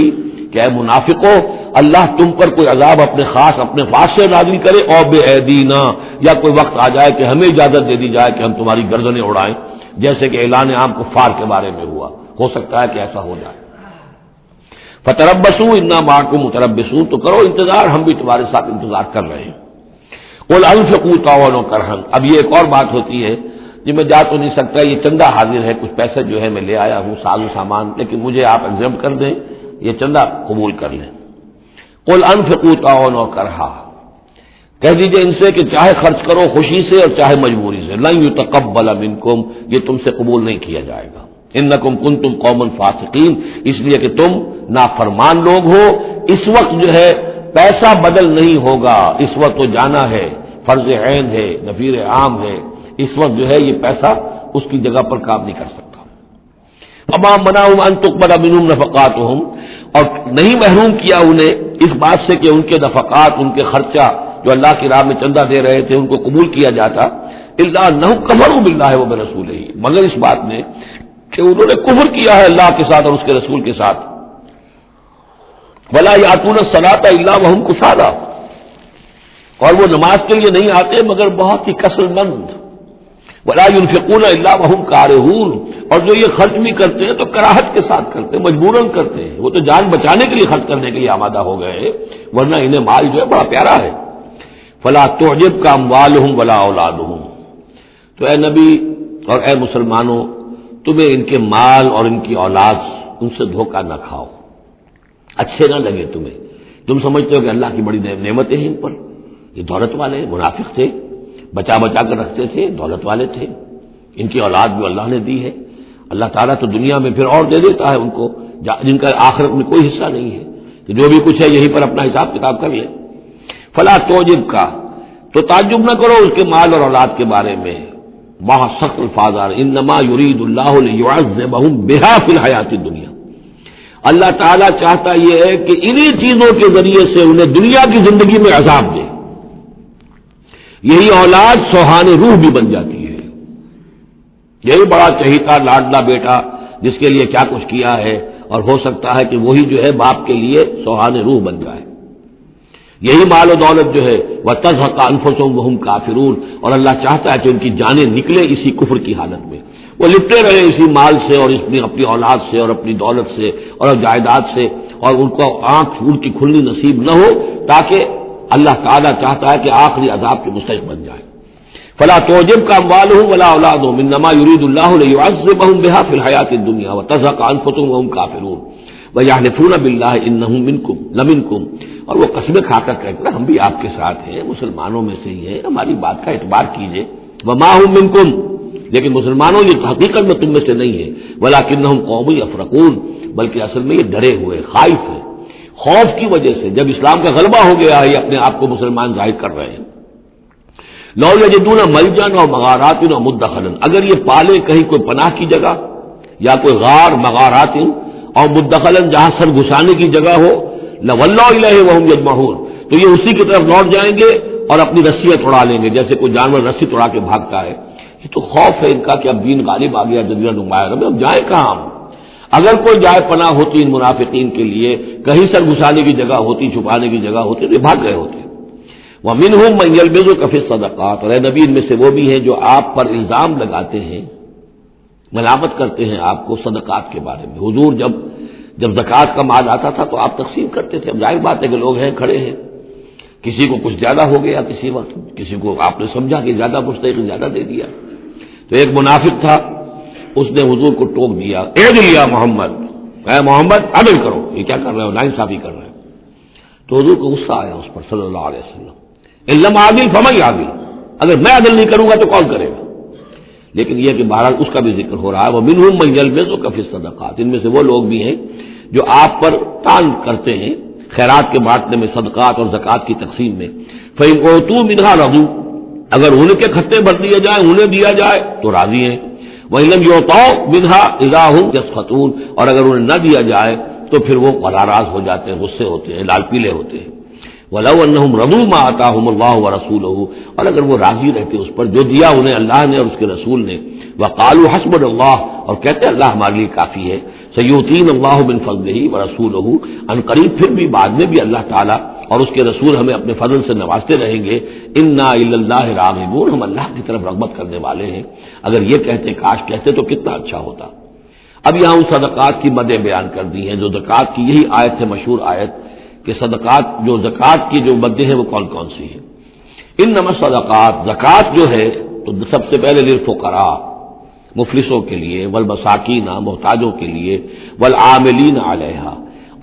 کہ اے منافقو اللہ تم پر کوئی عذاب اپنے خاص اپنے پاس سے نازل کرے، اور بأيدينا، یا کوئی وقت آ جائے کہ ہمیں اجازت دے دی جائے کہ ہم تمہاری گردنیں اڑائیں، جیسے کہ اعلان عام کفار کے بارے میں ہوا، ہو سکتا ہے کہ ایسا ہو جائے۔ فتربصوا انا معكم متربصون، تو کرو انتظار، ہم بھی تمہارے ساتھ انتظار کر رہے ہیں۔ قل انفقوا طوعا وكرها، اب یہ ایک اور بات ہوتی ہے جی میں جا تو نہیں سکتا، یہ چندہ حاضر ہے، کچھ پیسے جو ہے میں لے آیا ہوں ساز و سامان، لیکن مجھے آپ ایگزمپٹ کر دیں، یہ چندہ قبول کر لیں۔ قل انفقوا طوعا وكرها، کہہ دیجئے ان سے کہ چاہے خرچ کرو خوشی سے اور چاہے مجبوری سے، لن يتقبل منكم، یہ تم سے قبول نہیں کیا جائے گا، انکم کنتم قوما فاسقین، اس لیے کہ تم نافرمان لوگ ہو۔ اس وقت جو ہے پیسہ بدل نہیں ہوگا، اس وقت تو جانا ہے، فرض عین ہے، نفیر عام ہے، اس وقت جو ہے یہ پیسہ اس کی جگہ پر کام نہیں کر سکتا۔ وما منعهم ان تقبل منهم نفقاتهم، اور نہیں محروم کیا انہیں اس بات سے کہ ان کے نفقات، ان کے خرچہ جو اللہ کی راہ میں چندہ دے رہے تھے ان کو قبول کیا جاتا، الا انهم كفروا بالله وبرسوله، مگر اس بات نے کہ انہوں نے کفر کیا ہے اللہ کے ساتھ اور اس کے رسول کے ساتھ۔ ولا یاتون الصلاۃ الا وهم کسالى، اور وہ نماز کے لیے نہیں آتے مگر بہت ہی کسل مند۔ ولا ينفقون الا وهم كارهون، اور جو یہ خرچ بھی کرتے ہیں تو کراہت کے ساتھ کرتے ہیں، مجبوراً کرتے ہیں، وہ تو جان بچانے کے لیے خرچ کرنے کے لیے آمادہ ہو گئے ہیں، ورنہ انہیں مال جو ہے بڑا پیارا ہے۔ فلا تعجبك اموالهم ولا اولادهم، تو اے نبی اور اے مسلمانوں تمہیں ان کے مال اور ان کی اولاد ان سے دھوکہ نہ کھاؤ، اچھے نہ لگے تمہیں، تم سمجھتے ہو کہ اللہ کی بڑی نعمتیں ہیں ان پر، یہ دولت والے منافق تھے، بچا بچا کر رکھتے تھے، دولت والے تھے، ان کی اولاد بھی اللہ نے دی ہے، اللہ تعالیٰ تو دنیا میں پھر اور دے دیتا ہے ان کو جن کا آخرت میں کوئی حصہ نہیں ہے، کہ جو بھی کچھ ہے یہیں پر اپنا حساب کتاب کر لے۔ فلا تعجبك، تو تعجب نہ کرو اس کے مال اور اولاد کے بارے میں، وہاں سخت الفاظ آ رہے، انما یرید اللہ لیعذبہم بہا فی الحیات الدنیا، اللہ تعالیٰ چاہتا یہ ہے کہ انہی چیزوں کے ذریعے سے انہیں دنیا کی زندگی میں عذاب دے، یہی اولاد سوہان روح بھی بن جاتی ہے، یہی بڑا چہیتا لاڈلا بیٹا جس کے لیے کیا کچھ کیا ہے، اور ہو سکتا ہے کہ وہی جو ہے باپ کے لیے سوہان روح بن جائے۔ یہی مال و دولت جو ہے وہ تزہق انفسہم وہم کافرون، اور اللہ چاہتا ہے کہ ان کی جانیں نکلے اسی کفر کی حالت میں، وہ لپٹے رہے اسی مال سے اور اپنی اولاد سے اور اپنی دولت سے اور جائیداد سے، اور ان کو آنکھ ان کی کھلنی نصیب نہ ہو، تاکہ اللہ تعالیٰ چاہتا ہے کہ آخری عذاب کے مستحق بن جائے۔ فلا تعجبک اموالهم ولا اولادهم انما يريد الله ليعذبهم بها في الحیاۃ الدنیا وتزهق انفسهم وهم کافرون ويحلفون بالله انهم منكم لمنكم، اور وہ قسمیں کھا کر کہتے ہیں ہم بھی آپ کے ساتھ ہیں، مسلمانوں میں سے ہی ہیں، ہماری بات کا اعتبار کیجئے۔ وما هم منكم، لیکن مسلمانوں یہ حقیقت میں تم میں سے نہیں ہے، ولکنهم قوم يفرقون، بلکہ اصل میں یہ ڈرے ہوئے خائف ہیں، خوف کی وجہ سے جب اسلام کا غلبہ ہو گیا ہے یہ اپنے آپ کو مسلمان ظاہر کر رہے ہیں۔ لو یجدون ملجا و مغارات و مدخلا، اگر یہ پالے کہیں کوئی پناہ کی جگہ یا کوئی غار مغارات اور مدخلا جہاں سر گھسانے کی جگہ ہو، لولوا الیہ وہم یجمعون، تو یہ اسی کی طرف لوٹ جائیں گے اور اپنی رسیاں توڑا لیں گے، جیسے کوئی جانور رسی توڑا کے بھاگتا ہے۔ یہ تو خوف ہے ان کا کہ اب دین غالب آ گیا جزیرہ نما عرب میں، اب جائیں کہاں ہم؟ اگر کوئی جائے پناہ ہوتی ان منافقین کے لیے، کہیں سر گھسانے کی جگہ ہوتی، چھپانے کی جگہ ہوتی، تو یہ بھاگ گئے ہوتے۔ وَمِنْهُمْ مَنْ يَلْمِزُكَ فِي الصَّدَقَاتِ، اور اے نبی ان میں سے وہ بھی ہیں جو آپ پر الزام لگاتے ہیں، ملامت کرتے ہیں آپ کو صدقات کے بارے میں۔ حضور جب زکوٰۃ کا مال آتا تھا تو آپ تقسیم کرتے تھے، اب ظاہر بات ہے کہ لوگ ہیں کھڑے ہیں، کسی کو کچھ زیادہ ہو گیا کسی وقت، کسی کو آپ نے سمجھا کہ زیادہ مستحق زیادہ دے دیا، تو ایک منافق تھا اس نے حضور کو ٹوک دیا، اعدل یا محمد، اے محمد عدل کرو، یہ کیا کر رہے ہو، ناانصافی کر رہے ہیں۔ تو حضور کو غصہ آیا اس پر صلی اللہ علیہ وسلم، علم عادل فمن عادل، اگر میں عدل نہیں کروں گا تو کون کرے گا؟ لیکن یہ کہ بہرحال اس کا بھی ذکر ہو رہا ہے، وَمِنْهُمْ مَنْ يَلْمِزُكَ فِي الصَّدَقَاتِ، ان میں سے وہ لوگ بھی ہیں جو آپ پر تان کرتے ہیں خیرات کے بانٹنے میں، صدقات اور زکوٰۃ کی تقسیم میں۔ فَإِنْ أُوتُوا مِنْهَا رَضُوا، اگر انہیں کے کھتے بھر دیے جائیں، انہیں دیا جائے تو راضی ہیں۔ وَإِنْ لَمْ يُعْطَوْا مِنْهَا إِذَا هُمْ يَسْخَطُونَ، اور اگر انہیں نہ دیا جائے تو پھر وہ ناراض ہو جاتے ہیں، غصے ہوتے ہیں، لال پیلے ہوتے ہیں۔ وَلَوْ أَنَّهُمْ رَضُوا مَا آتَاهُمُ اللَّهُ وَرَسُولُهُ، اور اگر وہ راضی رہتے اس پر جو دیا انہیں اللہ نے اور اس کے رسول نے، وَقَالُوا حَسْبُنَا اللَّهُ، اور کہتے ہیں اللہ ہمارے لیے کافی ہے، سَيُؤْتِينَا اللَّهُ مِنْ فَضْلِهِ وَرَسُولُهُ، ان قریب پھر بھی بعد میں بھی اللہ تعالیٰ اور اس کے رسول ہمیں اپنے فضل سے نوازتے رہیں گے۔ اِنَّا إِلَى اللَّهِ رَاغِبُونَ، ہم اللہ کی طرف رغبت کرنے والے ہیں۔ اگر یہ کہتے کاش کہتے تو کتنا اچھا ہوتا۔ اب یہاں ان صدقات کی مدیں بیان کر دی ہیں جو زکوٰۃ کی، یہی آیت ہے مشہور آیت کہ صدقات جو زکوٰۃ کی جو مدیں ہیں وہ کون کون سی ہیں۔ انما الصدقات، زکوٰۃ جو ہے تو سب سے پہلے للفقراء، مفلسوں کے لیے، والمساکین، محتاجوں کے لیے، والعاملین علیہا،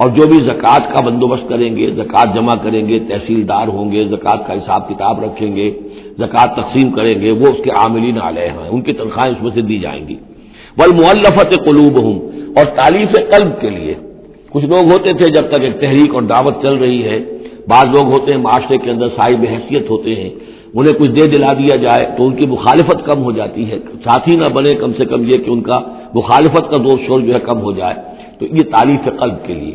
اور جو بھی زکوٰۃ کا بندوبست کریں گے، زکوٰۃ جمع کریں گے، تحصیلدار ہوں گے، زکوٰۃ کا حساب کتاب رکھیں گے، زکوٰۃ تقسیم کریں گے، وہ اس کے عاملین علیہا، ان کی تنخواہیں اس میں سے دی جائیں گی۔ والمؤلفۃ قلوبہم، اور تالیف قلب کے لیے، کچھ لوگ ہوتے تھے جب تک ایک تحریک اور دعوت چل رہی ہے، بعض لوگ ہوتے ہیں معاشرے کے اندر صاحب حیثیت ہوتے ہیں، انہیں کچھ دے دلا دیا جائے تو ان کی مخالفت کم ہو جاتی ہے، ساتھی نہ بنے، کم سے کم یہ کہ ان کا مخالفت کا زور شور جو ہے کم ہو جائے، تو یہ تالیف قلب کے لیے۔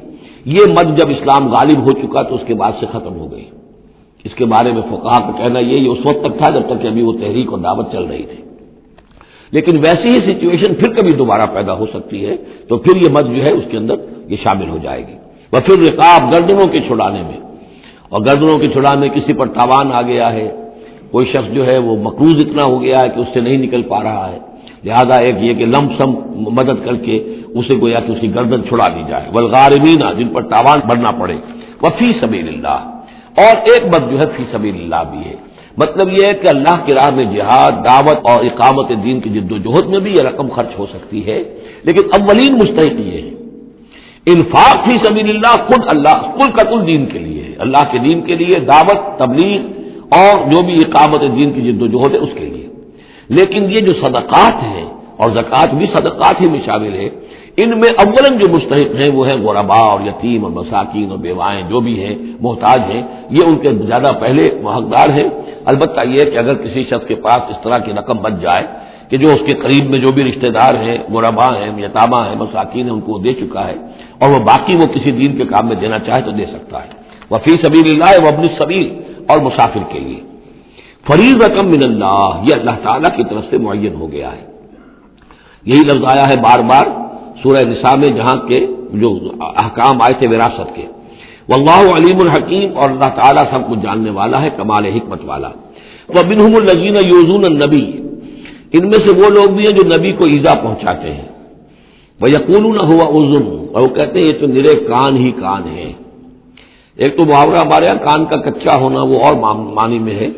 یہ مد جب اسلام غالب ہو چکا تو اس کے بعد سے ختم ہو گئی۔ اس کے بارے میں فقہا کا کہنا یہ اس وقت تک تھا جب تک کہ ابھی وہ تحریک اور دعوت چل رہی تھی، لیکن ویسی ہی سچویشن پھر کبھی دوبارہ پیدا ہو سکتی ہے تو پھر یہ مد جو ہے اس کے اندر یہ شامل ہو جائے گی۔ وہ پھر رقاب، گردنوں کے چھڑانے میں، اور گردنوں کے چھڑانے میں کسی پر تاوان آ گیا ہے، کوئی شخص جو ہے وہ مقروض اتنا ہو گیا ہے کہ اس سے نہیں نکل پا رہا ہے، لہذا ایک یہ کہ لم سم مدد کر کے اسے گویا کہ اس کی گردن چھڑا دی جائے۔ والغارمین، جن پر تاوان بھرنا پڑے، وفی سبیل اللہ، اور ایک مد جو ہے فی سبیل اللہ بھی ہے، مطلب یہ ہے کہ اللہ کی راہ میں جہاد، دعوت اور اقامت دین کی جد و جہد میں بھی یہ رقم خرچ ہو سکتی ہے، لیکن اولین مستحق یہ ہے۔ انفاق فی سبیل اللہ خود اللہ کل کا کل دین کے لیے ہے، اللہ کے دین کے لیے، دعوت، تبلیغ اور جو بھی اقامت دین کی جد و جہد ہے اس کے لیے۔ لیکن یہ جو صدقات ہیں، اور زکوٰۃ بھی صدقات ہی میں شامل ہے، ان میں اولاً جو مستحق ہیں وہ ہیں غرباء اور یتیم اور مساکین اور بیوائیں، جو بھی ہیں محتاج ہیں، یہ ان کے زیادہ پہلے حقدار ہیں۔ البتہ یہ کہ اگر کسی شخص کے پاس اس طرح کی رقم بچ جائے کہ جو اس کے قریب میں جو بھی رشتہ دار ہیں، غرباء ہیں، یتامہ ہیں، مساکین ہیں، ان کو دے چکا ہے، اور وہ باقی وہ کسی دین کے کام میں دینا چاہے تو دے سکتا ہے۔ وفی سبیل اللہ وابن السبیل، اور مسافر کے لیے۔ فریضۃ من اللہ، یہ اللہ تعالیٰ کی طرف سے معین ہو گیا ہے۔ یہی لفظ آیا ہے بار بار سورہ نساء میں، جہاں کے جو احکام آئے تھے وراثت کے، واللہ علیم الحکیم، اور اللہ تعالیٰ سب کچھ جاننے والا ہے، کمال حکمت والا۔ ومنہم الذین یؤذون النبی، ان میں سے وہ لوگ بھی ہیں جو نبی کو ایذا پہنچاتے ہیں، ویقولون هو اذن، اور وہ کہتے ہیں یہ تو نرے کان ہی کان ہے۔ ایک تو محاورہ ہمارے یہاں کان کا کچا ہونا وہ اور معنی میں ہے،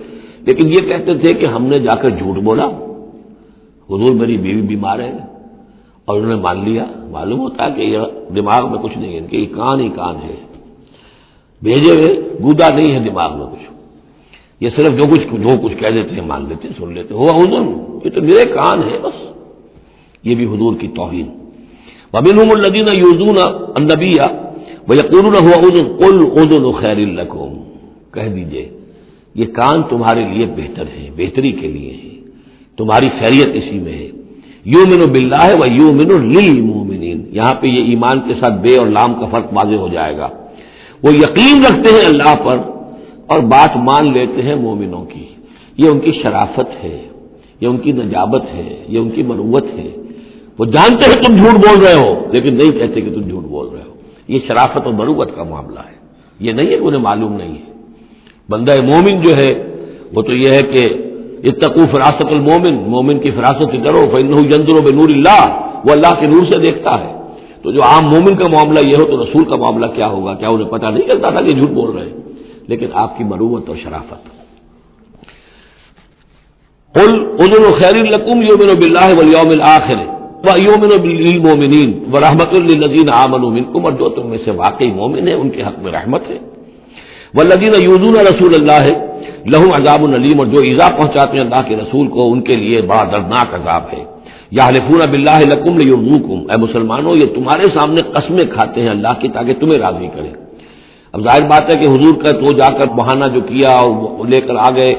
لیکن یہ کہتے تھے کہ ہم نے جا کر جھوٹ بولا، حضور میری بیوی بیمار ہے اور انہوں نے مان لیا۔ معلوم ہوتا ہے کہ یہ دماغ میں کچھ نہیں ہے، ان کے یہ کان ہی کان ہے، بھیجے ہوئے گودا نہیں ہے دماغ میں کچھ، یہ صرف جو کچھ کہہ دیتے ہیں مان لیتے ہیں، سن لیتے ہیں۔ ہوا اذن، یہ تو میرے کان ہے بس، یہ بھی حضور کی توہین۔ ومنہم الذین یؤذون النبی ویقولون هو اذن قل اذن خیر لکم، کہہ دیجئے یہ کان تمہارے لیے بہتر ہے، بہتری کے لیے ہے، تمہاری خیریت اسی میں ہے۔ یؤمن باللہ ویؤمن للمؤمنین، یہاں پہ یہ ایمان کے ساتھ بے اور لام کا فرق واضح ہو جائے گا۔ وہ یقین رکھتے ہیں اللہ پر اور بات مان لیتے ہیں مومنوں کی، یہ ان کی شرافت ہے، یہ ان کی نجابت ہے، یہ ان کی مروت ہے۔ وہ جانتے ہیں تم جھوٹ بول رہے ہو لیکن نہیں کہتے کہ تم جھوٹ بول رہے ہو، یہ شرافت اور مروت کا معاملہ ہے، یہ نہیں ہے کہ انہیں معلوم نہیں ہے۔ بندہ مومن جو ہے وہ تو یہ ہے کہ اتقوا فراست المومن، مومن کی فراست سے ڈرو، فإنہ ينظر بنور اللہ، وہ اللہ کے نور سے دیکھتا ہے۔ تو جو عام مومن کا معاملہ یہ ہو تو رسول کا معاملہ کیا ہوگا؟ کیا انہیں پتہ نہیں چلتا تھا کہ جھوٹ بول رہے ہیں؟ لیکن آپ کی مروت اور شرافت۔ قل اذن خیر لکم یؤمن باللہ والیوم الآخر ویؤمن للمؤمنین ورحمۃ للذین آمنوا منکم، اور جو تم میں سے واقعی مومن ہیں ان کے حق میں رحمت ہے۔ والذین یؤذون رسول اللہ لہم عذاب علیم، اور جو ایذا پہنچاتے ہیں اللہ کے رسول کو ان کے لیے بڑا دردناک عذاب ہے۔ یحلفون باللہ لکم لیرضوکم، اے مسلمانوں یہ تمہارے سامنے قسمیں کھاتے ہیں اللہ کی تاکہ تمہیں راضی کریں۔ اب ظاہر بات ہے کہ حضور کا تو جا کر بہانہ جو کیا اور لے کر آ گئے،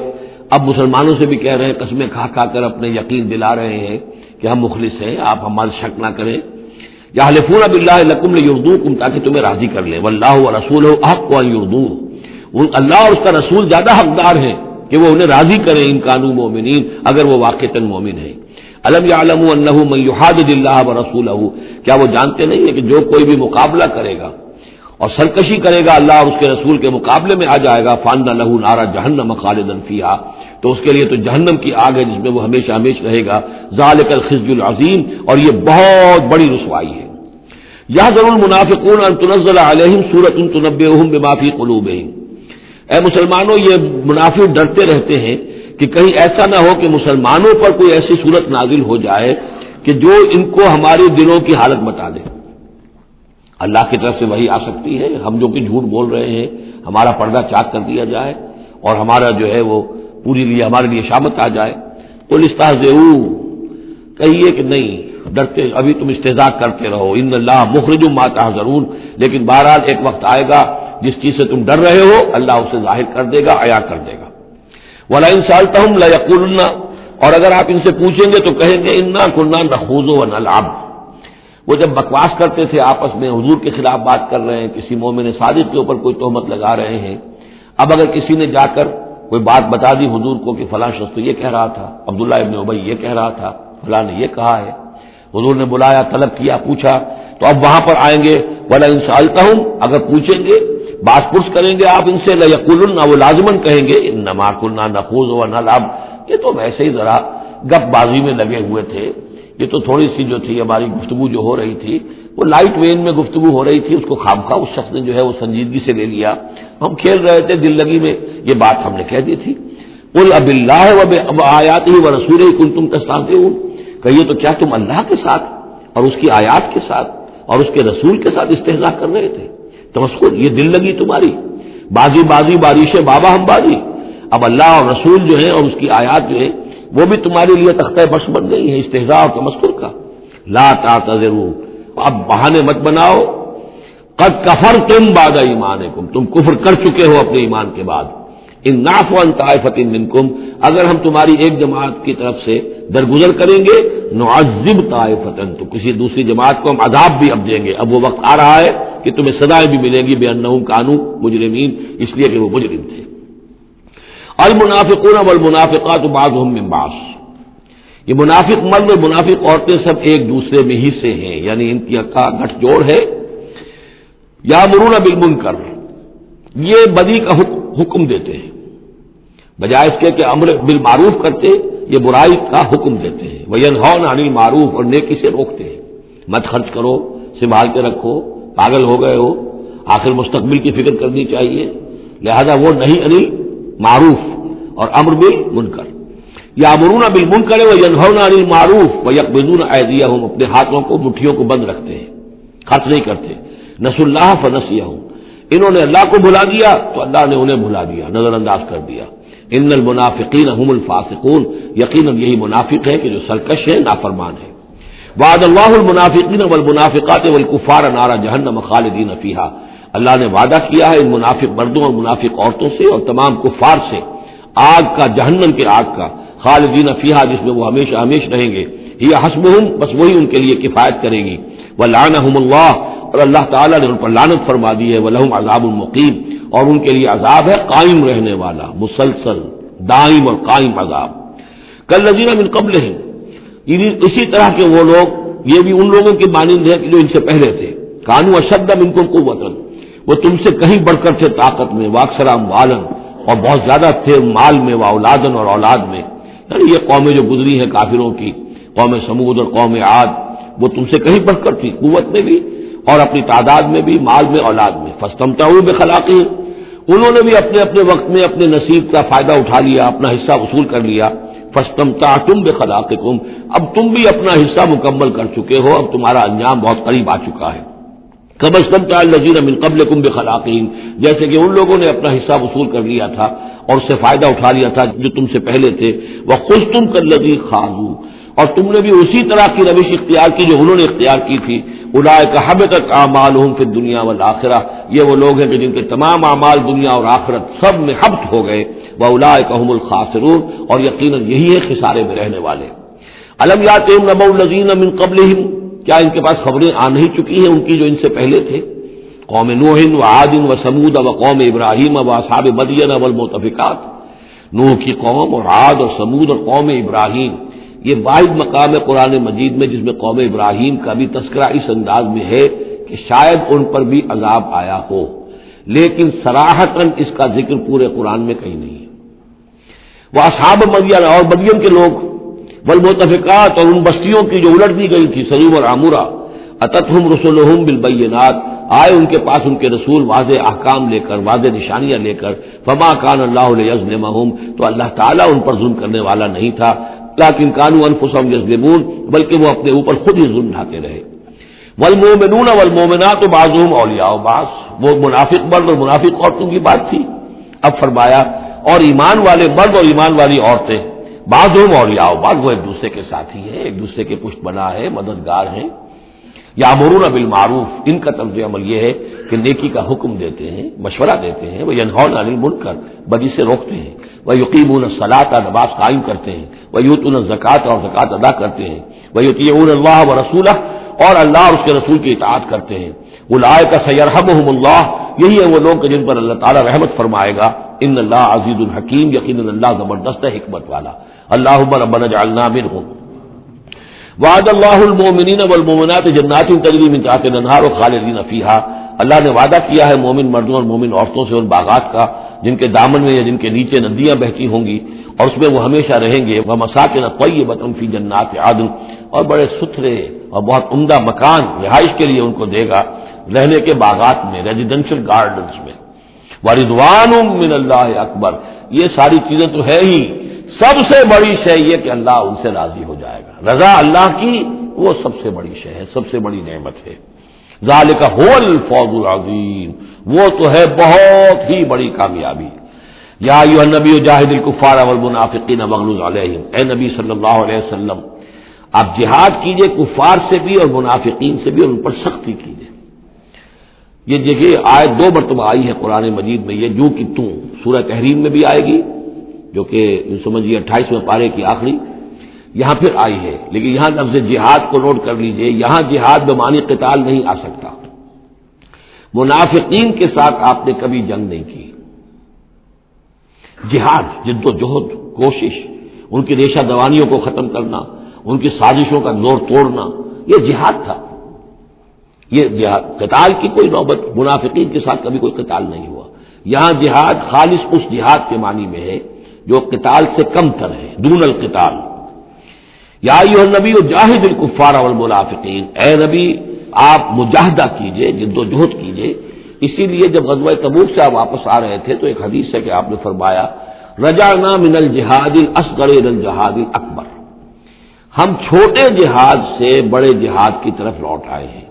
اب مسلمانوں سے بھی کہہ رہے ہیں، قسمیں کھا کھا کر اپنے یقین دلا رہے ہیں کہ ہم مخلص ہیں، آپ ہمارے شک نہ کریں۔ یحلفون باللہ لکم لیرضوکم، تاکہ تمہیں راضی کر لیں۔ واللہ ورسولہ احق ان یرضوہ، اللہ اور اس کا رسول زیادہ حقدار ہیں کہ وہ انہیں راضی کریں، ان کانوا مؤمنین، اگر وہ واقعتاً مومن ہیں۔ الم یعلموا انہ من یحادد اللہ ورسولہ، کیا وہ جانتے نہیں ہیں کہ جو کوئی بھی مقابلہ کرے گا اور سرکشی کرے گا اللہ اور اس کے رسول کے مقابلے میں آ جائے گا، فان لہ نار جہنم خالدا فیہا، تو اس کے لیے تو جہنم کی آگ ہے جس میں وہ ہمیشہ ہمیشہ رہے گا۔ ذالک الخزي العظیم، اور یہ بہت بڑی رسوائی ہے۔ یحذر المنافقون ان تنزل علیہم سورۃ تنبئہم بما فی قلوبہم، اے مسلمانوں یہ منافق ڈرتے رہتے ہیں کہ کہیں ایسا نہ ہو کہ مسلمانوں پر کوئی ایسی صورت نازل ہو جائے کہ جو ان کو ہمارے دلوں کی حالت بتا دے۔ اللہ کی طرف سے وحی آ سکتی ہے، ہم جو کہ جھوٹ بول رہے ہیں ہمارا پردہ چاک کر دیا جائے اور ہمارا جو ہے وہ ہمارے لیے شامت آ جائے۔ قل استہزئوا، کہیے کہ نہیں ڈرتے، ابھی تم استہزاء کرتے رہو، ان اللہ مخرج ما تحذرون، لیکن بہرحال ایک وقت آئے گا جس چیز سے تم ڈر رہے ہو اللہ اسے ظاہر کر دے گا، عیاں کر دے گا۔ وَلَئِن سَأَلْتَهُمْ لَيَقُولُنَّ، اور اگر آپ ان سے پوچھیں گے تو کہیں گے اِنَّا كُنَّا نَخُوضُ وَنَلْعَبُ، وہ جب بکواس کرتے تھے آپس میں، حضور کے خلاف بات کر رہے ہیں، کسی مومن صادق کے اوپر کوئی تہمت لگا رہے ہیں۔ اب اگر کسی نے جا کر کوئی بات بتا دی حضور کو کہ فلاں شخص تو یہ کہہ رہا تھا، عبداللہ ابن ابی یہ کہہ رہا تھا، فلاں نے یہ کہا ہے، حضور نے بلایا، طلب کیا، پوچھا، تو اب وہاں پر آئیں گے وَلَئِن سَأَلْتَهُمْ، اگر پوچھیں گے باس پرس کریں گے آپ ان سے، لَيَقُولُنَّ، وہ لازماً کہیں گے اِنَّمَا كُنَّا نَخُوضُ وَنَلْعَبُ، یہ تو ویسے ہی ذرا گپ بازی میں لگے ہوئے تھے، یہ تو تھوڑی سی جو تھی ہماری گفتگو جو ہو رہی تھی وہ لائٹ وین میں گفتگو ہو رہی تھی، اس کو خامخواہ اس شخص نے جو ہے وہ سنجیدگی سے لے لیا، ہم کھیل رہے تھے دل لگی میں، یہ بات ہم نے کہہ دی تھی۔ قُلْ أَبِاللَّهِ وَبِآيَاتِهِ وَرَسُولِهِ كُنتُمْ تَسْتَهْزِئُونَ، کہیے تو کیا تم اللہ کے ساتھ اور اس کی آیات کے ساتھ اور اس کے رسول کے ساتھ استہزاء کر رہے تھے؟ تمسخر، یہ دل لگی تمہاری، بازی بازی بارش بابا ہم بازی۔ اب اللہ اور رسول جو ہے اور اس کی آیات جو ہے وہ بھی تمہارے لیے تختہ بش بن گئی ہے استہزاء اور تمسخر کا۔ لا تعتذروا، اب بہانے مت بناؤ، قد کفرتم بعد ایمانکم، تم کفر کر چکے ہو اپنے ایمان کے بعد۔ ان نعفو عن طائفۃ منکم، اگر ہم تمہاری ایک جماعت کی طرف سے درگزر کریں گے، نعذب طائفۃ، تو کسی دوسری جماعت کو ہم عذاب بھی اب دیں گے۔ اب وہ وقت آ رہا ہے کہ تمہیں سزائیں بھی ملیں گی، بأنہم کانوا مجرمین، اس لیے کہ وہ مجرم تھے۔ المنافقون والمنافقات بعضهم من بعض، یہ منافق مرد اور منافق عورتیں سب ایک دوسرے میں ہی سے ہیں، یعنی ان کی کا گٹھ جوڑ ہے۔ یامرون بالمنکر، یہ بدی کا حکم دیتے ہیں، بجائے اس کے کہ امر بالمعروف کرتے یہ برائی کا حکم دیتے ہیں، وینہون عن المعروف اور نیکی سے روکتے ہیں، مت خرچ کرو، سنبھال کے رکھو، پاگل ہو گئے ہو، آخر مستقبل کی فکر کرنی چاہیے، لہذا وہ نہیں انل معروف اور امر بالمنکر، یامرون بالمنکر وینہون عن المعروف ویقبضون ایدیہم، اپنے ہاتھوں کو مٹھیوں کو بند رکھتے ہیں، خرچ نہیں کرتے، نسوا اللہ فنسیہم، انہوں نے اللہ کو بھلا دیا تو اللہ نے انہیں بھلا دیا، نظر انداز کر دیا، ان المنافقین هم الفاسقون، یقیناً یہی منافق ہے کہ جو سرکش ہے، نافرمان ہے۔ وعد اللہ المنافقین والمنافقات والکفار نار جہنم خالدین فیہا، اللہ نے وعدہ کیا ہے ان منافق مردوں اور منافق عورتوں سے اور تمام کفار سے آگ کا، جہنم کے آگ کا، خالدین فیہا جس میں وہ ہمیشہ ہمیشہ رہیں گے، یہ حسبہم، بس وہی ان کے لیے کفایت کرے گی، ولعنہم اللہ، اور اللہ تعالیٰ نے ان پر لعنت فرما دی ہے، ولہم عذاب مقیم، اور ان کے لیے عذاب ہے قائم رہنے والا، مسلسل دائم اور قائم عذاب۔ کالذین من قبلہم، اسی طرح کے وہ لوگ، یہ بھی ان لوگوں کی مانند ہے کہ جو ان سے پہلے تھے، کانوا اشد منکم قوۃ، وہ تم سے کہیں بڑھ کر تھے طاقت میں، واکثر اموالا، اور بہت زیادہ تھے مال میں، واولادن، اور اولاد میں، یعنی یہ قومیں جو گزری ہیں کافروں کی، قوم سمود اور قوم عاد، وہ تم سے کہیں بڑھ کر تھی، قوت میں بھی اور اپنی تعداد میں بھی، مال میں، اولاد میں، فاستمتعوا بخلاقہم، انہوں نے بھی اپنے اپنے وقت میں اپنے نصیب کا فائدہ اٹھا لیا، اپنا حصہ وصول کر لیا، فاستمتعتم بخلاقکم، اب تم بھی اپنا حصہ مکمل کر چکے ہو، اب تمہارا انجام بہت قریب آ چکا ہے، کما استمتع الذین من قبلکم بخلاقہم، جیسے کہ ان لوگوں نے اپنا حصہ وصول کر لیا تھا اور اس سے فائدہ اٹھا لیا تھا جو تم سے پہلے تھے، وخذتم کالذی خاضوا، اور تم نے بھی اسی طرح کی روش اختیار کی جو انہوں نے اختیار کی تھی، اولئک حبطت اعمالہم فی الدنیا والآخرہ، یہ وہ لوگ ہیں کہ جن کے تمام اعمال دنیا اور آخرت سب میں حبط ہو گئے، واولئک هم الخاسرون، اور یقیناً یہی ہے خسارے میں رہنے والے۔ الم یاتہم نبأ الذین من قبلہم، کیا ان کے پاس خبریں آ نہیں چکی ہیں ان کی جو ان سے پہلے تھے، قوم نوح وعاد وثمود وقوم ابراہیم واصحاب مدین والمؤتفکات، نوح کی قوم اور عاد اور ثمود اور قوم ابراہیم، یہ واحد مقام ہے قرآن مجید میں جس میں قوم ابراہیم کا بھی تذکرہ اس انداز میں ہے کہ شاید ان پر بھی عذاب آیا ہو، لیکن صراحتاً اس کا ذکر پورے قرآن میں کہیں نہیں ہے۔ وہ اصحاب مدین، اور مدین کے لوگ، والمؤتفکات، اور ان بستیوں کی جو الٹ دی گئی تھی، سدوم اور عمورہ، اتتہم رسلہم بالبینات، آئے ان کے پاس ان کے رسول واضح احکام لے کر، واضح نشانیاں لے کر، فما کان اللہ لیظلمہم، تو اللہ تعالیٰ ان پر ظلم کرنے والا نہیں تھا، لیکن کانوا انفسہم یظلمون، بلکہ وہ اپنے اوپر خود ہی ظلم ڈھاتے رہے۔ والمؤمنون والمؤمنات بعضهم اولیاء بعض، وہ منافق مرد اور منافق عورتوں کی بات تھی، اب فرمایا اور ایمان والے مرد اور ایمان والی عورتیں، بعضهم اولیاء بعض، وہ ایک دوسرے کے ساتھی ہیں، ایک دوسرے کے پشت بنا ہے، مددگار ہیں۔ یامرون بالمعروف، ان کا طرز عمل یہ ہے کہ نیکی کا حکم دیتے ہیں، مشورہ دیتے ہیں، وینہون عن المنکر، بدی سے روکتے ہیں، ویقیمون الصلاۃ، نماز قائم کرتے ہیں، ویؤتون الزکوٰۃ، اور زکوٰۃ ادا کرتے ہیں، ویطیعون اللہ ورسولہ، اور اللہ اور اس کے رسول کی اطاعت کرتے ہیں، اولئک سیرحمہم اللہ، یہی ہے وہ لوگ کہ جن پر اللہ تعالیٰ رحمت فرمائے گا، ان اللہ عزیز الحکیم، یقیناً اللہ زبردست ہے، حکمت والا۔ اللہم ربنا اجعلنا منہم۔ وعد اللہ المؤمنین والمؤمنات جنات تجری من تحتها الانہار خالدین فیہا، اللہ نے وعدہ کیا ہے مومن مردوں اور مومن عورتوں سے ان باغات کا جن کے دامن میں یا جن کے نیچے ندیاں بہتی ہوں گی اور اس میں وہ ہمیشہ رہیں گے، ومساکن طیبۃ فی جنات عدن، اور بڑے ستھرے اور بہت عمدہ مکان رہائش کے لیے ان کو دے گا رہنے کے باغات میں، ریزیڈینشل گارڈنز میں، ورضوان من اللہ اکبر، یہ ساری چیزیں تو ہے ہی، سب سے بڑی شے یہ کہ اللہ ان سے راضی ہو جائے گا، رضا اللہ کی وہ سب سے بڑی شے ہے، سب سے بڑی نعمت ہے۔ ذالک هو الفوز العظیم، وہ تو ہے بہت ہی بڑی کامیابی۔ یا ایھا النبی جاہد الکفار والمنافقین واغلظ علیہم، اے نبی صلی اللہ علیہ وسلم آپ جہاد کیجئے کفار سے بھی اور منافقین سے بھی، اور ان پر سختی کیجئے۔ یہ دیکھیے آیت 2 مرتبہ آئی ہے قرآن مجید میں، یہ جو کہ تم سورہ تحریم میں بھی آئے گی جو کہ سمجھیے 28ویں پارے کی آخری، یہاں پھر آئی ہے، لیکن یہاں لفظ جہاد کو نوٹ کر لیجئے، یہاں جہاد بمعنی قتال نہیں آ سکتا۔ منافقین کے ساتھ آپ نے کبھی جنگ نہیں کی، جہاد جد و جہد، کوشش، ان کی ریشہ دوانیوں کو ختم کرنا، ان کی سازشوں کا زور توڑنا، یہ جہاد تھا، یہ جہاد۔ قتال کی کوئی نوبت منافقین کے ساتھ کبھی کوئی قتال نہیں ہوا، یہاں جہاد خالص اس جہاد کے معنی میں ہے جو قتال سے کم تر ہے، دون القتال۔ یا ایھا النبی جاہد الکفار والمنافقین، اے نبی آپ مجاہدہ کیجئے، جد و جہد کیجئے۔ اسی لیے جب غزوہ تبوک سے آپ واپس آ رہے تھے تو ایک حدیث ہے کہ آپ نے فرمایا رجعنا من الجہاد الاصغر الى الجہاد الاکبر، ہم چھوٹے جہاد سے بڑے جہاد کی طرف لوٹ آئے ہیں۔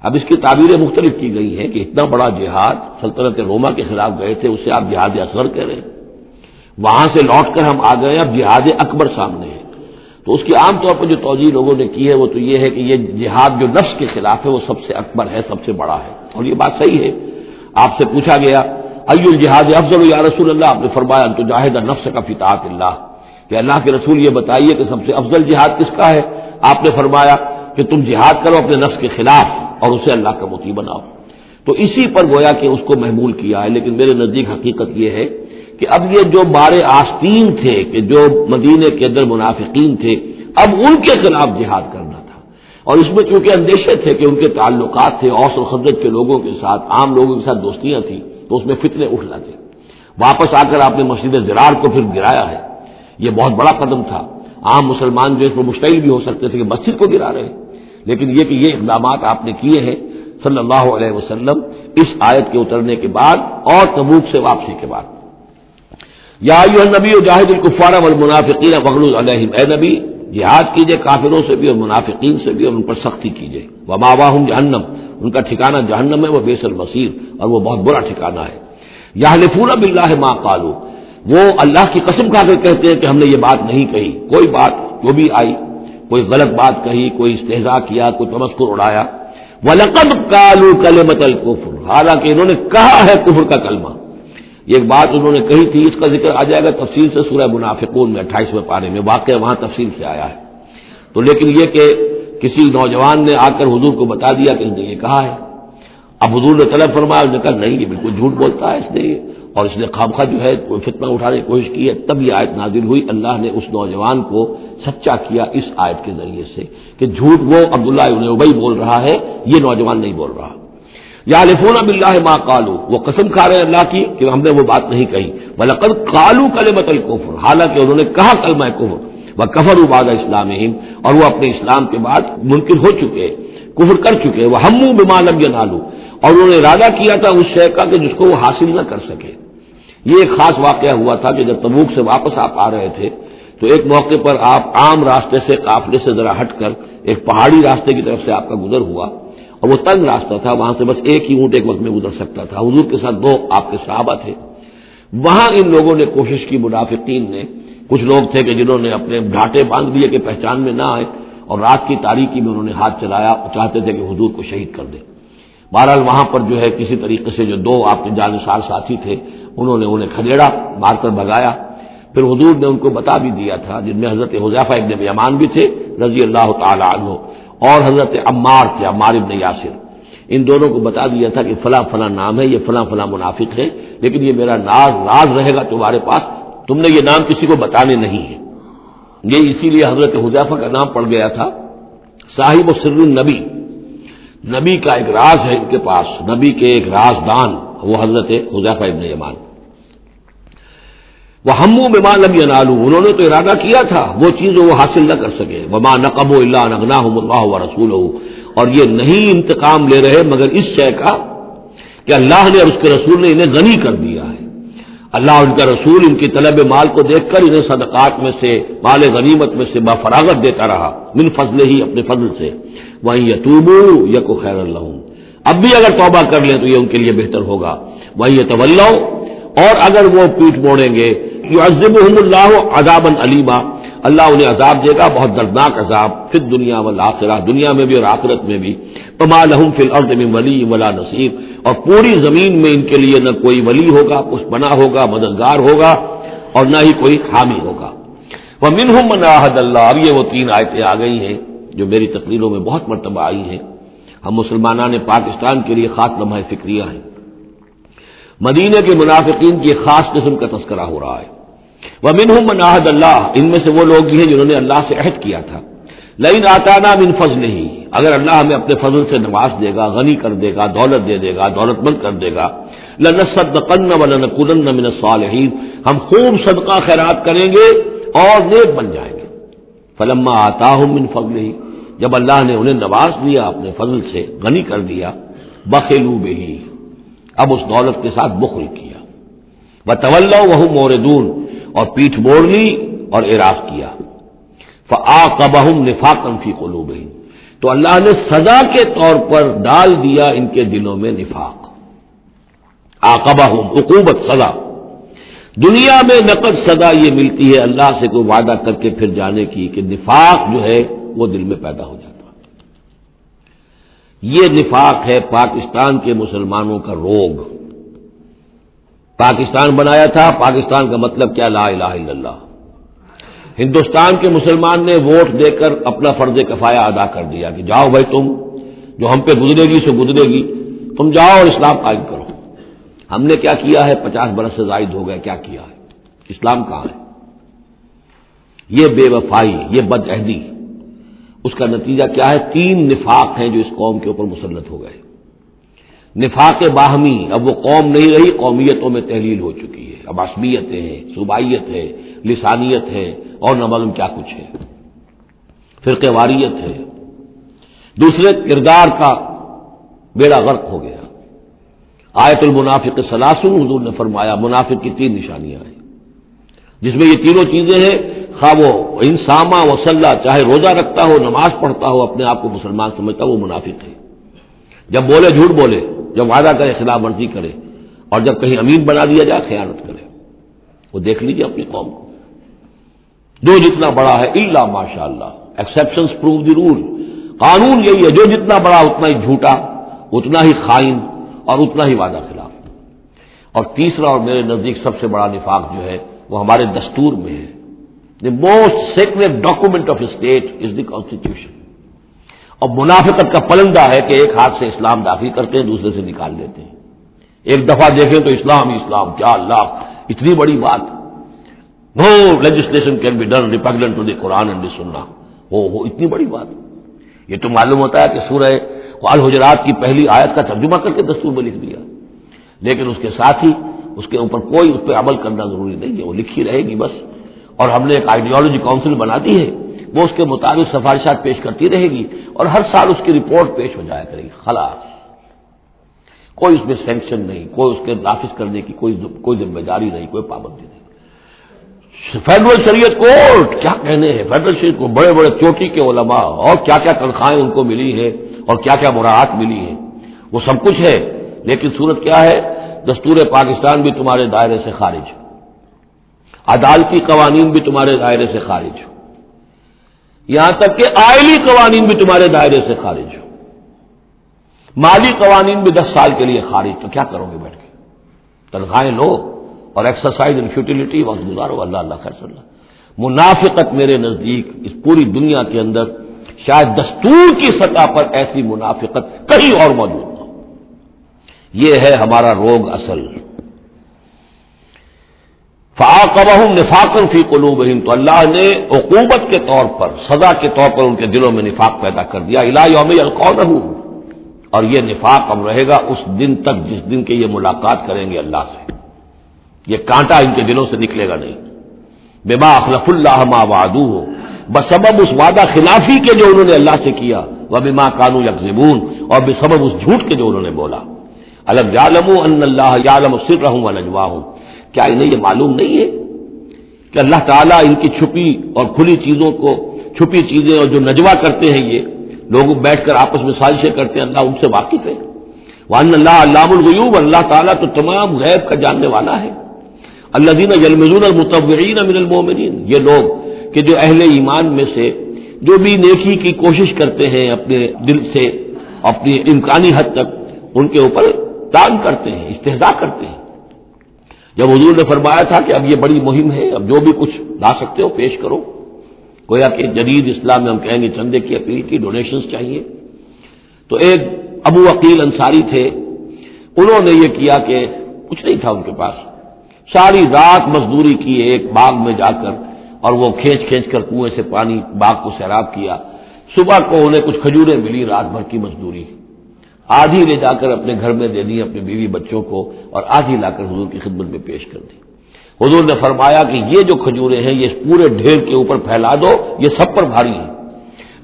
اب اس کی تعبیریں مختلف کی گئی ہیں کہ اتنا بڑا جہاد سلطنت روما کے خلاف گئے تھے، اسے آپ جہاد اصغر کہہ رہے ہیں، وہاں سے لوٹ کر ہم آ گئے، اب جہاد اکبر سامنے ہے۔ تو اس کی عام طور پر جو توجیہ لوگوں نے کی ہے وہ تو یہ ہے کہ یہ جہاد جو نفس کے خلاف ہے وہ سب سے اکبر ہے، سب سے بڑا ہے، اور یہ بات صحیح ہے۔ آپ سے پوچھا گیا ای الجہاد افضل یا رسول اللہ، آپ نے فرمایا ان تجاہد نفسک فی طاعت اللہ، کہ اللہ کے رسول یہ بتائیے کہ سب سے افضل جہاد کس کا ہے؟ آپ نے فرمایا کہ تم جہاد کرو اپنے نفس کے خلاف اور اسے اللہ کا مطیع بناؤ۔ تو اسی پر گویا کہ اس کو محمول کیا ہے، لیکن میرے نزدیک حقیقت یہ ہے کہ اب یہ جو بارے آستین تھے کہ جو مدینے کے اندر منافقین تھے، اب ان کے خلاف جہاد کرنا تھا، اور اس میں چونکہ اندیشے تھے کہ ان کے تعلقات تھے اوس اور خزرج کے لوگوں کے ساتھ، عام لوگوں کے ساتھ دوستیاں تھیں، تو اس میں فتنے اٹھ لگے۔ واپس آ کر آپ نے مسجد ضرار کو پھر گرایا ہے، یہ بہت بڑا قدم تھا۔ عام مسلمان جو اس پر مشتعل بھی ہو سکتے تھے کہ مسجد کو گرا رہے ہیں، لیکن یہ کہ یہ اقدامات آپ نے کیے ہیں صلی اللہ علیہ وسلم اس آیت کے اترنے کے بعد اور تبوک سے واپسی کے بعد۔ یا ایھا النبی جاہد الکفار والمنافقین واغلظ علیہم، اے نبی جہاد کیجئے کافروں سے بھی اور منافقین سے بھی اور ان پر سختی کیجئے۔ ومأواہم جہنم، ان کا ٹھکانہ جہنم ہے، وبئس المصیر، اور وہ بہت برا ٹھکانہ ہے۔ یحلفون باللہ ما قالوا، وہ اللہ کی قسم کھا کر کہتے ہیں کہ ہم نے یہ بات نہیں کہی، کوئی بات جو بھی آئی، کوئی غلط بات کہی، کوئی استہزاء کیا، کوئی تمسخر اڑایا۔ وَلَقَدْ قَالُوا كَلِمَةَ الْكُفْرِ، حالانکہ انہوں نے کہا ہے کفر کا کلمہ، یہ ایک بات انہوں نے کہی تھی، اس کا ذکر آ جائے گا تفصیل سے سورہ منافقون میں 28ویں پارے میں، واقعہ وہاں تفصیل سے آیا ہے۔ تو لیکن یہ کہ کسی نوجوان نے آ کر حضور کو بتا دیا کہ اس نے یہ کہا ہے، اب حضور نے طلب فرمایا، اس نے کہا نہیں یہ بالکل جھوٹ بولتا ہے اس نے، اور اس نے خامخواہ جو ہے فتنہ اٹھانے کی کوشش کی ہے۔ تب یہ آیت نازل ہوئی، اللہ نے اس نوجوان کو سچا کیا اس آیت کے ذریعے سے کہ جھوٹ وہ عبداللہ ابن ابی بول رہا ہے، یہ نوجوان نہیں بول رہا۔ یحلفون باللہ ما قالوا، وہ قسم کھا رہے ہیں اللہ کی کہ ہم نے وہ بات نہیں کہی۔ وَلَقَدْ قَالُوا كَلِمَةَ الْكُفْرِ، حالانکہ انہوں نے کہا کلمہ کفر۔ وَكَفَرُوا بَعْدَ اسلامہم، اور وہ اپنے اسلام کے بعد منکر ہو چکے، کفر کر چکے۔ وَهَمُّوا بِمَا لَمْ يَنَالُوا، اور انہوں نے ارادہ کیا تھا اس شے کا کہ جس کو وہ حاصل نہ کر سکے۔ یہ ایک خاص واقعہ ہوا تھا کہ جب تبوک سے واپس آپ آ رہے تھے تو ایک موقع پر آپ عام راستے سے قافلے سے ذرا ہٹ کر ایک پہاڑی راستے کی طرف سے آپ کا گزر ہوا، اور وہ تنگ راستہ تھا، وہاں سے بس ایک ہی اونٹ ایک وقت میں گزر سکتا تھا، حضور کے ساتھ 2 آپ کے صحابہ تھے۔ وہاں ان لوگوں نے کوشش کی، منافقین نے، کچھ لوگ تھے کہ جنہوں نے اپنے ڈھاٹے باندھ دیے کہ پہچان میں نہ آئے، اور رات کی تاریکی میں انہوں نے ہاتھ چلایا، چاہتے تھے کہ حضور کو شہید کر دیں۔ بہرحال وہاں پر جو ہے کسی طریقے سے جو 2 آپ کے جانثار ساتھی تھے انہوں نے انہیں کھدیڑا، مار کر بھگایا۔ پھر حضور نے ان کو بتا بھی دیا تھا، جن میں حضرت حذیفہ ابن یمان بھی تھے رضی اللہ تعالی عنہ، اور حضرت عمار تھے، عمار ابن یاسر، ان دونوں کو بتا دیا تھا کہ فلاں فلاں نام ہے، یہ فلاں فلاں منافق ہے، لیکن یہ میرا راز رہے گا تمہارے پاس، تم نے یہ نام کسی کو بتانے نہیں ہے۔ یہ اسی لیے حضرت حذیفہ کا نام پڑ گیا تھا صاحب سر النبی، نبی کا ایک راز ہے ان کے پاس، نبی کے ایک رازدان، وہ حضرت حذیفہ ابن یمان۔ وَهَمُّوا بِمَا لَمْ يَنَالُوا، انہوں نے تو ارادہ کیا تھا وہ چیز وہ حاصل نہ کر سکے۔ وَمَا نَقَمُوا إِلَّا أَنْ أَغْنَاهُمُ اللَّهُ وَرَسُولُهُ، اور یہ نہیں انتقام لے رہے مگر اس شے کا کہ اللہ نے اور اس کے رسول نے انہیں غنی کر دیا ہے۔ اللہ اور ان کا رسول ان کی طلب مال کو دیکھ کر انہیں صدقات میں سے، مال غنیمت میں سے بفراغت دیتا رہا، من فضلہ ہی، اپنے فضل سے۔ وَإِن يَتُوبُوا يَكُ خَيْرًا لَّهُمْ، اب بھی اگر توبہ کر لیں تو یہ ان کے لیے بہتر ہوگا۔ وَإِن يَتَوَلَّوْا، اور اگر وہ پیٹ موڑیں گے، يُعَذِّبُهُمُ اللَّهُ عَذَابًا أَلِيمًا، اللہ انہیں عذاب دے گا، بہت دردناک عذاب، فی الدنیا والآخرہ، دنیا میں بھی اور آخرت میں بھی۔ وَمَا لَهُمْ فِي الْأَرْضِ مِن وَلِيٍّ وَلَا نَصِيرٍ، اور پوری زمین میں ان کے لیے نہ کوئی ولی ہوگا، کچھ بنا ہوگا، مددگار ہوگا، اور نہ ہی کوئی حامی ہوگا۔ وَمِنْهُمْ مَنْ عَاهَدَ اللَّهُ، اب یہ وہ 3 آیتیں آ گئی ہیں جو میری تقریروں میں بہت مرتبہ آئی ہیں، ہم مسلمانان پاکستان کے لیے خاص لمحہ فکریہ ہیں۔ مدینے کے منافقین کی خاص قسم کا تذکرہ ہو رہا ہے۔ وَمِنْهُمْ مَنْ عَاهَدَ اللَّهُ، ان میں سے وہ لوگ بھی ہیں جنہوں نے اللہ سے عہد کیا تھا، لئن آتانا من فضلہ، اگر اللہ ہمیں اپنے فضل سے نواز دے گا، غنی کر دے گا، دولت دے دے گا، دولت مند کر دے گا، لنصدقن ولنکونن من الصالحین، ہم خوب صدقہ خیرات کریں گے اور نیک بن جائیں گے۔ فلما آتاہم من فضلہ، جب اللہ نے انہیں نواز دیا اپنے فضل سے، غنی کر دیا، بخلوا بہ، اب اس دولت کے ساتھ بخل کیا، وتولوا وہم موردون، اور پیٹھ موڑ لی اور اعراض کیا، فعاقبہم نفاقا فی قلوبہم، تو اللہ نے سزا کے طور پر ڈال دیا ان کے دلوں میں نفاق۔ عاقبہم، عقوبت، سزا۔ دنیا میں نقد سزا یہ ملتی ہے اللہ سے کوئی وعدہ کر کے پھر جانے کی کہ نفاق جو ہے وہ دل میں پیدا ہو جاتا۔ یہ نفاق ہے پاکستان کے مسلمانوں کا روگ۔ پاکستان بنایا تھا، پاکستان کا مطلب کیا؟ لا الہ الا اللہ۔ ہندوستان کے مسلمان نے ووٹ دے کر اپنا فرض کفایہ ادا کر دیا کہ جاؤ بھائی، تم جو ہم پہ گزرے گی سو گزرے گی، تم جاؤ اور اسلام قائم کرو۔ ہم نے کیا کیا ہے؟ 50 برس سے زائد ہو گئے، کیا کیا ہے؟ اسلام کہاں ہے؟ یہ بے وفائی، یہ بد عہدی، اس کا نتیجہ کیا ہے؟ 3 نفاق ہیں جو اس قوم کے اوپر مسلط ہو گئے۔ نفاق باہمی، اب وہ قوم نہیں رہی، قومیتوں میں تحلیل ہو چکی ہے، اب عصبیتیں ہیں، صوبائیت ہے، لسانیت ہے، اور نہ معلوم کیا کچھ ہے، فرقہ واریت ہے۔ دوسرے، کردار کا بیڑا غرق ہو گیا۔ آیت المنافق ثلاث، حضور نے فرمایا منافق کی 3 نشانیاں ہیں، جس میں یہ تینوں چیزیں ہیں، خواہ وہ انسامہ وصلہ، چاہے روزہ رکھتا ہو، نماز پڑھتا ہو، اپنے آپ کو مسلمان سمجھتا ہو، وہ منافق ہے۔ جب بولے جھوٹ بولے، جب وعدہ کرے خلاف ورزی کرے، اور جب کہیں امین بنا دیا جائے خیانت کرے۔ وہ دیکھ لیجیے اپنی قوم کو، جو جتنا بڑا ہے الا ماشاء اللہ، ایکسیپشنز پروو دی رول، قانون یہی ہے، جو جتنا بڑا اتنا ہی جھوٹا، اتنا ہی خائن، اور اتنا ہی وعدہ خلاف۔ اور تیسرا اور میرے نزدیک سب سے بڑا نفاق جو ہے وہ ہمارے دستور میں ہے۔ The most sacred document of a state is the constitution۔ اور منافقت کا پلندہ ہے کہ ایک ہاتھ سے اسلام داخل کرتے ہیں، دوسرے سے نکال لیتے ہیں۔ ایک دفعہ دیکھیں تو اسلام ہی اسلام، کیا اللہ، اتنی بڑی بات۔ No legislation can be done repugnant to the Quran and the Sunnah۔ وہ اتنی بڑی بات۔ یہ تو معلوم ہوتا ہے کہ سورہ الحجرات کی پہلی آیت کا ترجمہ کر کے دستور میں لکھ دیا، لیکن اس کے ساتھ ہی اس کے اوپر کوئی اس پہ عمل کرنا ضروری نہیں ہے، وہ لکھی رہے گی بس۔ اور ہم نے ایک آئیڈیالوجی کونسل بنا دی ہے، وہ اس کے مطابق سفارشات پیش کرتی رہے گی، اور ہر سال اس کی رپورٹ پیش ہو جایا کرے گی، خلاص۔ کوئی اس میں سینکشن نہیں، کوئی اس کے نافذ کرنے کی کوئی ذمہ داری نہیں، کوئی پابندی نہیں۔ فیڈرل شریعت کورٹ، کیا کہنے ہیں فیڈرل شریعت کو، بڑے بڑے چوٹی کے علماء، اور کیا کیا تنخواہیں ان کو ملی ہیں، اور کیا کیا مراعات ملی ہیں، وہ سب کچھ ہے، لیکن صورت کیا ہے؟ دستور پاکستان بھی تمہارے دائرے سے خارج، عدالتی قوانین بھی تمہارے دائرے سے خارج، یہاں تک کہ آئلی قوانین بھی تمہارے دائرے سے خارج، مالی قوانین بھی 10 سال کے لیے خارج۔ تو کیا کرو گے بیٹھ کے؟ تنخواہیں لو اور ایکسرسائز ان فیوٹیلیٹی وقت گزارو۔ اللہ اللہ خیر صلی اللہ۔ منافقت میرے نزدیک اس پوری دنیا کے اندر شاید دستور کی سطح پر ایسی منافقت کہیں اور موجود نہ ہو۔ یہ ہے ہمارا روگ اصل۔ فعاقبہم نفاقا فی قلوبہم، تو اللہ نے عقوبت کے طور پر، سزا کے طور پر ان کے دلوں میں نفاق پیدا کر دیا، الی یوم یلقونہ، اور یہ نفاق اب رہے گا اس دن تک جس دن کے یہ ملاقات کریں گے اللہ سے۔ یہ کانٹا ان کے دلوں سے نکلے گا نہیں۔ بما اخلف اللہ ما وعدوہ، بسبب اس وعدہ خلافی کے جو انہوں نے اللہ سے کیا، وبما کانوا یکذبون، اور بسبب اس جھوٹ کے جو انہوں نے بولا۔ الم یعلموا ان اللہ یعلم سرهم ونجواهم، کیا انہیں یہ معلوم نہیں ہے کہ اللہ تعالیٰ ان کی چھپی اور کھلی چیزوں کو، چھپی چیزیں اور جو نجوا کرتے ہیں یہ لوگ بیٹھ کر آپس میں سازشیں کرتے ہیں، اللہ ان سے واقف ہے۔ وان اللہ علام الغیوب، اللہ تعالیٰ تو تمام غیب کا جاننے والا ہے۔ الذین یلمزون المطوعین من المؤمنین، یہ لوگ کہ جو اہل ایمان میں سے جو بھی نیکی کی کوشش کرتے ہیں اپنے دل سے، اپنی امکانی حد تک ان کے اوپر تان کرتے ہیں، استہزاء کرتے ہیں۔ جب حضور نے فرمایا تھا کہ اب یہ بڑی مہم ہے، اب جو بھی کچھ لا سکتے ہو پیش کرو، گویا کہ جدید اسلام میں ہم کہیں گے چندے کی اپیل کی، ڈونیشنز چاہیے، تو ایک ابو عقیل انصاری تھے، انہوں نے یہ کیا کہ کچھ نہیں تھا ان کے پاس، ساری رات مزدوری کی ایک باغ میں جا کر، اور وہ کھینچ کھینچ کر کنویں سے پانی باغ کو سیراب کیا، صبح کو انہیں کچھ کھجوریں ملی رات بھر کی مزدوری، آدھی لے جا کر اپنے گھر میں دے دی اپنی بیوی بچوں کو، اور آدھی لا کر حضور کی خدمت میں پیش کر دی۔ حضور نے فرمایا کہ یہ جو کھجوریں ہیں یہ پورے ڈھیر کے اوپر پھیلا دو، یہ سب پر بھاری ہیں۔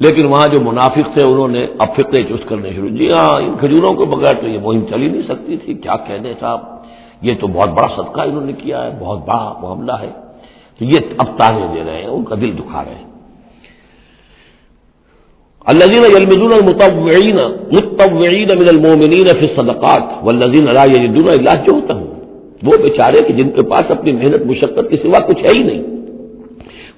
لیکن وہاں جو منافق تھے انہوں نے اب فقے چست کرنے شروع، جی ہاں ان کھجوروں کے بغیر تو یہ مہم چل ہی نہیں سکتی تھی، کیا کہنے صاحب، یہ تو بہت بڑا صدقہ انہوں نے کیا ہے، بہت بڑا معاملہ ہے۔ تو یہ اب تانے دے رہے ہیں، ان کا دل دکھا رہے ہیں۔ الذين يلمزون المتطوعين من المؤمنين في الصدقات والذين لا يجدون الا جهدهم، وہ بیچارے کہ جن کے پاس اپنی محنت مشقت کے سوا کچھ ہے ہی نہیں،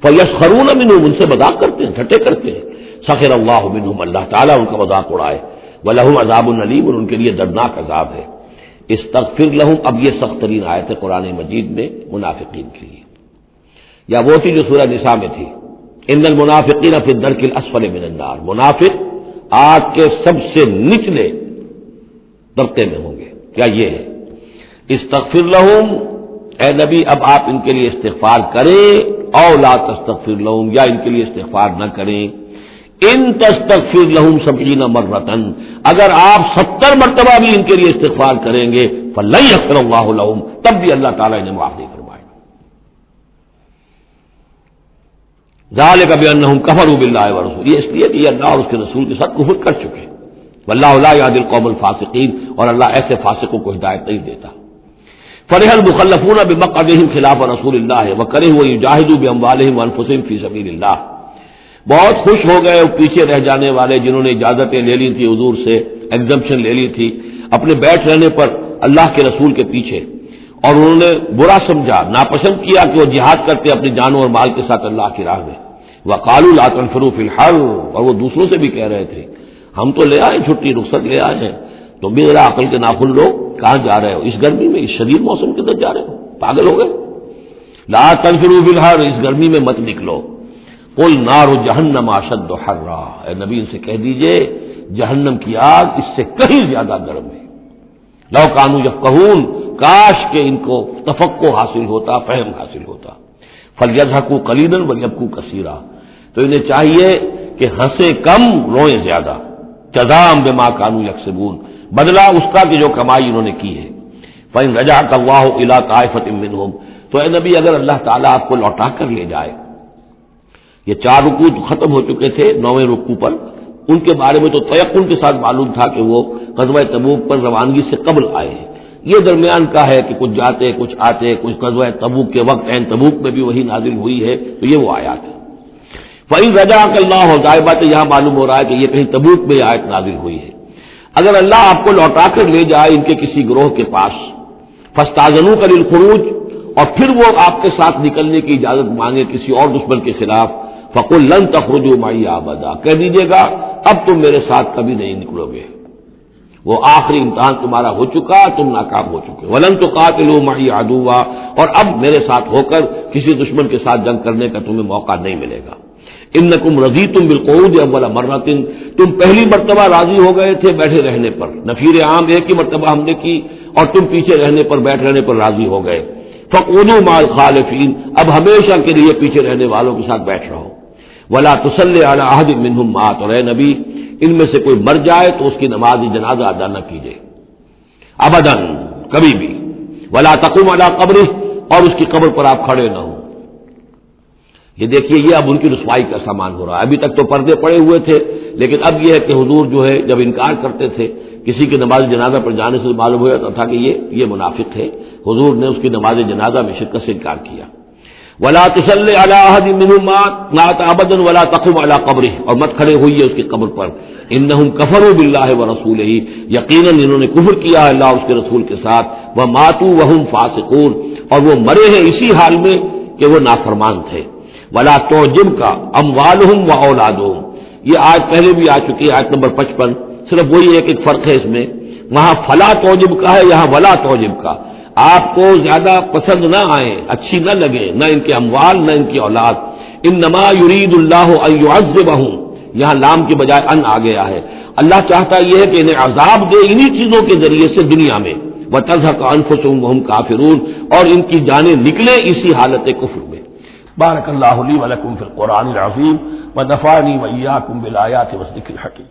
فیسخرون منهم، ان سے مذاق کرتے ہیں، ٹھٹے کرتے ہیں، سخر اللہ منهم، اللہ تعالیٰ ان کا مذاق اڑائے، ولہم عذاب الیم، اور ان کے لیے دردناک عذاب ہے۔ استغفر لهم، اب یہ سخت ترین آیت ہے قرآن مجید میں منافقین کے لیے، یا وہ تھی جو سورہ نساء میں تھی، ان المنافقین فی الدرک الاسفل من النار، منافق آگ کے سب سے نچلے طبقے میں ہوں گے۔ کیا یہ ہے؟ استغفر لهم، اے نبی اب آپ ان کے لیے استغفار کریں، او لا تستغفر لهم، یا ان کے لیے استغفار نہ کریں، ان تستغفر لهم 70 مرۃ، اگر آپ 70 مرتبہ بھی ان کے لیے استغفار کریں گے، فلن یغفر اللہ لهم، تب بھی اللہ تعالیٰ انہیں معاف نہیں فرمائے گا۔ ذالک بانہم کفروا باللہ ورسولہ، یہ اس لیے کہ یہ اللہ اور اس کے رسول کے ساتھ کفر کر چکے، واللہ لا یہدی القوم الفاسقین، اور اللہ ایسے فاسقوں کو ہدایت نہیں دیتا۔ فرح المخلفون بمقعدهم خلاف رسول اللہ وکرہوا ان یجاہدوا باموالہم وانفسہم فی سبیل اللہ، بہت خوش ہو گئے وہ پیچھے رہ جانے والے جنہوں نے اجازتیں لے لی تھی حضور سے، ایگزمپشن لے لی تھی اپنے بیٹھ رہنے پر اللہ کے رسول کے پیچھے، اور انہوں نے برا سمجھا، ناپسند کیا کہ وہ جہاد کرتے اپنے جانوں اور مال کے ساتھ اللہ کی راہ میں۔ وقالوا لا تنفروا فی الحر، اور وہ دوسروں سے بھی کہہ رہے تھے ہم تو لے آئے چھٹی، رخصت لے آئے ہیں، تم بھی ذرا عقل کے ناخن لو، کہاں جا رہے ہو اس گرمی میں، اس شدید موسم کے اندر جا رہے ہو، پاگل ہو گئے؟ لا تنفروا فی الحر، اس گرمی میں مت نکلو۔ قل نار جہنم اشد حرا، اے نبی ان سے کہہ دیجئے جہنم کی آگ اس سے کہیں زیادہ گرم ہے۔ لو کانوا یفقہون، کاش کہ ان کو تفقہ حاصل ہوتا، فہم حاصل ہوتا۔ فلیضحکوا قلیلا ولیبکوا کثیرا، تو انہیں چاہیے کہ ہنسے کم روئیں زیادہ، جزاء بما کانوا یکسبون، بدلہ اس کا کہ جو کمائی انہوں نے کی ہے۔ فإن رجعک اللہ الی طائفۃ منہم، تو اے نبی اگر اللہ تعالیٰ آپ کو لوٹا کر لے جائے، یہ 4 رکوع ختم ہو چکے تھے، 9ویں رکوع پر ان کے بارے میں تو تیقن کے ساتھ معلوم تھا کہ وہ غزوہ تبوک پر روانگی سے قبل آئے ہیں، یہ درمیان کا ہے کہ کچھ جاتے کچھ آتے، کچھ غزوہ تبوک کے وقت عین تبوک میں بھی وہی نازل ہوئی ہے، تو یہ وہ آیات ہے۔ فإن رجعک اللہ، ظاہر بات ہے یہاں معلوم ہو رہا ہے کہ یہ کہیں تبوک میں یہ آیت نازل ہوئی ہے۔ اگر اللہ آپ کو لوٹا کر لے جائے ان کے کسی گروہ کے پاس، فاستاذنوک للخروج، اور پھر وہ آپ کے ساتھ نکلنے کی اجازت مانگے کسی اور دشمن کے خلاف، فقل لن تخرجوا معی ابدا، کہہ دیجیے گا اب تم میرے ساتھ کبھی نہیں نکلو گے، وہ آخری امتحان تمہارا ہو چکا، تم ناکام ہو چکے۔ ولن تقاتلوا معی عدوا، اور اب میرے ساتھ ہو کر کسی دشمن کے ساتھ جنگ کرنے کا تمہیں موقع نہیں ملے گا۔ انکم رضیتم بالقعود اول مرۃ، تم پہلی مرتبہ راضی ہو گئے تھے بیٹھے رہنے پر، نفیر عام ایک ہی مرتبہ ہم نے کی، اور تم پیچھے رہنے پر، بیٹھ رہنے پر راضی ہو گئے۔ فقعدوا مع الخالفین، اب ہمیشہ کے لیے پیچھے رہنے والوں کے ساتھ بیٹھ رہو۔ ولا تصلی علی احد منهم مات، اور اے نبی ان میں سے کوئی مر جائے تو اس کی نماز جنازہ ادا نہ کیجیے ابدا، کبھی بھی۔ ولا تقم علی قبرہ، اور اس کی قبر پر آپ کھڑے نہ ہوں۔ یہ دیکھیے یہ اب ان کی رسوائی کا سامان ہو رہا ہے، ابھی تک تو پردے پڑے ہوئے تھے، لیکن اب یہ ہے کہ حضور جو ہے جب انکار کرتے تھے کسی کی نماز جنازہ پر جانے سے معلوم ہو جاتا تھا کہ یہ منافق ہے، حضور نے اس کی نماز جنازہ میں شرکت سے انکار کیا۔ ولا تصلی علی احد منهم مات ابدا ولا تقم علی قبرہ، اور مت کھڑے ہوئیے اس کی قبر پر۔ انہم کفروا باللہ ورسولہ، یقیناً انہوں نے کفر کیا ہے اللہ اور اس کے رسول کے ساتھ، وماتوا وهم فاسقون، اور وہ مرے ہیں اسی حال میں کہ وہ نافرمان تھے۔ ولا تعجبک اموالهم واولادهم، یہ آج پہلے بھی آ چکی ہے، آیت نمبر 55، صرف وہی ایک فرق ہے اس میں، وہاں فلا تعجبک ہے، یہاں ولا تعجبک، آپ کو زیادہ پسند نہ آئیں، اچھی نہ لگے، نہ ان کے اموال نہ ان کی اولاد۔ انما یرید اللہ ان یعذبہم، یہاں لام کی بجائے ان آ گیا ہے، اللہ چاہتا یہ ہے کہ انہیں عذاب دے انہی چیزوں کے ذریعے سے دنیا میں، وتزهق انفسهم وهم کافرون، اور ان کی جانیں نکلے اسی حالت کفر میں۔ بارک اللہ لی ولکم فی القرآن العظیم ونفعنی وإیاکم بالآیات والذکر الحکیم۔